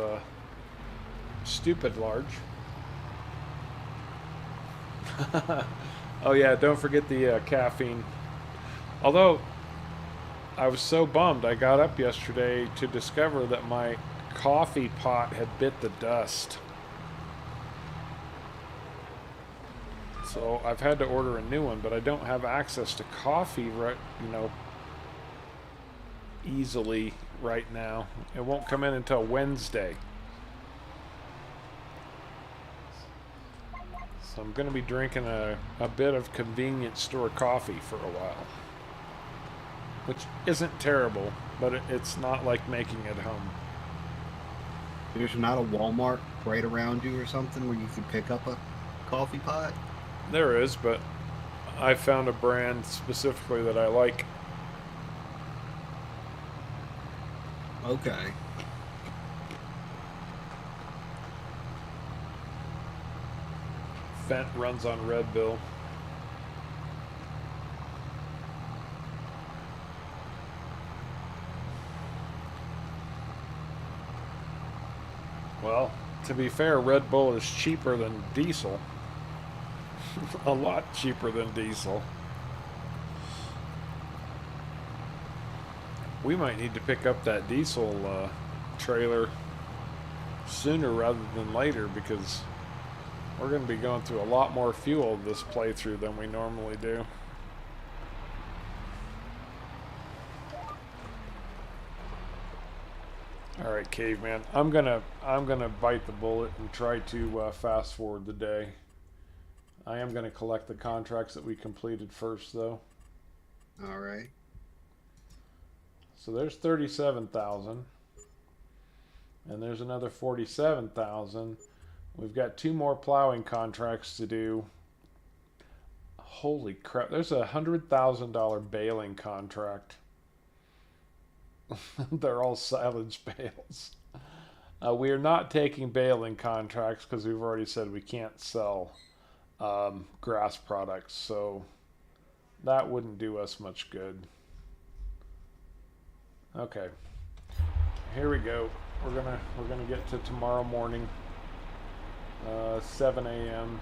stupid large. Oh yeah, don't forget the caffeine. Although I was so bummed, I got up yesterday to discover that my coffee pot had bit the dust. So I've had to order a new one, but I don't have access to coffee easily right now. It won't come in until Wednesday. So I'm going to be drinking a bit of convenience store coffee for a while. Which isn't terrible, but it's not like making it home. There's not a Walmart right around you or something where you could pick up a coffee pot? There is, but I found a brand specifically that I like. Okay. Fent runs on Red Bill. Well, to be fair, Red Bull is cheaper than diesel. A lot cheaper than diesel. We might need to pick up that diesel trailer sooner rather than later, because we're going to be going through a lot more fuel this playthrough than we normally do. All right, caveman. I'm gonna bite the bullet and try to fast forward the day. I am gonna collect the contracts that we completed first, though. All right. So there's 37,000, and there's another 47,000. We've got 2 more plowing contracts to do. Holy crap! There's a $100,000 baling contract. They're all silage bales. We are not taking baling contracts because we've already said we can't sell grass products, so that wouldn't do us much good. Okay, here we go. We're gonna get to tomorrow morning, 7 a.m.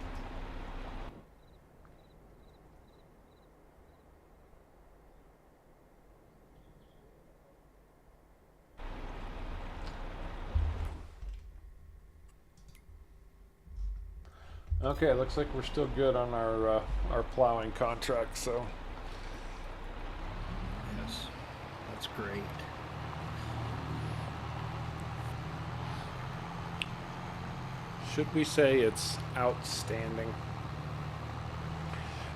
Okay, looks like we're still good on our plowing contract, so Yes, that's great. should we say it's outstanding?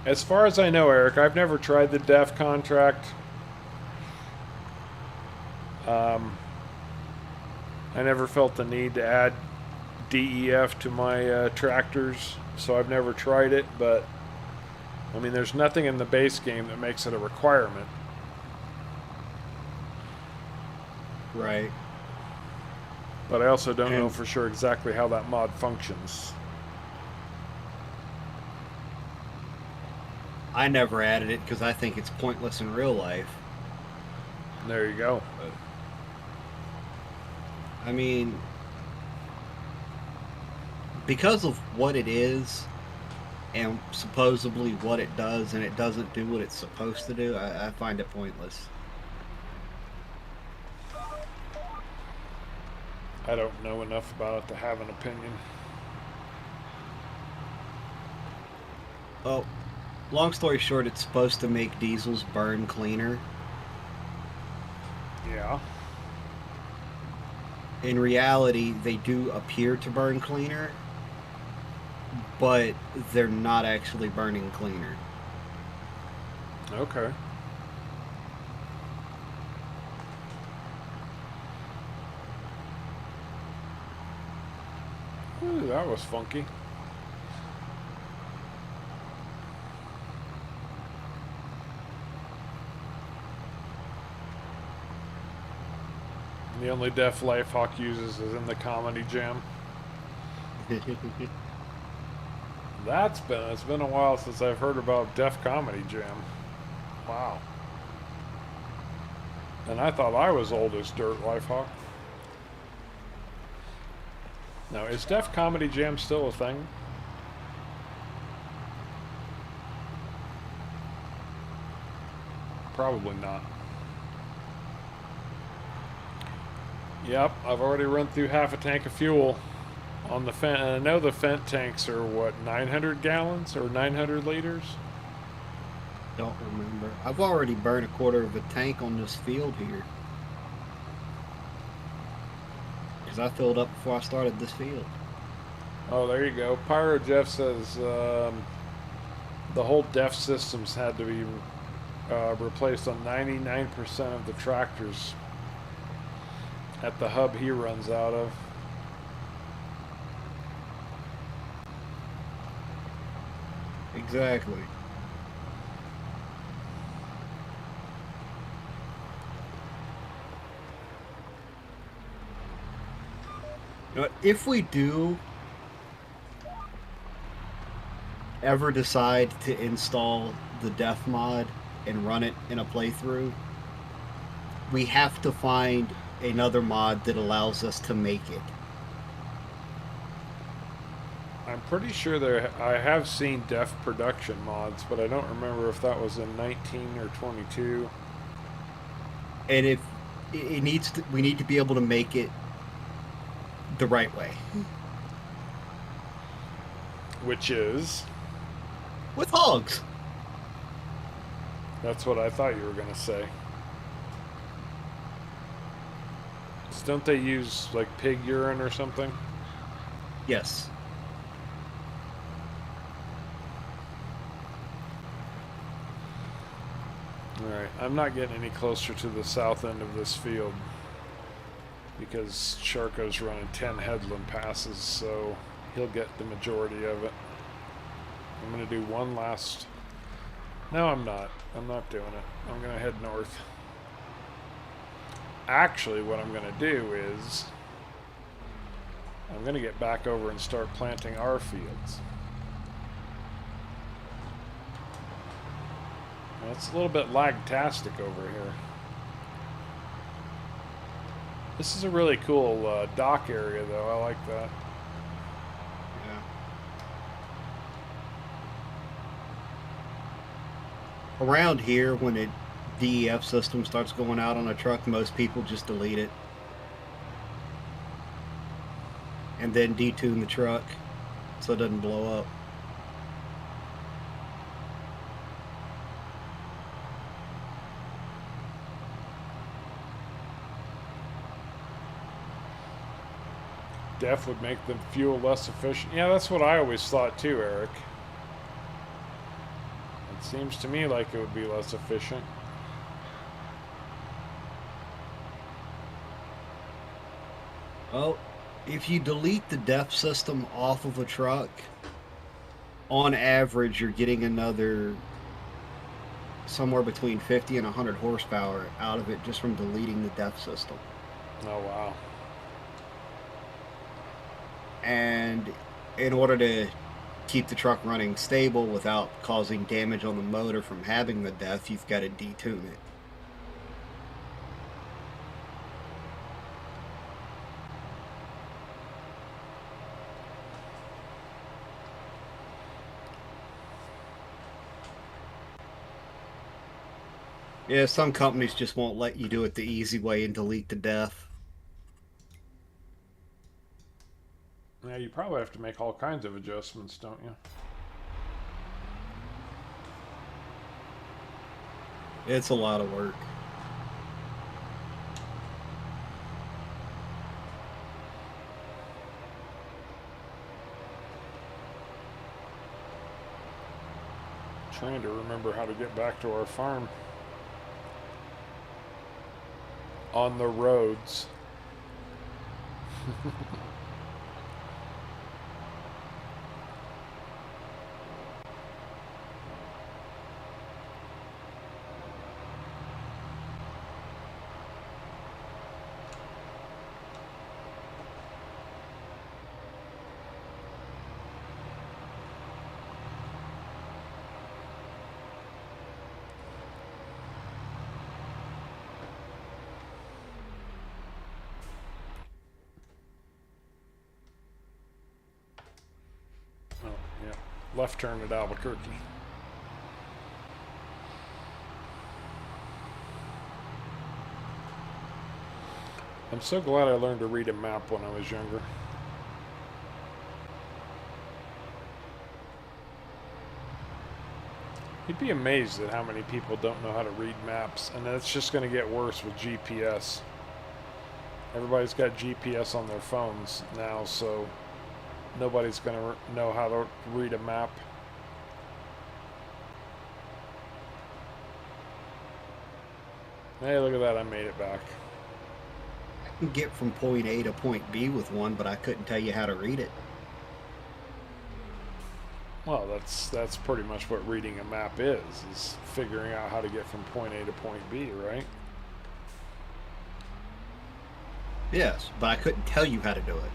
As far as I know, Eric, I've never tried the DEF contract. I never felt the need to add DEF to my tractors, so I've never tried it, but I mean, there's nothing in the base game that makes it a requirement. Right. But I also don't know And- for sure exactly how that mod functions. I never added it because I think it's pointless in real life. There you go. I mean, because of what it is and supposedly what it does, and it doesn't do what it's supposed to do, I find it pointless. I don't know enough about it to have an opinion. Oh, long story short, it's supposed to make diesels burn cleaner. Yeah. In reality, they do appear to burn cleaner, but they're not actually burning cleaner. Okay. Ooh, that was funky. The only Def Life Hawk uses is in the comedy jam. It's been a while since I've heard about Def Comedy Jam. Wow. And I thought I was old as dirt, Lifehawk. Now, is Def Comedy Jam still a thing? Probably not. Yep, I've already run through half a tank of fuel on the Fent, and I know the Fent tanks are, what, 900 gallons or 900 liters? Don't remember. I've already burned a quarter of a tank on this field here. Because I filled up before I started this field. Oh, there you go. Pyro Jeff says the whole DEF systems had to be replaced on 99% of the tractors at the hub he runs out of. Exactly. You know, if we do ever decide to install the Def mod and run it in a playthrough, we have to find another mod that allows us to make it. I'm pretty sure I have seen def production mods, but I don't remember if that was in 19 or 22. And if it needs to, we need to be able to make it the right way. Which is? With hogs. That's what I thought you were going to say. Don't they use, like, pig urine or something? Yes. Alright, I'm not getting any closer to the south end of this field because Sharko's running 10 headland passes, so he'll get the majority of it. I'm going to do one last... No, I'm not. I'm not doing it. I'm going to head north. Actually, what I'm going to do is I'm going to get back over and start planting our fields. Now, it's a little bit lag-tastic over here. This is a really cool dock area, though. I like that. Yeah. Around here, when a DEF system starts going out on a truck, most people just delete it. And then detune the truck so it doesn't blow up. Def would make the fuel less efficient. Yeah, that's what I always thought too, Eric. It seems to me like it would be less efficient. Well, if you delete the DEF system off of a truck, on average you're getting another somewhere between 50 and 100 horsepower out of it just from deleting the DEF system. Oh, wow. And in order to keep the truck running stable without causing damage on the motor from having the DEF, you've got to detune it. Yeah, some companies just won't let you do it the easy way and delete the DEF. Yeah, you probably have to make all kinds of adjustments, don't you? It's a lot of work. Trying to remember how to get back to our farm. On the roads. Left turn at Albuquerque. I'm so glad I learned to read a map when I was younger. You'd be amazed at how many people don't know how to read maps, and it's just going to get worse with GPS. Everybody's got GPS on their phones now, so nobody's going to know how to read a map. Hey, look at that, I made it back. I can get from point A to point B with one, but I couldn't tell you how to read it. Well, that's pretty much what reading a map is figuring out how to get from point A to point B, right? Yes, but I couldn't tell you how to do it.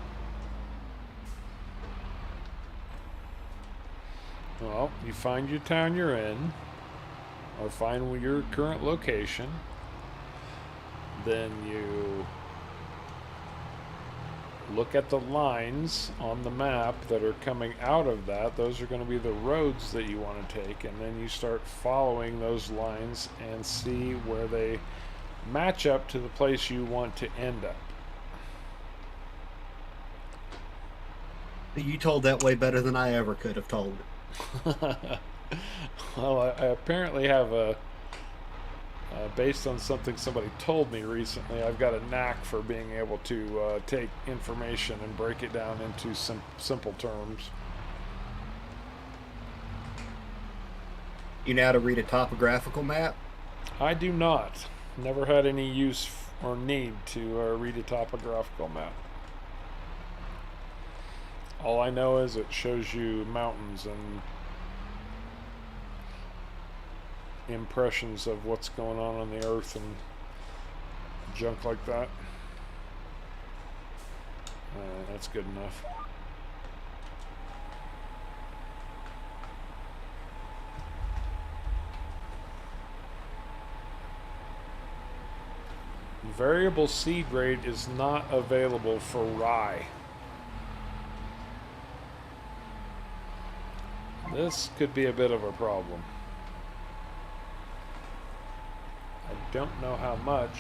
Well, you find your town you're in, or find your current location, then you look at the lines on the map that are coming out of that. Those are going to be the roads that you want to take, and then you start following those lines and see where they match up to the place you want to end up. You told that way better than I ever could have told it. Well, I apparently have a based on something somebody told me recently, I've got a knack for being able to take information and break it down into simple terms. You know how to read a topographical map? I do not. Never had any use or need to read a topographical map. All I know is it shows you mountains and impressions of what's going on the earth and junk like that. That's good enough. Variable seed rate is not available for rye. This could be a bit of a problem. I don't know how much.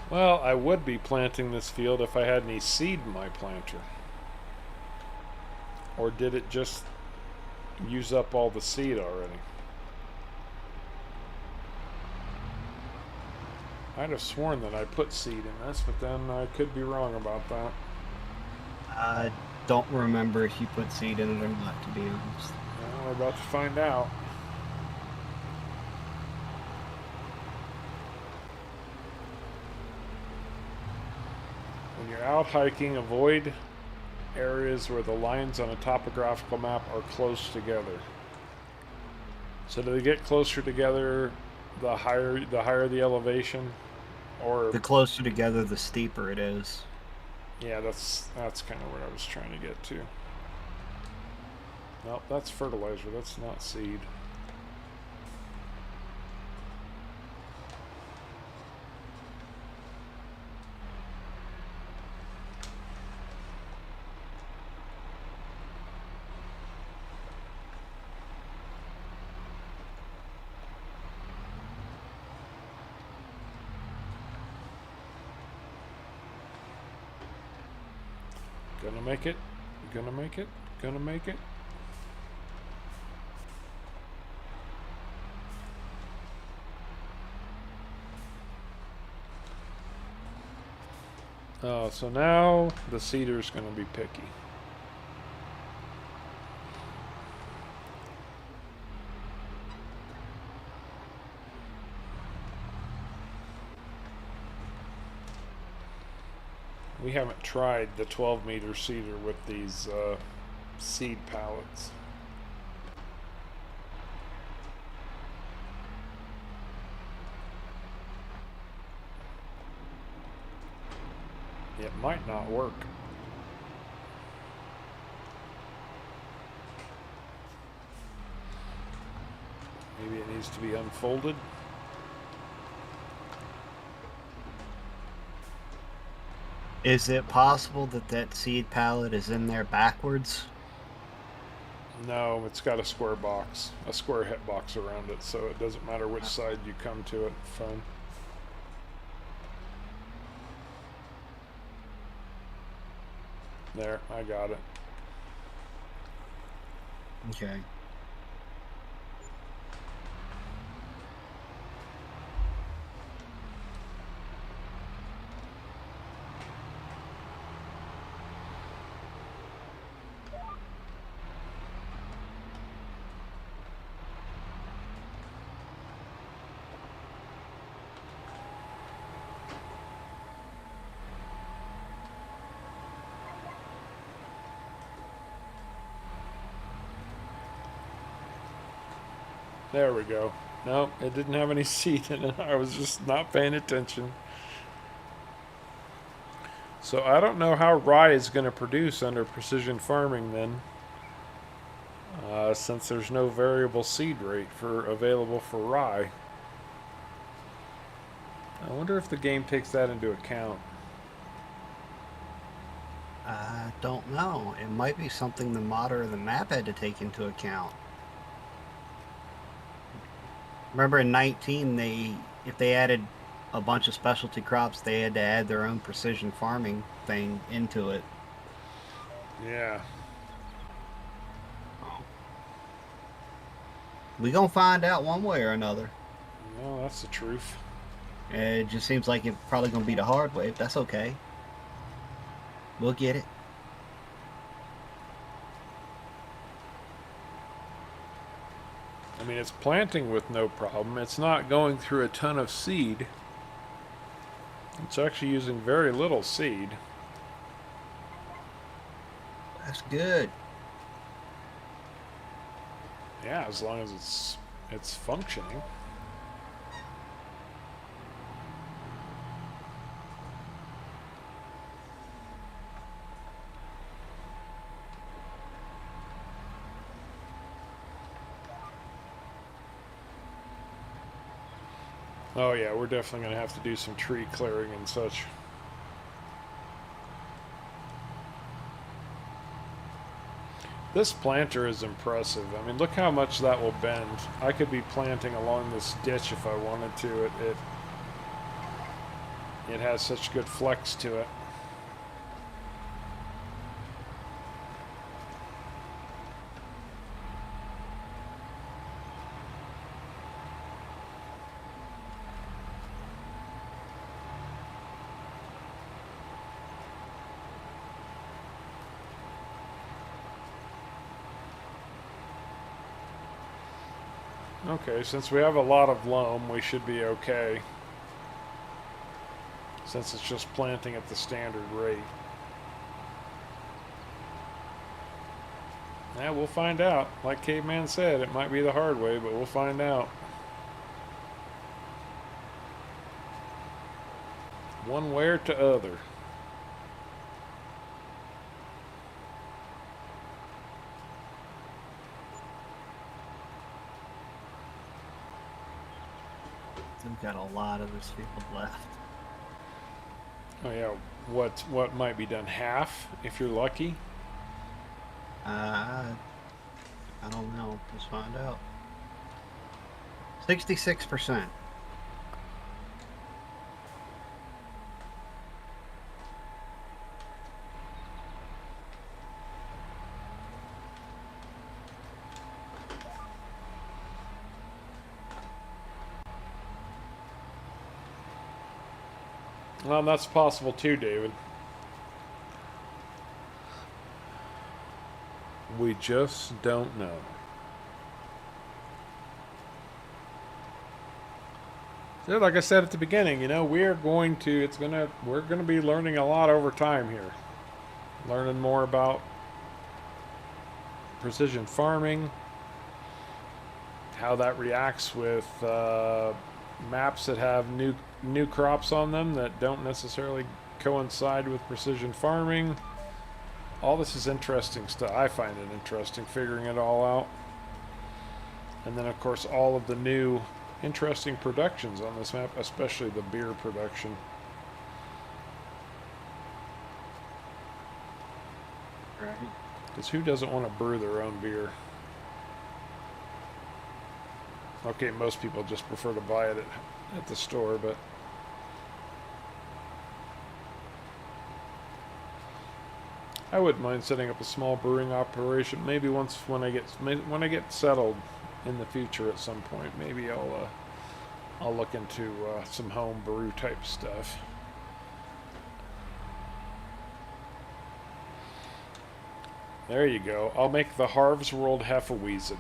Well, I would be planting this field if I had any seed in my planter. Or did it just use up all the seed already? I'd have sworn that I put seed in this, but then I could be wrong about that. I don't remember if you put seed in it or not, to be honest. Well, we're about to find out. When you're out hiking, avoid areas where the lines on a topographical map are close together. So do they get closer together the higher the elevation? Or The closer together, the steeper it is. yeah, that's kind of where I was trying to get to. Nope, that's fertilizer, that's not seed. Gonna make it, gonna make it, gonna make it. Oh, so now the seeder's gonna be picky. We haven't tried the 12-meter seeder with these seed pallets. It might not work. Maybe it needs to be unfolded. Is it possible that that seed pallet is in there backwards? No, it's got a square box, a square hit box around it, so it doesn't matter which side you come to it from. There, I got it. Okay. There we go. No, it didn't have any seed in it. I was just not paying attention. So I don't know how rye is going to produce under precision farming then. Since there's no variable seed rate available for rye. I wonder if the game takes that into account. I don't know. It might be something the modder of the map had to take into account. Remember in 19, if they added a bunch of specialty crops, they had to add their own precision farming thing into it. Yeah. We gonna find out one way or another. Well, that's the truth. It just seems like it's probably gonna be the hard way, but that's okay. We'll get it. I mean, it's planting with no problem. It's not going through a ton of seed. It's actually using very little seed. That's good. Yeah, as long as it's functioning. Oh yeah, we're definitely going to have to do some tree clearing and such. This planter is impressive. I mean, look how much that will bend. I could be planting along this ditch if I wanted to. It has such good flex to it. Okay, since we have a lot of loam, we should be okay. Since it's just planting at the standard rate. Yeah, we'll find out. Like Caveman said, it might be the hard way, but we'll find out. One way or to other. We've got a lot of this field left. Oh yeah, what might be done? Half, if you're lucky. I don't know. Let's find out. 66%. Well, that's possible too, David. We just don't know. So like I said at the beginning, you know, we're going to be learning a lot over time here. Learning more about precision farming, how that reacts with maps that have new crops on them that don't necessarily coincide with precision farming. All this is interesting stuff. I find it interesting figuring it all out. And then of course all of the new interesting productions on this map, especially the beer production. Right. Because who doesn't want to brew their own beer? Okay, most people just prefer to buy it at the store, but I wouldn't mind setting up a small brewing operation. Maybe when I get settled in the future at some point, maybe I'll look into some home brew type stuff. There you go. I'll make the Harv's World Hefeweizen.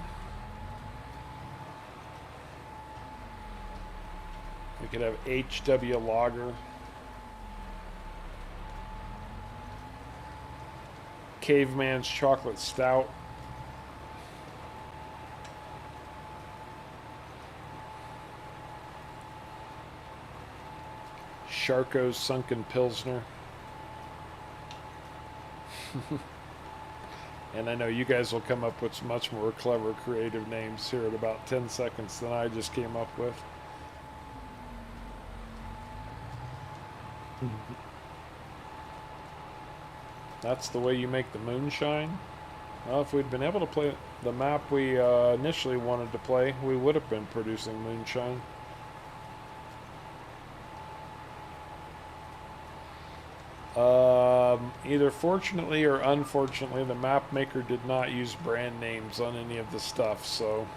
We could have HW Lager, Caveman's Chocolate Stout, Sharko's Sunken Pilsner. And I know you guys will come up with much more clever, creative names here in about 10 seconds than I just came up with. That's the way you make the moonshine? Well, if we'd been able to play the map we initially wanted to play, we would have been producing moonshine. Either fortunately or unfortunately, the map maker did not use brand names on any of the stuff, so...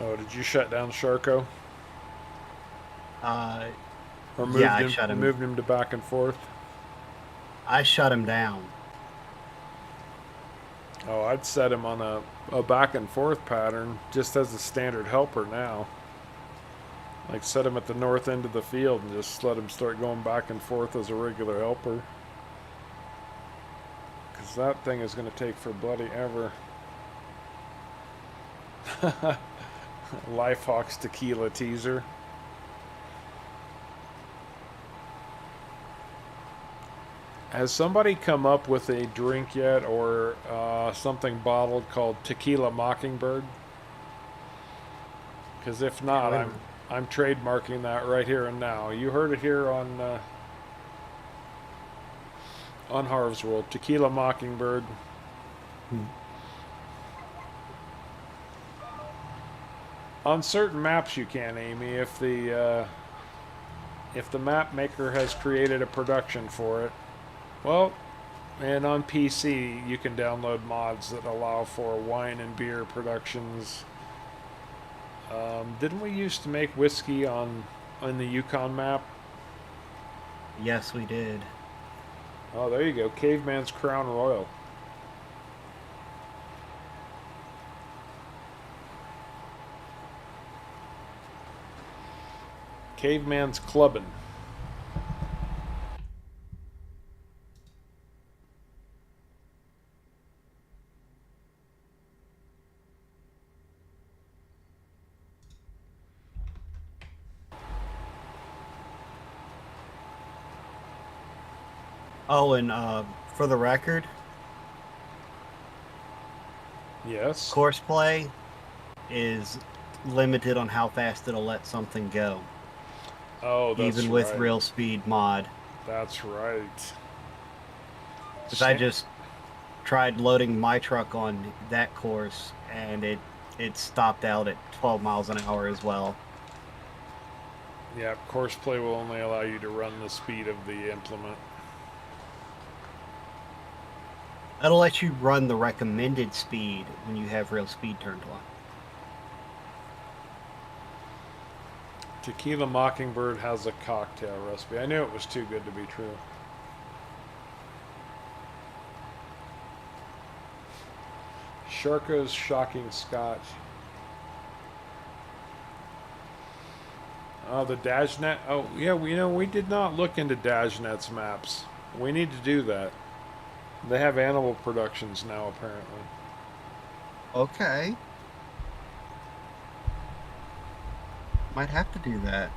Oh, did you shut down Sharko? Or moved Yeah, I him, shut him. moved him to back and forth? I shut him down. Oh, I'd set him on a back and forth pattern just as a standard helper now. Like set him at the north end of the field and just let him start going back and forth as a regular helper. Because that thing is going to take for bloody ever. Lifehawk's tequila teaser. Has somebody come up with a drink yet or something bottled called Tequila Mockingbird? Because if not, I'm trademarking that right here and now. You heard it here on Harv's World. Tequila Mockingbird. On certain maps you can, Amy, if the map maker has created a production for it. Well, and on PC you can download mods that allow for wine and beer productions. Didn't we used to make whiskey on the Yukon map? Yes, we did. Oh, there you go. Caveman's Crown Royal. Caveman's Clubbin'. Oh, and for the record, Yes. course play is limited on how fast it'll let something go, Oh, that's even with right. real speed mod. That's right. Because I just tried loading my truck on that course, and it stopped out at 12 miles an hour as well. Yeah, course play will only allow you to run the speed of the implement. It'll let you run the recommended speed when you have real speed turned on. Tequila Mockingbird has a cocktail recipe. I knew it was too good to be true. Sharko's Shocking Scotch. Oh, the Dajnet. Oh, yeah, we did not look into Dajnet's maps. We need to do that. They have animal productions now, apparently. Okay. Might have to do that.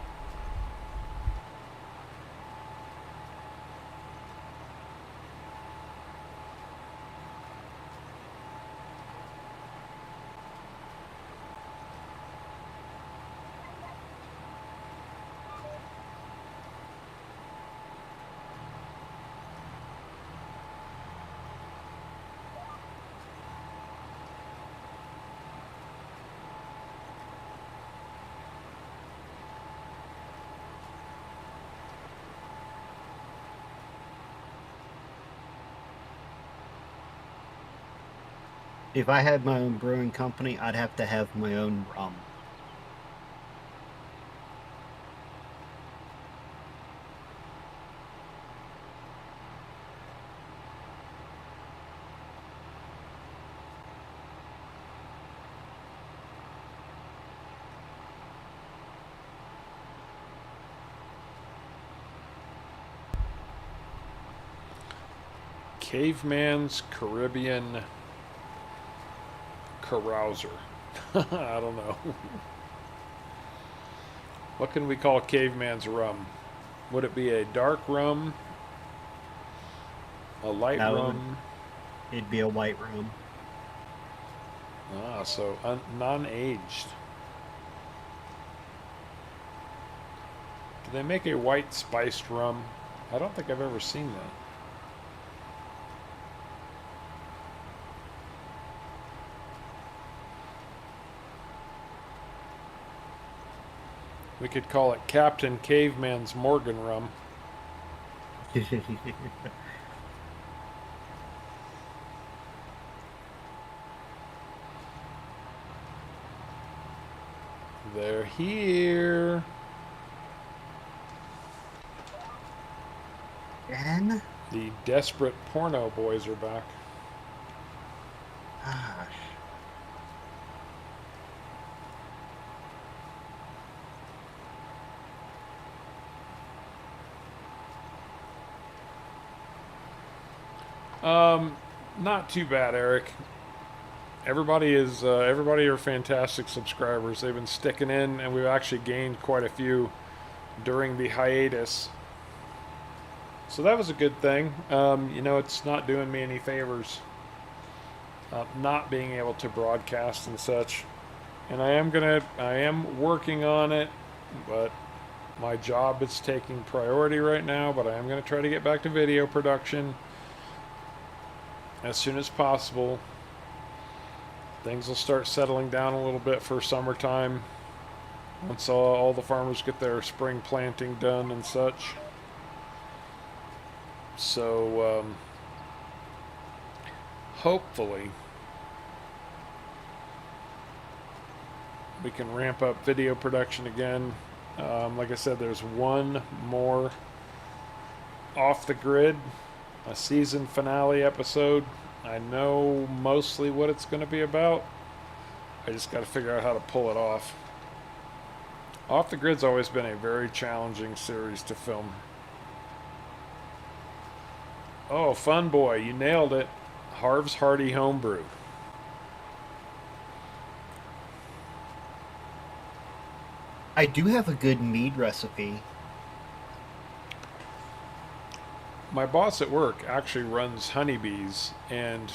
If I had my own brewing company, I'd have to have my own rum. Caveman's Caribbean Carouser. I don't know. What can we call caveman's rum? Would it be a dark rum? A light No, rum? it'd be a white rum. Ah, so non-aged. Do they make a white spiced rum? I don't think I've ever seen that. We could call it Captain Caveman's Morgan rum. They're here. And The desperate porno boys are back. gosh. Not too bad, Eric. Everybody are fantastic subscribers. They've been sticking in, and we've actually gained quite a few during the hiatus. So that was a good thing. It's not doing me any favors, not being able to broadcast and such. And I am working on it, but my job is taking priority right now. But I am gonna try to get back to video production as soon as possible. Things will start settling down a little bit for summertime once all the farmers get their spring planting done and such. So hopefully we can ramp up video production again. Like I said, there's one more off the grid, a season finale episode. I know mostly what it's going to be about. I just got to figure out how to pull it off. Off the Grid's always been a very challenging series to film. Oh, fun boy, you nailed it. Harv's Hearty Homebrew. I do have a good mead recipe. My boss at work actually runs honeybees, and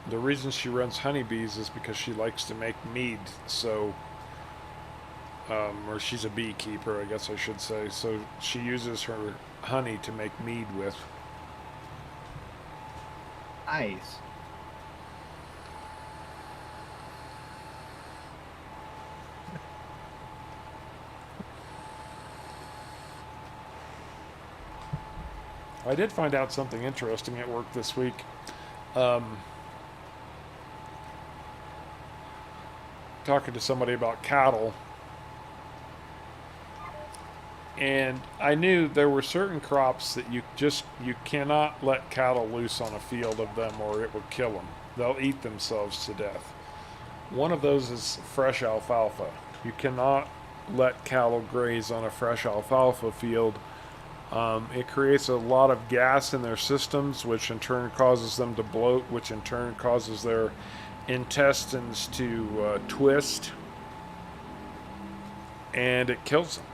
the reason she runs honeybees is because she likes to make mead. So, or she's a beekeeper, I guess I should say. So she uses her honey to make mead with. Nice. I did find out something interesting at work this week. Talking to somebody about cattle, and I knew there were certain crops that you cannot let cattle loose on a field of them, or it will kill them. They'll eat themselves to death. One of those is fresh alfalfa. You cannot let cattle graze on a fresh alfalfa field. It creates a lot of gas in their systems, which in turn causes them to bloat, which in turn causes their intestines to twist, and it kills them.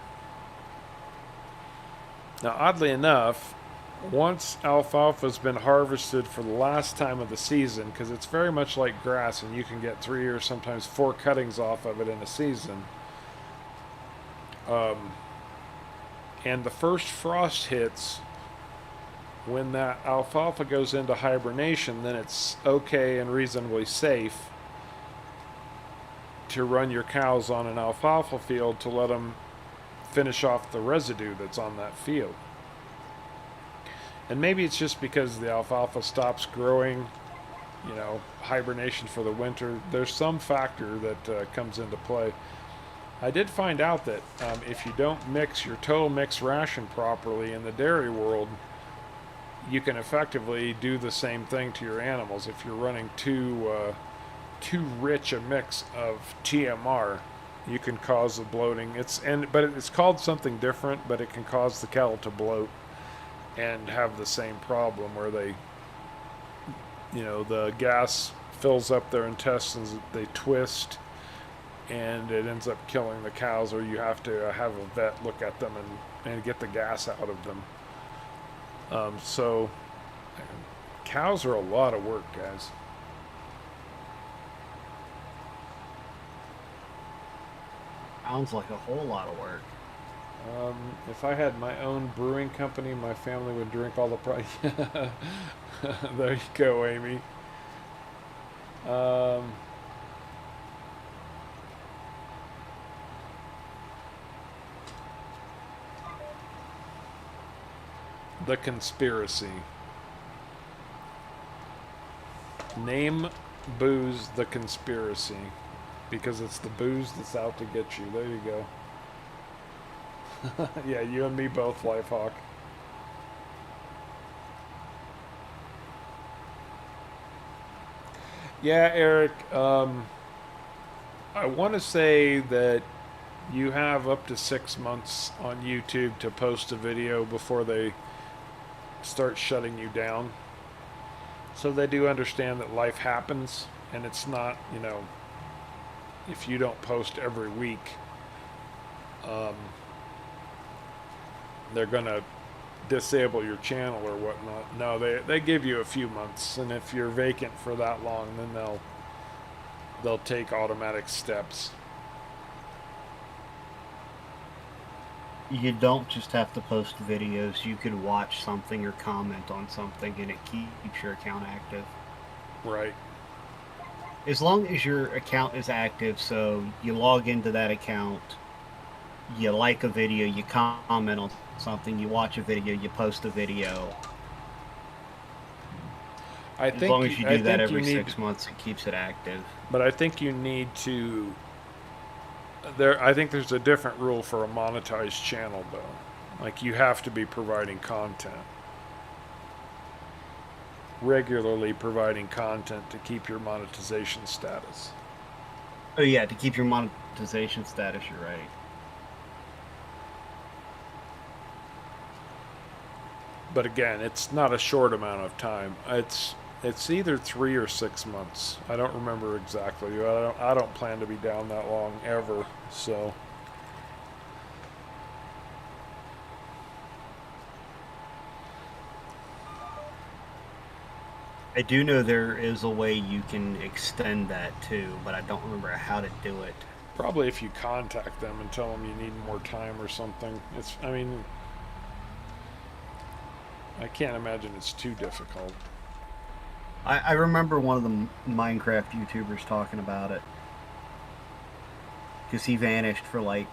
Now, oddly enough, once alfalfa's been harvested for the last time of the season, because it's very much like grass, and you can get 3 or sometimes 4 cuttings off of it in a season, and the first frost hits, when that alfalfa goes into hibernation, then it's okay and reasonably safe to run your cows on an alfalfa field to let them finish off the residue that's on that field. And maybe it's just because the alfalfa stops growing, hibernation for the winter. There's some factor that comes into play. I did find out that if you don't mix your total mix ration properly in the dairy world, you can effectively do the same thing to your animals. If you're running too rich a mix of TMR, you can cause the bloating. But it's called something different, but it can cause the cattle to bloat and have the same problem where they, the gas fills up their intestines, they twist, and it ends up killing the cows, or you have to have a vet look at them and get the gas out of them. So cows are a lot of work, guys. Sounds like a whole lot of work. If I had my own brewing company, my family would drink all the There you go, Amy. The conspiracy. Name booze the conspiracy. Because it's the booze that's out to get you. There you go. Yeah, you and me both, Lifehawk. Yeah, Eric, I want to say that you have up to 6 months on YouTube to post a video before they start shutting you down. So they do understand that life happens, and it's not, you know, if you don't post every week, they're gonna disable your channel or whatnot. No, they give you a few months, and if you're vacant for that long, then they'll take automatic steps. You don't just have to post videos. You could watch something or comment on something, and it keeps your account active. Right. As long as your account is active, so you log into that account, you like a video, you comment on something, you watch a video, you post a video. As long as you do that every 6 months, it keeps it active. But I think you need to. I think there's a different rule for a monetized channel, though. Like, you have to be providing content. Regularly providing content to keep your monetization status. Oh yeah, to keep your monetization status, you're right. But again, it's not a short amount of time. It's either 3 or 6 months. I don't remember exactly. I don't plan to be down that long ever. So I do know there is a way you can extend that too, but I don't remember how to do it. probably if you contact them and tell them you need more time or something. I mean, I can't imagine it's too difficult. I remember one of the Minecraft YouTubers talking about it. Because he vanished for like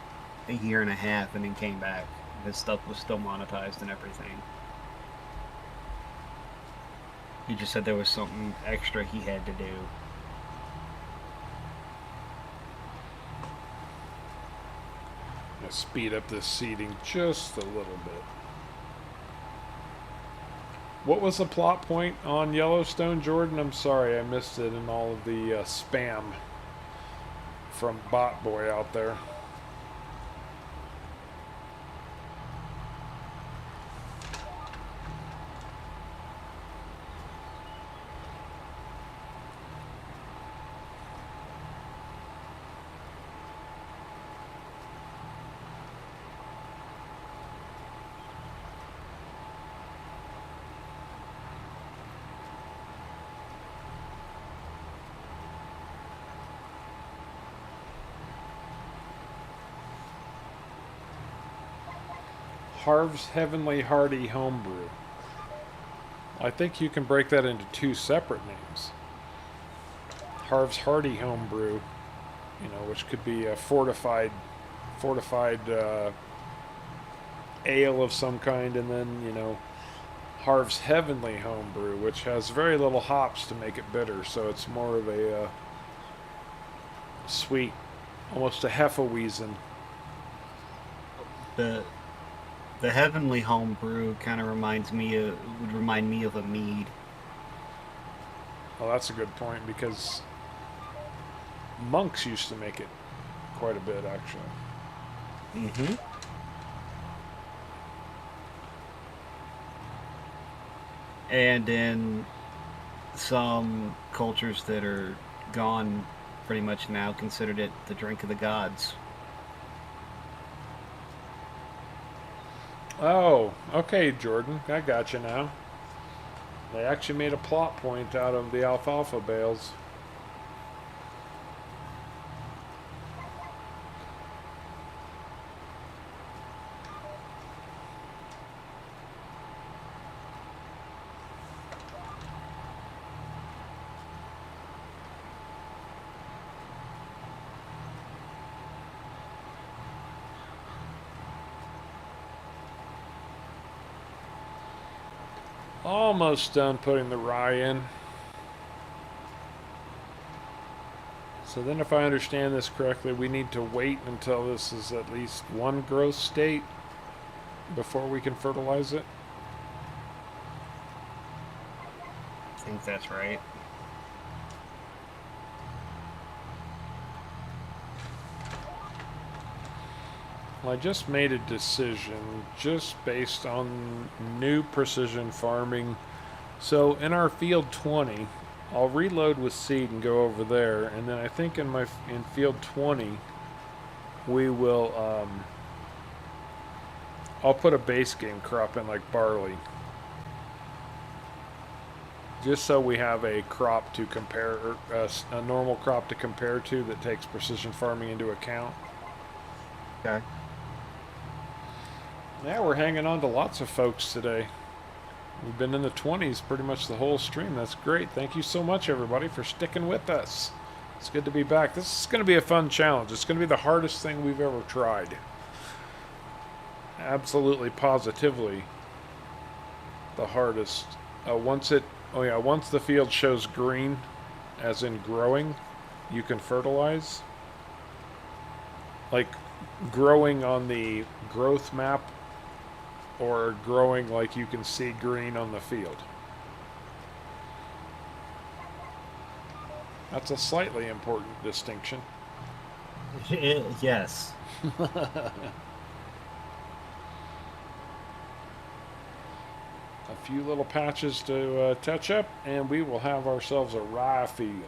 a year and a half and then came back. His stuff was still monetized and everything. He just said there was something extra he had to do. I'm gonna speed up this seating just a little bit. What was the plot point on Yellowstone, Jordan? I'm sorry, I missed it in all of the spam from Bot Boy out there. Harv's Heavenly Hearty Homebrew. I think you can break that into two separate names. Harv's Hearty Homebrew, you know, which could be a fortified ale of some kind, and then, you know, Harv's Heavenly Homebrew, which has very little hops to make it bitter, so it's more of a sweet, almost a Hefeweizen. The Heavenly Homebrew kind of would remind me of a mead. Well, that's a good point, because monks used to make it quite a bit, actually. Mm-hmm. And in some cultures that are gone pretty much now considered it the drink of the gods. Oh, okay, Jordan. I got you now. They actually made a plot point out of the alfalfa bales. Almost done putting the rye in. So then if I understand this correctly, we need to wait until this is at least one growth state before we can fertilize it. I think that's right. Well, I just made a decision just based on new precision farming. So in our field 20, I'll reload with seed and go over there, and then I think in field 20 we will I'll put a base game crop in like barley, just so we have a crop to compare, a normal crop to compare to that takes precision farming into account. Okay. Yeah, we're hanging on to lots of folks today. We've been in the 20s pretty much the whole stream. That's great. Thank you so much, everybody, for sticking with us. It's good to be back. This is going to be a fun challenge. It's going to be the hardest thing we've ever tried. Absolutely, positively the hardest. Once the field shows green, as in growing, you can fertilize. Like growing on the growth map, or growing like you can see green on the field. That's a slightly important distinction. Yes. A few little patches to touch up, and we will have ourselves a rye field.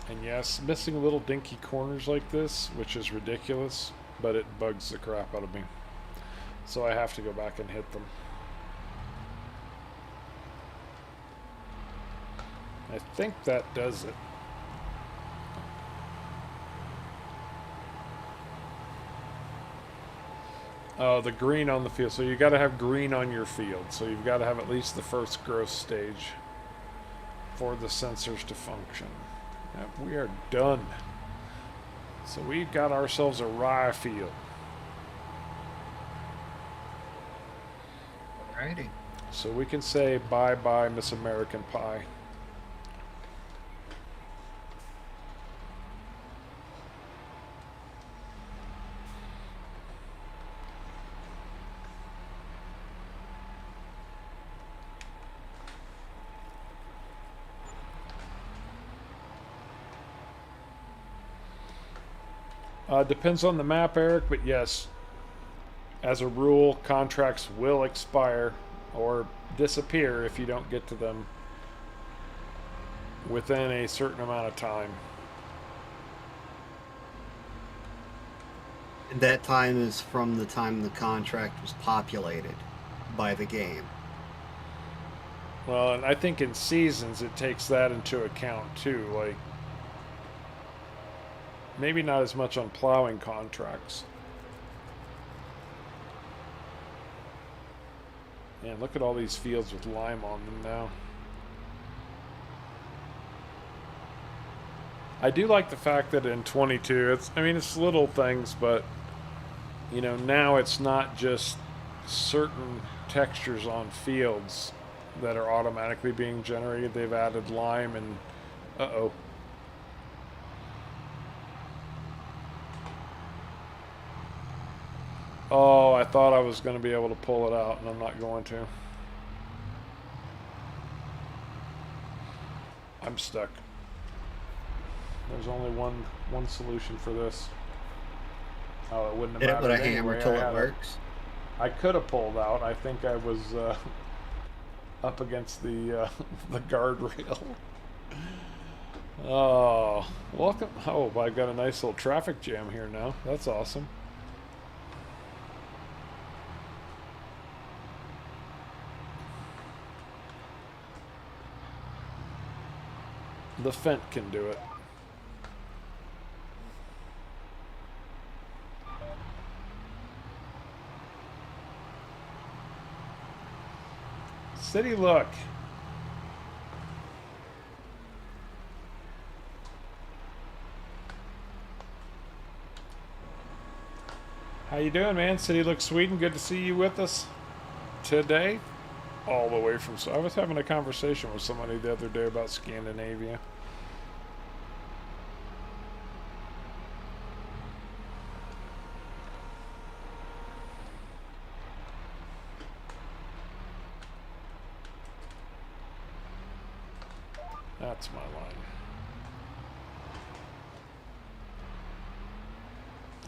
And yes, missing little dinky corners like this, which is ridiculous, but it bugs the crap out of me. So I have to go back and hit them. I think that does it. Oh, the green on the field. So you got to have green on your field. So you've got to have at least the first growth stage for the sensors to function. Yep, we are done. So we've got ourselves a rye field. Alrighty. So we can say bye-bye, Miss American Pie. Depends on the map, Eric, but yes, as a rule, contracts will expire or disappear if you don't get to them within a certain amount of time. And that time is from the time the contract was populated by the game. Well, and I think in seasons it takes that into account too, like maybe not as much on plowing contracts. Man, look at all these fields with lime on them now. I do like the fact that in 22, it's little things, but you know, now it's not just certain textures on fields that are automatically being generated. They've added lime and uh-oh. Oh, I thought I was going to be able to pull it out, and I'm not going to. I'm stuck. There's only one solution for this. Oh, it wouldn't have Hit it mattered with a anyway. hammer till I it had works. I could have pulled out. I think I was up against the the guardrail. Oh, welcome. Oh, I've got a nice little traffic jam here now. That's awesome. The Fent can do it. City look. How you doing, man? City Look Sweden, good to see you with us today. All the way from... I was having a conversation with somebody the other day about Scandinavia. That's my line.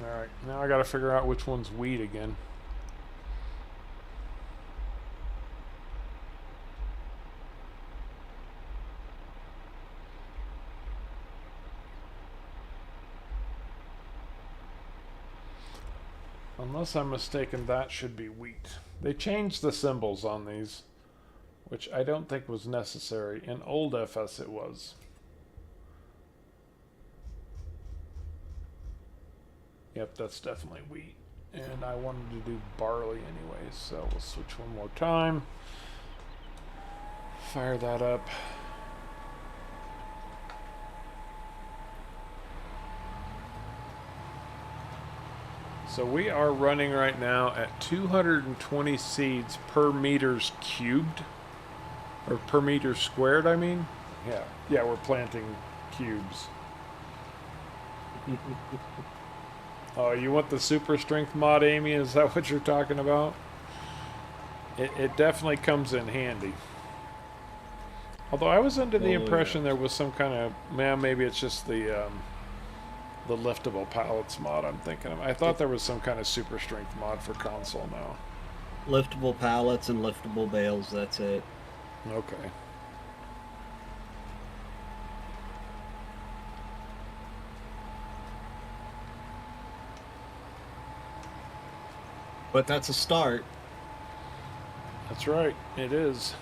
Alright, now I gotta figure out which one's wheat again. Unless I'm mistaken, that should be wheat. They changed the symbols on these, which I don't think was necessary. In old FS it was. Yep, that's definitely wheat. And I wanted to do barley anyways, so we'll switch one more time. Fire that up. So we are running right now at 220 seeds per meters cubed. Or per meter squared, I mean. Yeah, we're planting cubes. Oh, you want the super strength mod, Amy? Is that what you're talking about? It definitely comes in handy. Although I was under the impression there was some kind of... Man, maybe it's just the liftable pallets mod I'm thinking of. I thought there was some kind of super strength mod for console now. Liftable pallets and liftable bales, that's it. Okay. But that's a start. That's right, it is.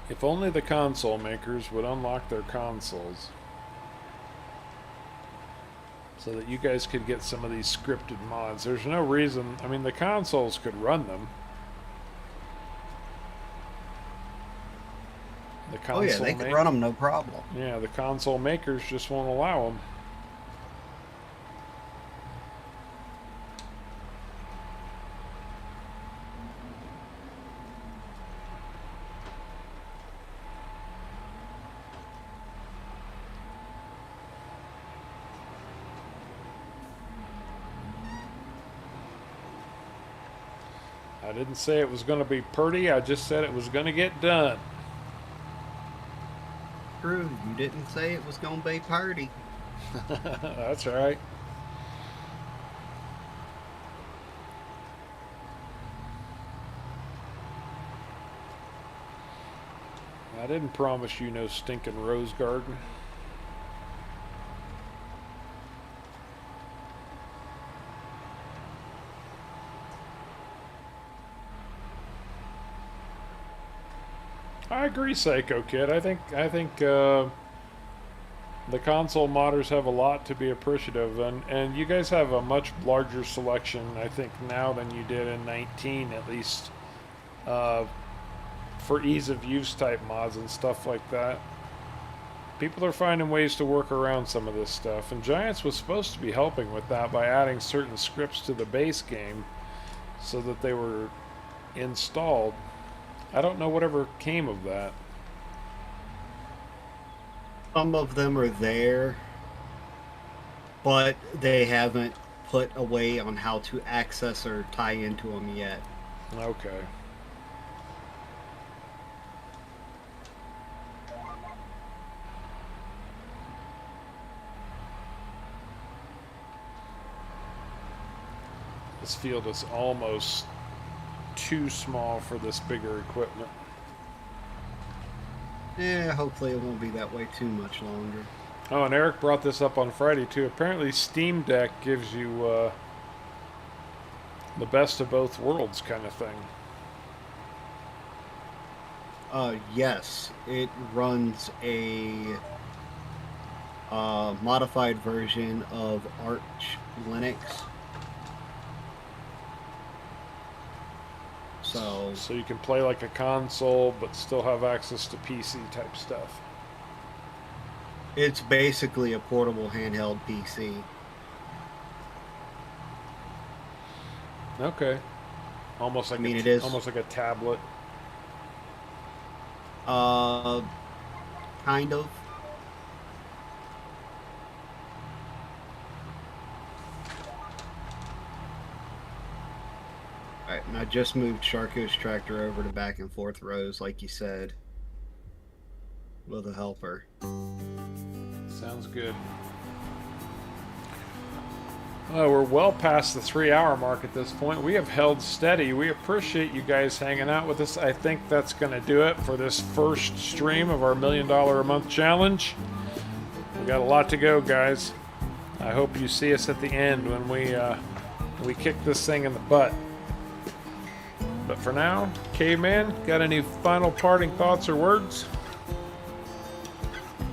If only the console makers would unlock their consoles so that you guys could get some of these scripted mods. There's no reason, I mean, the consoles could run them. The console Oh yeah, they could run them no problem. Yeah, the console makers just won't allow them. I didn't say it was going to be pretty, I just said it was going to get done. True, you didn't say it was going to be party. That's right. I didn't promise you no stinking rose garden. I agree, Psycho Kid. I think the console modders have a lot to be appreciative, and you guys have a much larger selection, I think, now than you did in 19, at least, for ease of use type mods and stuff like that. People are finding ways to work around some of this stuff, and Giants was supposed to be helping with that by adding certain scripts to the base game so that they were installed. I don't know whatever came of that. Some of them are there, but they haven't put a way on how to access or tie into them yet. Okay. This field is almost too small for this bigger equipment. Yeah, hopefully it won't be that way too much longer. Oh, and Eric brought this up on Friday too. Apparently Steam Deck gives you the best of both worlds kind of thing. Yes, it runs a modified version of Arch Linux. So you can play like a console, but still have access to PC type stuff. It's basically a portable handheld PC. Okay. Almost like it is almost like a tablet. Kind of. Alright, and I just moved Sharko's tractor over to back and forth rows, like you said, with a helper. Sounds good. We're well past the 3-hour mark at this point. We have held steady. We appreciate you guys hanging out with us. I think that's going to do it for this first stream of our $1 million a month challenge. We got a lot to go, guys. I hope you see us at the end when we kick this thing in the butt. But for now, Caveman, got any final parting thoughts or words?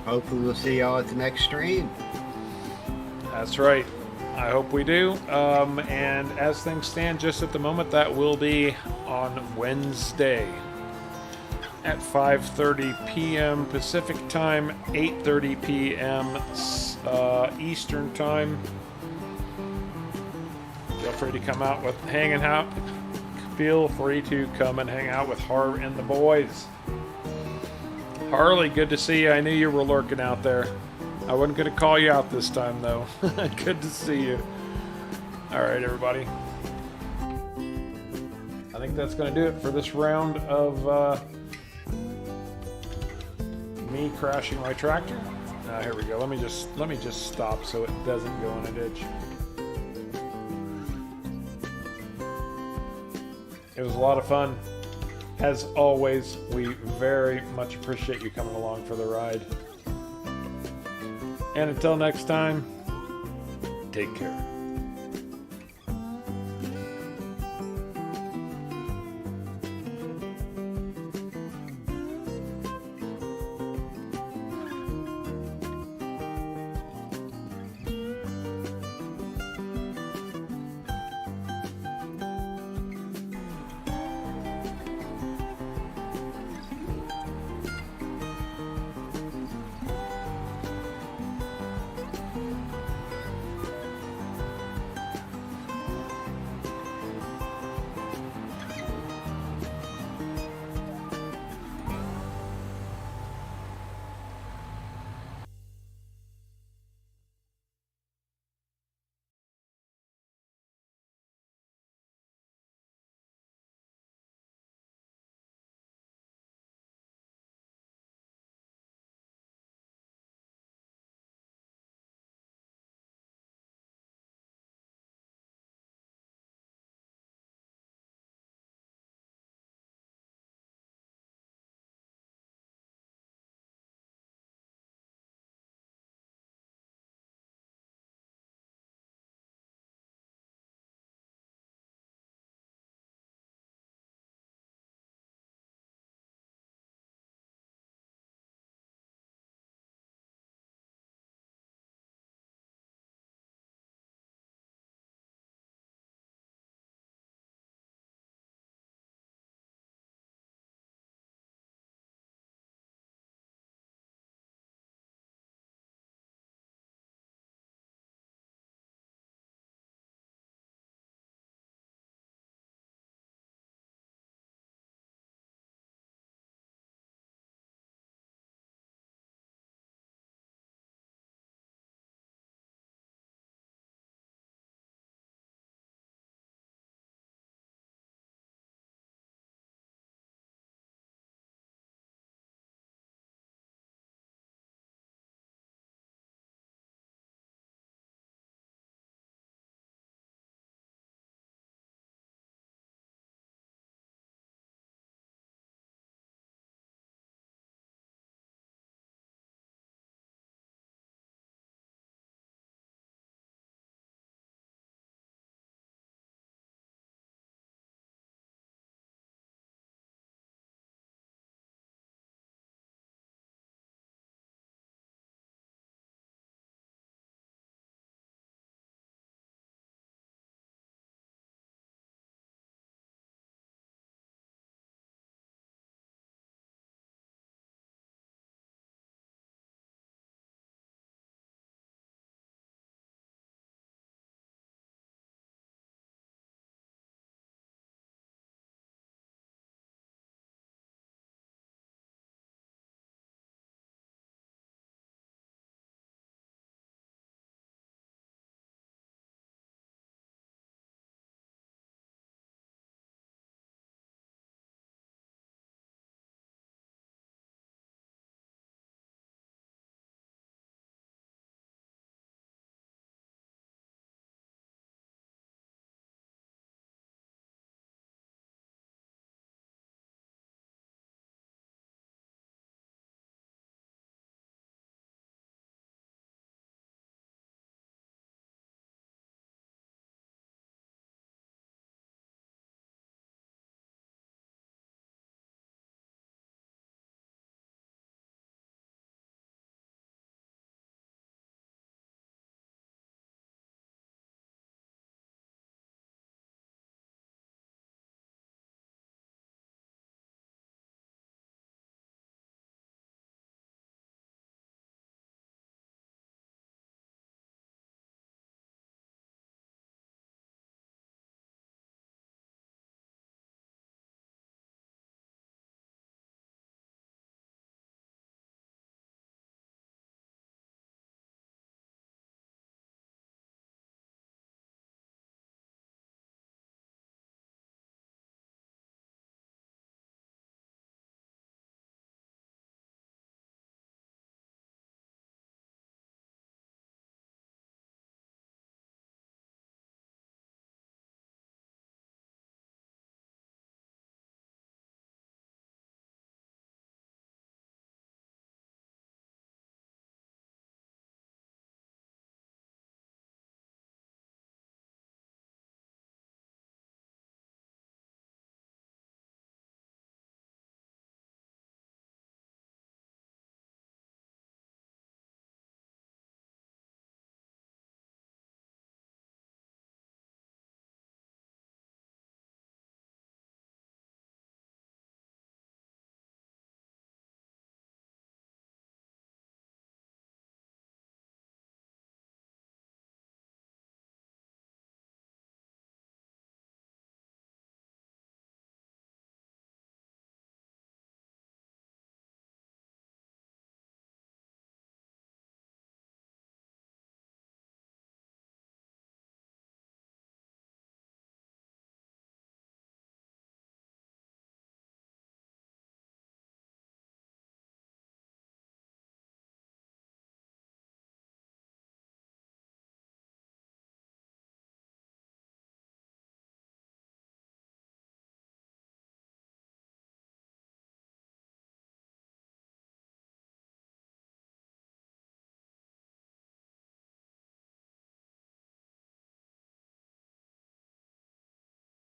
Hopefully we'll see y'all at the next stream. That's right. I hope we do. And as things stand just at the moment, that will be on Wednesday at 5:30 p.m. Pacific Time, 8:30 p.m. Eastern Time. Feel free to come out with hanging out. Feel free to come and hang out with Harv and the boys. Harley, good to see you. I knew you were lurking out there. I wasn't going to call you out this time, though. Good to see you. All right, everybody. I think that's going to do it for this round of me crashing my tractor. Here we go. Let me just stop so it doesn't go in a ditch. It was a lot of fun. As always, we very much appreciate you coming along for the ride. And until next time, take care.